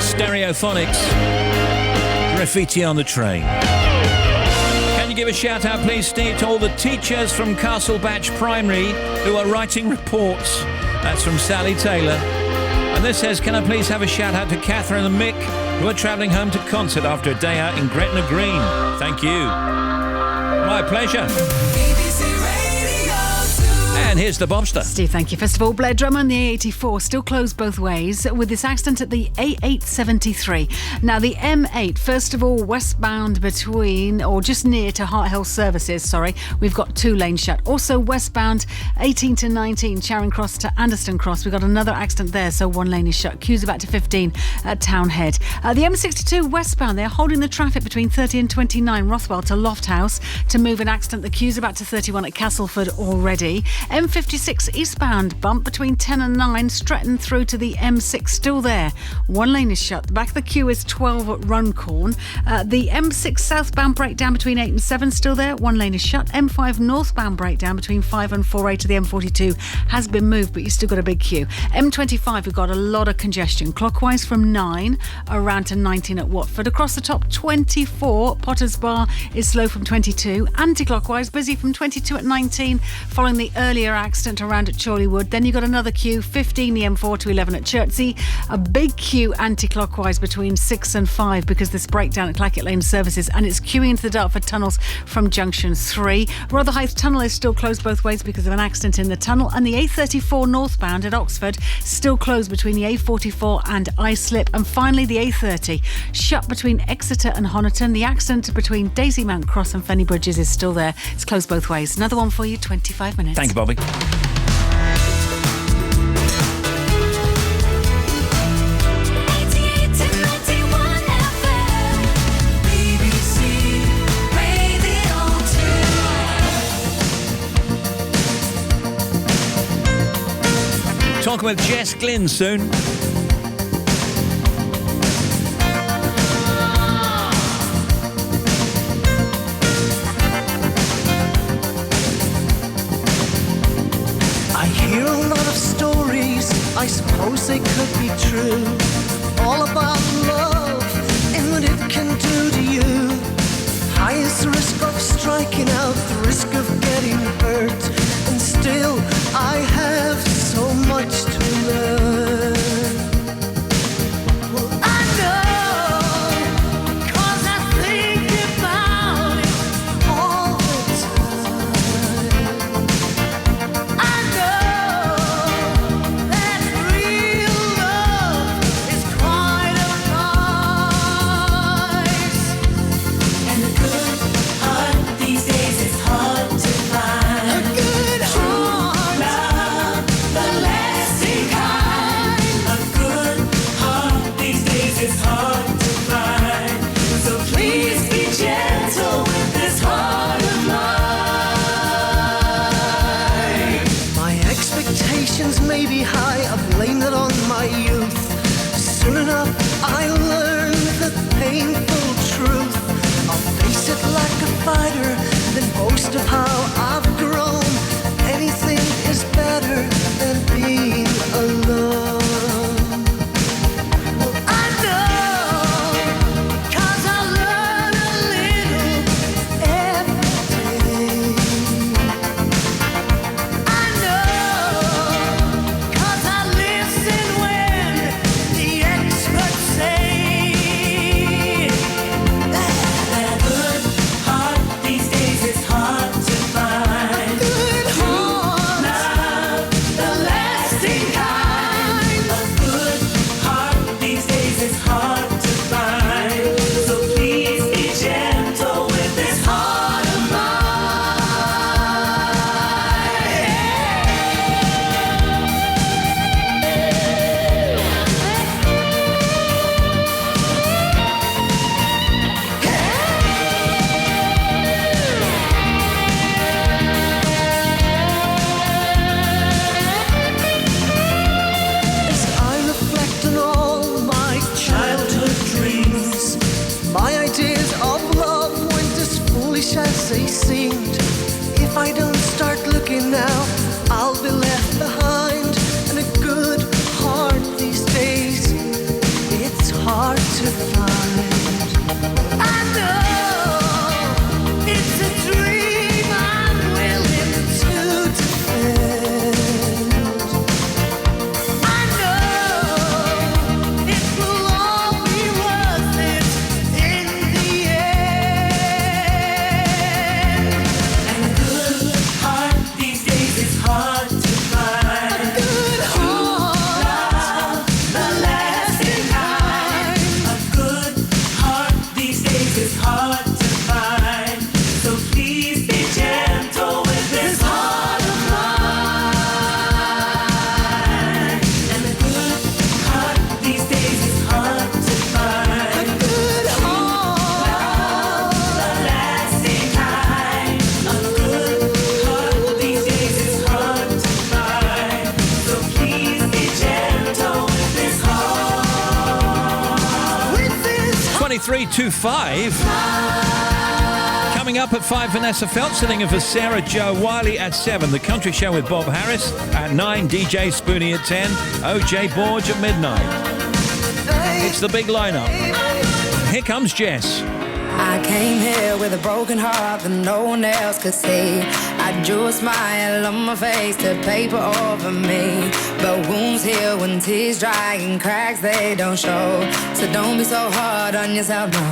Stereophonics, Graffiti on the Train. Can you give a shout out, please, Steve, to all the teachers from Castlebatch Primary who are writing reports? That's from Sally Taylor. And this says, can I please have a shout out to Catherine and Mick, who are travelling home to concert after a day out in Gretna Green. Thank you. My pleasure. And here's the Bobster. Steve, thank you. First of all, Blair Drummond, the A84, still closed both ways with this accident at the A873. Now, the M8, first of all, westbound between, or just near to Hart Hill Services, we've got 2 lanes shut. Also, westbound 18 to 19, Charing Cross to Anderston Cross. We've got another accident there, so 1 lane is shut. Queues are back to 15 at Town Head. The M62 westbound, they're holding the traffic between 30 and 29, Rothwell to Loft House to move an accident. The queues are back to 31 at Castleford already. M56 eastbound, bump between 10 and 9, Stretton through to the M6, still there. 1 lane is shut. The back of the queue is 12 at Runcorn. The M6 southbound breakdown between 8 and 7, still there. 1 lane is shut. M5 northbound breakdown between 5 and 4A to the M42 has been moved, but you've still got a big queue. M25, we've got a lot of congestion. Clockwise from 9 around to 19 at Watford. Across the top, 24, Potter's Bar is slow from 22. Anti-clockwise, busy from 22 at 19, following the earlier accident around at Chorleywood. Then you've got another queue, 15 the M4 to 11 at Chertsey. A big queue anti-clockwise between 6 and 5 because this breakdown at Clackett Lane Services, and it's queuing into the Dartford tunnels from junction 3. Rotherhithe Tunnel is still closed both ways because of an accident in the tunnel, and the A34 northbound at Oxford still closed between the A44 and Islip. And finally the A30 shut between Exeter and Honiton. The accident between Daisy Mount Cross and Fenny Bridges is still there. It's closed both ways. Another one for you, 25 minutes. Thank you, Bobby. Talking with Jess Glynn soon. I hear a lot of stories, I suppose they could be true, all about love and what it can do to you. Highest risk of striking out, the risk of getting hurt, and still I have so much to learn. Well, I know, 'cause I think about it all the time. I know that real love is quite a price, and a good heart these days is hard to may be high, I blame that on my youth. Soon enough, I learned the painful truth. I'll face it like a fighter, then boast of how I've grown. Anything is better than being alone. Well, I know, 'cause I learn a little every day. I know, 'cause I listen when the experts say that a good heart these days is hard to find. A good heart, love, the lasting kind. A good heart these days is hard to find. So please be gentle with this heart of As I reflect on all my childhood dreams, my ideas of love weren't as foolish as they seemed. If I don't start looking now, I'll be left behind. And a good heart these days, it's hard to find. I know it's a dream I'm willing to defend. I know it will all be worth it in the end. And a good heart these days is hard to find. A good heart, love, the lasting kind. A good heart these days is hard to find. So please be gentle with this heart of mine. And a good heart these days is hard to find. A good heart, the lasting kind. A good heart these days is hard to find. So please be gentle with this heart. With this 2325. Coming up at 5, Vanessa Feltz sitting in for Sarah Jo Wiley at 7. The Country Show with Bob Harris at 9. DJ Spoonie at 10. OJ Borge at midnight. It's the big lineup. Here comes Jess. I came here with a broken heart that no one else could see. I drew a smile on my face to paper over me. But wounds heal when tears dry and cracks they don't show. So don't be so hard on yourself, no.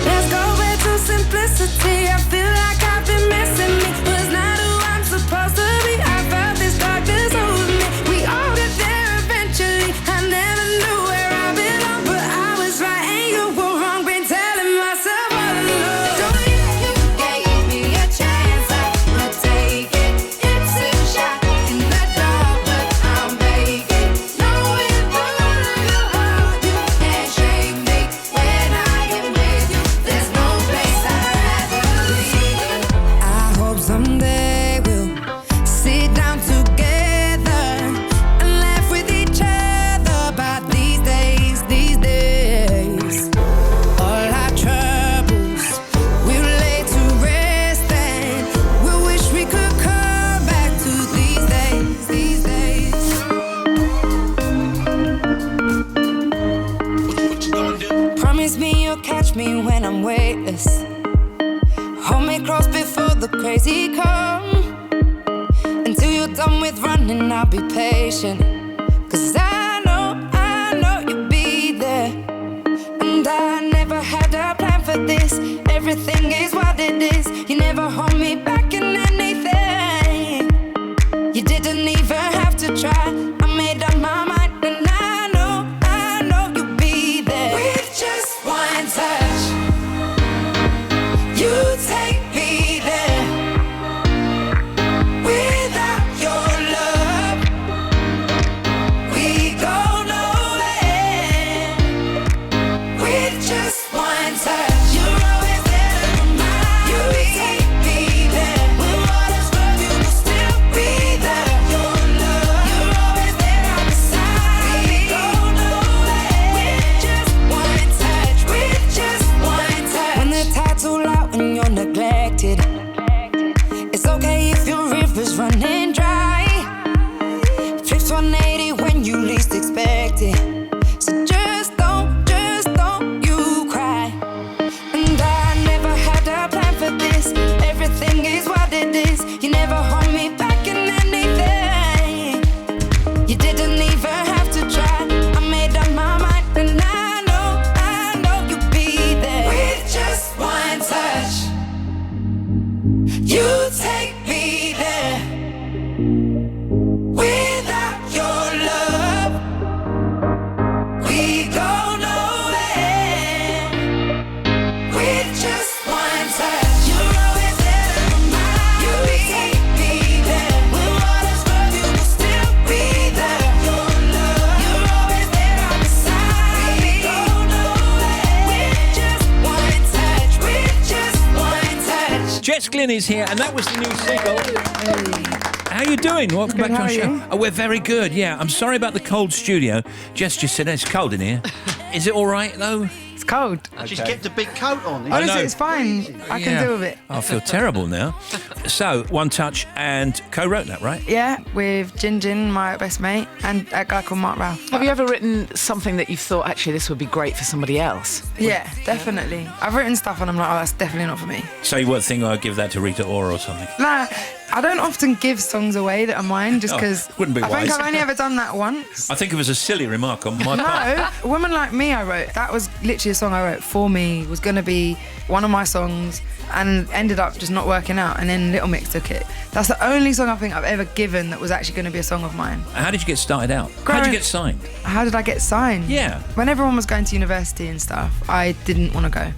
Let's go back to simplicity. I feel like I've been missing me. Was not who I'm supposed to be. I felt this darkness over me. We all get there eventually. I never knew where I belong, but I was right and you were wrong. Been telling myself all along. Don't you gave me a chance, I would take it. It's a shot in the dark, but I'll make it. Knowing all of your heart, you can't shake me when I am with you. There's no place I'd rather be. I hope someday we'll sit down together and laugh with each other about these days, these days. All our troubles we'll lay to rest and we wish we could come back to these days, these days. Promise me you'll catch me when I'm weightless. Hold me close before the crazy come. Until you're done with running, I'll be patient. 'Cause I know you'll be there. And I never had a plan for this. Everything is what it is. You never hold me back in anything. You didn't even have to try. I made up my mind, and I know you'll be there. With just one touch, you take me there. Without your love, we go nowhere. With just one touch, you're always there to remind It's okay if your river's running dry. Flips 180 when you least expect it. So just don't you cry. And I never had a plan for this. Everything is what it is. You never hold me back in anything. You didn't even have to try. I made up my mind, and I know you'll be there. With just one touch, you take me there. Without your love, we go nowhere. With just one touch, you're always there to remind me. You take me there. When waters run, you will still be there. Your love, you're always there on the side. We go nowhere. With just one touch, with just one touch. Jess Glynn is here, and that was the new single. How you doing? Welcome back to how our are show. you? Oh, we're very good, yeah. I'm sorry about the cold studio. Jess just said it's cold in here. Is it all right, though? It's cold. She's kept a big coat on. I Honestly, know. it's fine. I can Yeah. deal with it. I feel terrible now. So, One Touch and co-wrote that, right? Yeah, with Jin, my best mate, and a guy called Mark Ralph. Have you ever written something that you've thought, actually, this would be great for somebody else? Yeah, definitely. I've written stuff and I'm like, oh, that's definitely not for me. So you weren't thinking I'd give that to Rita Ora or something? Nah, I don't often give songs away that are mine just Oh, because wouldn't be I think wise. I've only ever done that once. I think it was a silly remark on my part. No, A Woman Like Me I wrote. That was literally a song I wrote for me. Was going to be one of my songs and ended up just not working out, and then Little Mix took it. That's the only song I think I've ever given that was actually going to be a song of mine. How did you get started out? How did you get signed? How did I get signed? Yeah. When everyone was going to university and stuff, I didn't want to go.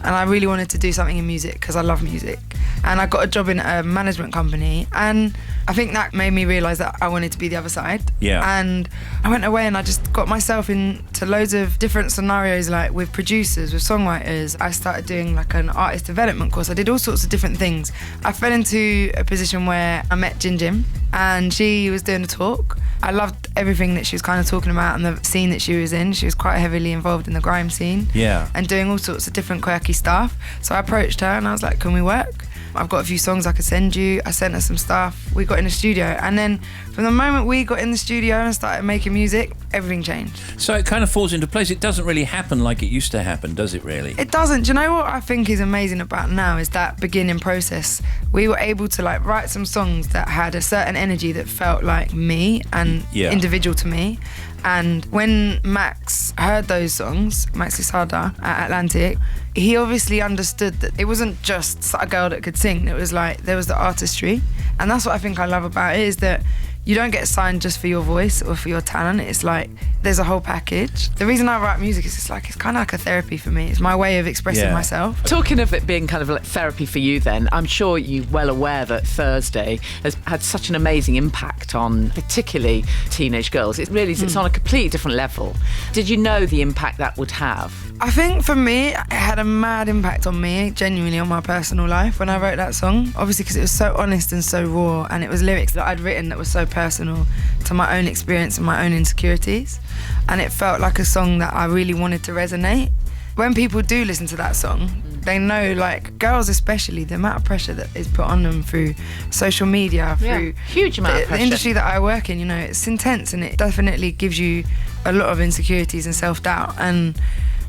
And I really wanted to do something in music because I love music. And I got a job in a management company, and I think that made me realise that I wanted to be the other side. Yeah. And I went away and I just got myself into loads of different scenarios, like with producers, with songwriters. I started doing like an artist development course. I did all sorts of different things. I fell into a position where I met Jim, and she was doing a talk. I loved everything that she was kind of talking about and the scene that she was in. She was quite heavily involved in the grime scene. Yeah. And doing all sorts of different quirky stuff. So I approached her and I was like, can we work? I've got a few songs I could send you. I sent her some stuff. We got in the studio. And then from the moment we got in the studio and started making music, everything changed. So it kind of falls into place. It doesn't really happen like it used to happen, does it really? It doesn't. Do you know what I think is amazing about now is that beginning process. We were able to like write some songs that had a certain energy that felt like me and individual to me. And when Max heard those songs, Max Isada at Atlantic, he obviously understood that it wasn't just a girl that could sing. It was like there was the artistry. And that's what I think I love about it, is that you don't get signed just for your voice or for your talent. It's like there's a whole package. The reason I write music is it's kind of like a therapy for me. It's my way of expressing myself. Talking of it being kind of like therapy for you then, I'm sure you're well aware that Thursday has had such an amazing impact on particularly teenage girls. It really is, it's on a completely different level. Did you know the impact that would have? I think for me, it had a mad impact on me, genuinely on my personal life when I wrote that song. Obviously because it was so honest and so raw, and it was lyrics that I'd written that were so personal to my own experience and my own insecurities. And it felt like a song that I really wanted to resonate. When people do listen to that song, they know, like girls especially, the amount of pressure that is put on them through social media, through huge amount of pressure. The industry that I work in, you know, it's intense and it definitely gives you a lot of insecurities and self-doubt. And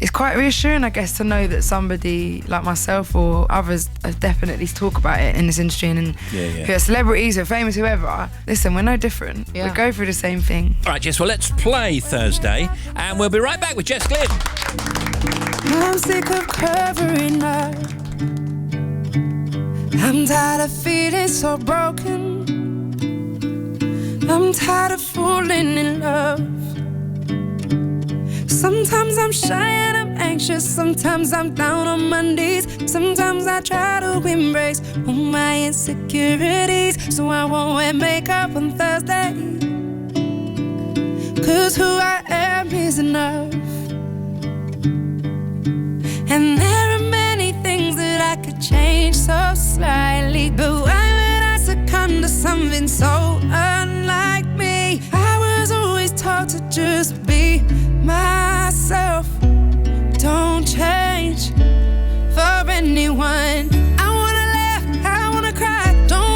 it's quite reassuring, I guess, to know that somebody like myself or others have definitely talk about it in this industry, and who are celebrities, who are famous, whoever. Listen, we're no different. We go through the same thing. All right, Jess, well, let's play Thursday, and we'll be right back with Jess Glynn. I'm sick of covering up. I'm tired of feeling so broken. I'm tired of falling in love. Sometimes I'm shy and I'm anxious. Sometimes I'm down on my knees. Sometimes I try to embrace all my insecurities, so I won't wear makeup on Thursday. 'Cause who I am is enough. And there are many things that I could change so slightly, but why would I succumb to something so unlike me? I was always taught to just be myself. Don't change for anyone. I wanna laugh, I wanna cry, don't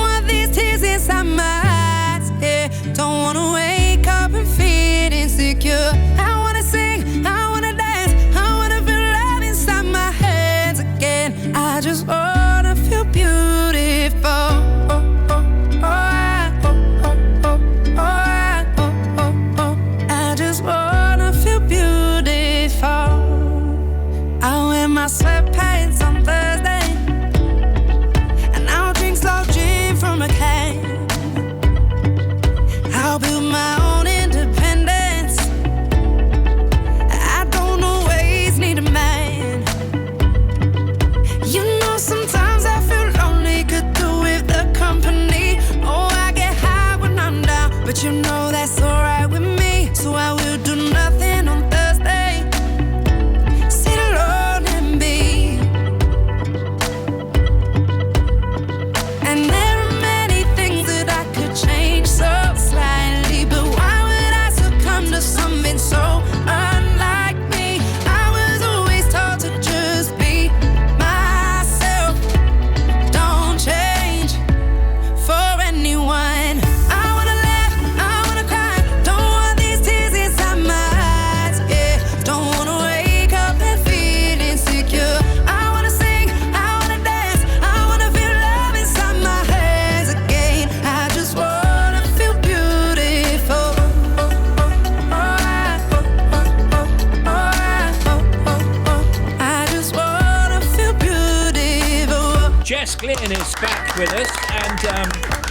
Glynn is back with us, and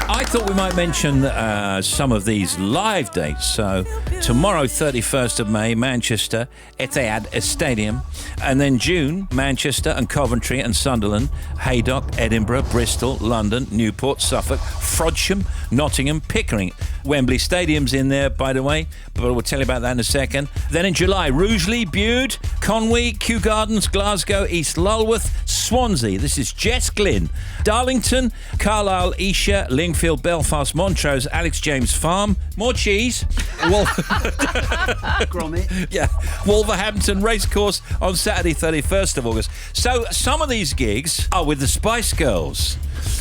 I thought we might mention some of these live dates. So tomorrow, 31st of May, Manchester, Etihad Stadium, and then June, Manchester and Coventry and Sunderland, Haydock, Edinburgh, Bristol, London, Newport, Suffolk, Frodsham, Nottingham, Pickering. Wembley Stadium's in there, by the way, but we'll tell you about that in a second. Then in July, Rugeley, Bude, Conwy, Kew Gardens, Glasgow, East Lulworth, Swansea. This is Jess Glynn. Darlington, Carlisle, Esher, Lingfield, Belfast, Montrose, Alex James Farm. More cheese. Gromit. Yeah. Wolverhampton Racecourse on Saturday, 31st of August. So some of these gigs are with the Spice Girls.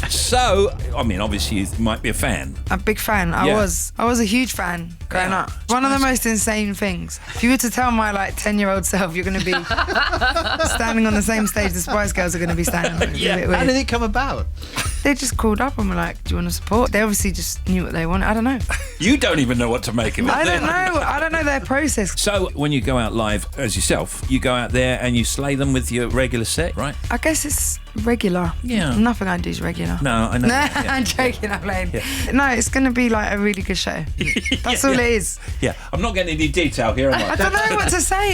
So, I mean, obviously you might be a fan. A big fan. I was a huge fan growing up. One of the most insane things. If you were to tell my 10-year-old self you're going to be standing on the same stage the Spice Girls are going to be standing on. How did it come about? They just called up and were like, do you want to support? They obviously just knew what they wanted. I don't know. You don't even know what to make of it. I don't know. I don't know their process. So when you go out live as yourself, you go out there and you slay them with your regular set, right? I guess it's regular. Yeah. Nothing I do is regular. No, I know. Yeah. I'm joking. I'm playing. No, it's going to be a really good show. That's all it is. Yeah, I'm not getting any detail here, am I? I don't know what to say.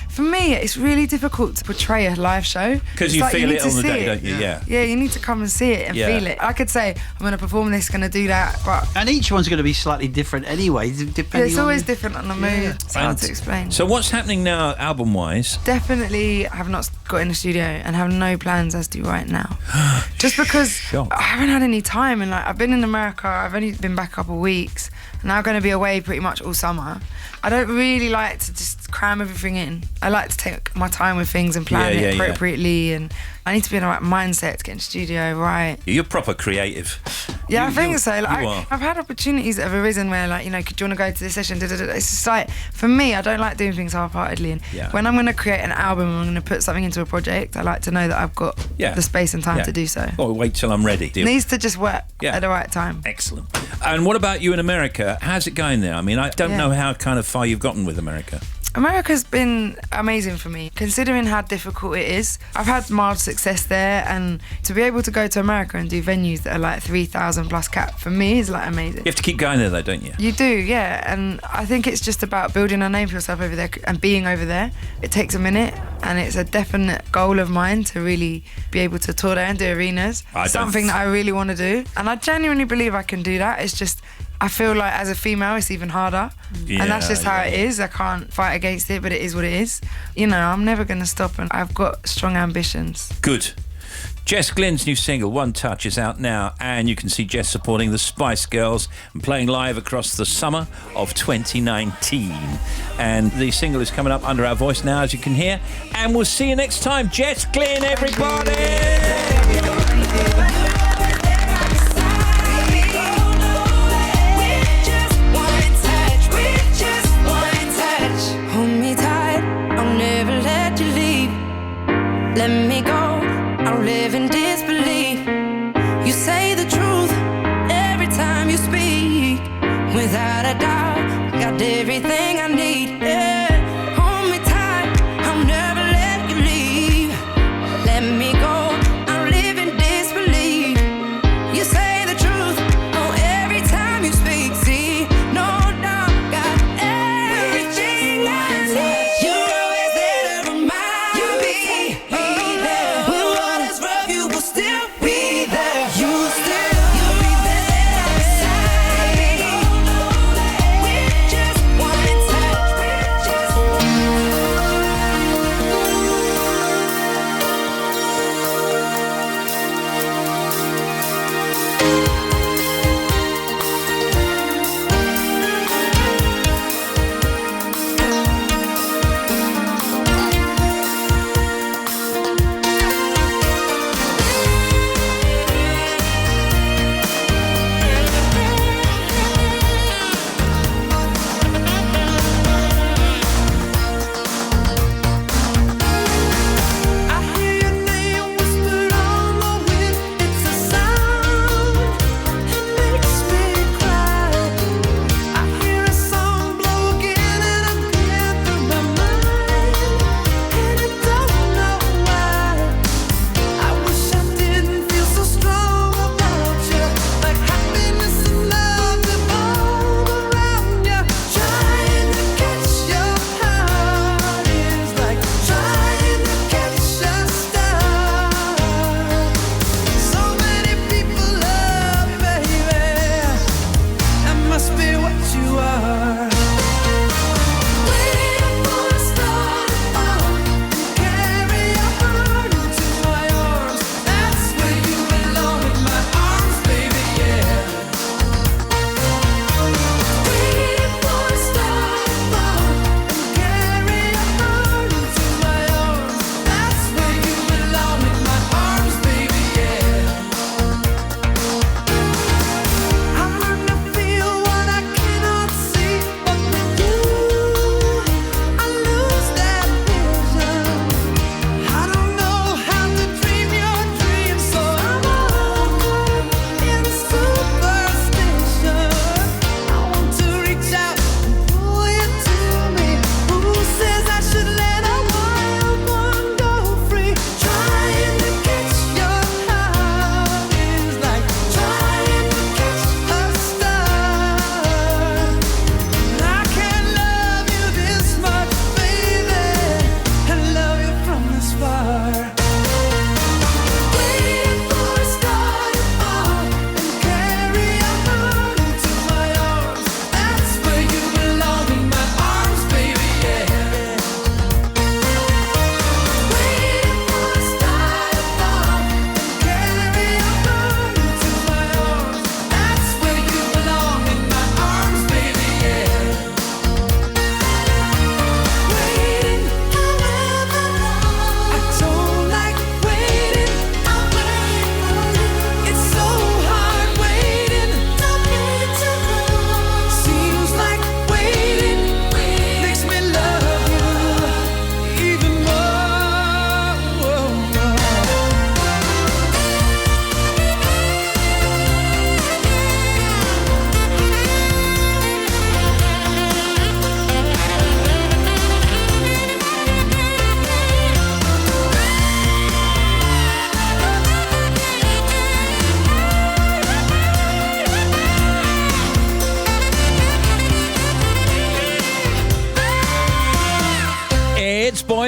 For me, it's really difficult to portray a live show. Because you feel it on the day, don't you? Yeah. Yeah, you need to come and see it and feel it. I could say, I'm going to perform this, going to do that, but... And each one's going to be slightly different anyway, depending it's always different on the mood. It's hard to explain. So what's happening now, album-wise? Definitely have not got in the studio and have no plans as to right now. Just because I haven't had any time, and I've been in America, I've only been back a couple of weeks, and now I'm going to be away pretty much all summer. I don't really like to just cram everything in. I like to take my time with things and plan it appropriately, and I need to be in the right mindset to get in the studio right. You're proper creative. Yeah, I think so. I've had opportunities that have arisen where, do you want to go to this session? It's just for me, I don't like doing things half-heartedly. And when I'm going to create an album, I'm going to put something into a project, I like to know that I've got the space and time to do so. Or wait till I'm ready. It needs to just work at the right time. Excellent. And what about you in America? How's it going there? I mean, I don't know how kind of far you've gotten with America. America's been amazing for me, considering how difficult it is. I've had mild success there, and to be able to go to America and do venues that are 3,000 plus cap, for me is amazing. You have to keep going there though, don't you? You do, yeah. And I think it's just about building a name for yourself over there and being over there. It takes a minute, and it's a definite goal of mine to really be able to tour there and do arenas. Something that I really want to do. And I genuinely believe I can do that. It's just, I feel as a female it's even harder, and that's just how it is. I can't fight against it, but it is what it is. I'm never going to stop, and I've got strong ambitions. Good. Jess Glynn's new single, One Touch, is out now, and you can see Jess supporting the Spice Girls and playing live across the summer of 2019. And the single is coming up under our voice now, as you can hear, and we'll see you next time. Jess Glynn, everybody! Let me go, I'll live in disbelief. You say the truth every time you speak. Without a doubt, got everything I need. Yeah. Hold me tight, I'll never let you leave. Let me go, I'll live in disbelief. You say the truth, oh, every time you speak. See, no doubt, got everything I need. You're always there to remind me.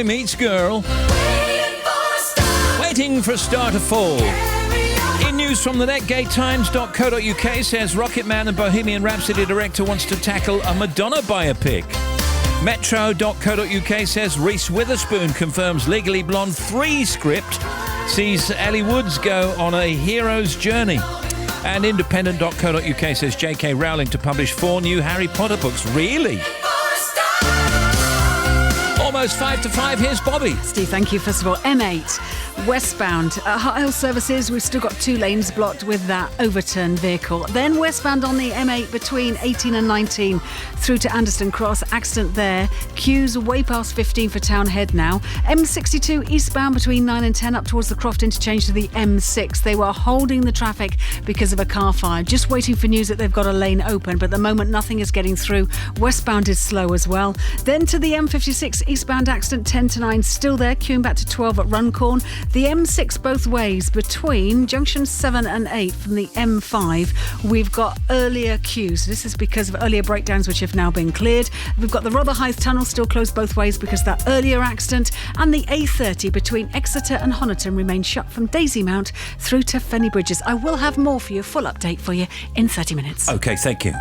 Boy Meets Girl. Waiting for a star to fall. In news from the net, GayTimes.co.uk says Rocketman and Bohemian Rhapsody director wants to tackle a Madonna biopic. Metro.co.uk says Reese Witherspoon confirms Legally Blonde 3 script sees Ellie Woods go on a hero's journey. And Independent.co.uk says J.K. Rowling to publish 4 new Harry Potter books. Really? Almost 5 to 5. Here's Bobby. Steve, thank you. First of all, M8 westbound. Hot Hill Services, we've still got 2 lanes blocked with that overturned vehicle. Then westbound on the M8 between 18 and 19 through to Anderston Cross. Accident there. Queues way past 15 for Town Head now. M62 eastbound between 9 and 10 up towards the Croft interchange to the M6. They were holding the traffic because of a car fire. Just waiting for news that they've got a lane open, but at the moment nothing is getting through. Westbound is slow as well. Then to the M56 eastbound accident 10 to 9 still there, queuing back to 12 at Runcorn. The M6 both ways between junction 7 and 8 from the M5. We've got earlier queues. This is because of earlier breakdowns which have now been cleared. We've got the Rotherhithe Tunnel still closed both ways because of that earlier accident, and the A30 between Exeter and Honiton remains shut from Daisy Mount through to Fenny Bridges. I will have more for you, full update for you in 30 minutes. Okay, thank you.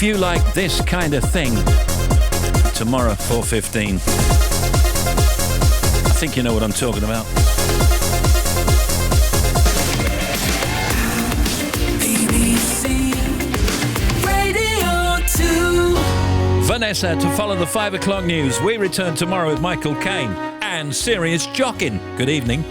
you like this kind of thing, tomorrow 4:15. I think you know what I'm talking about. BBC Radio 2. Vanessa to follow the 5 o'clock news. We return tomorrow with Michael Caine and Serious Jockin. Good evening.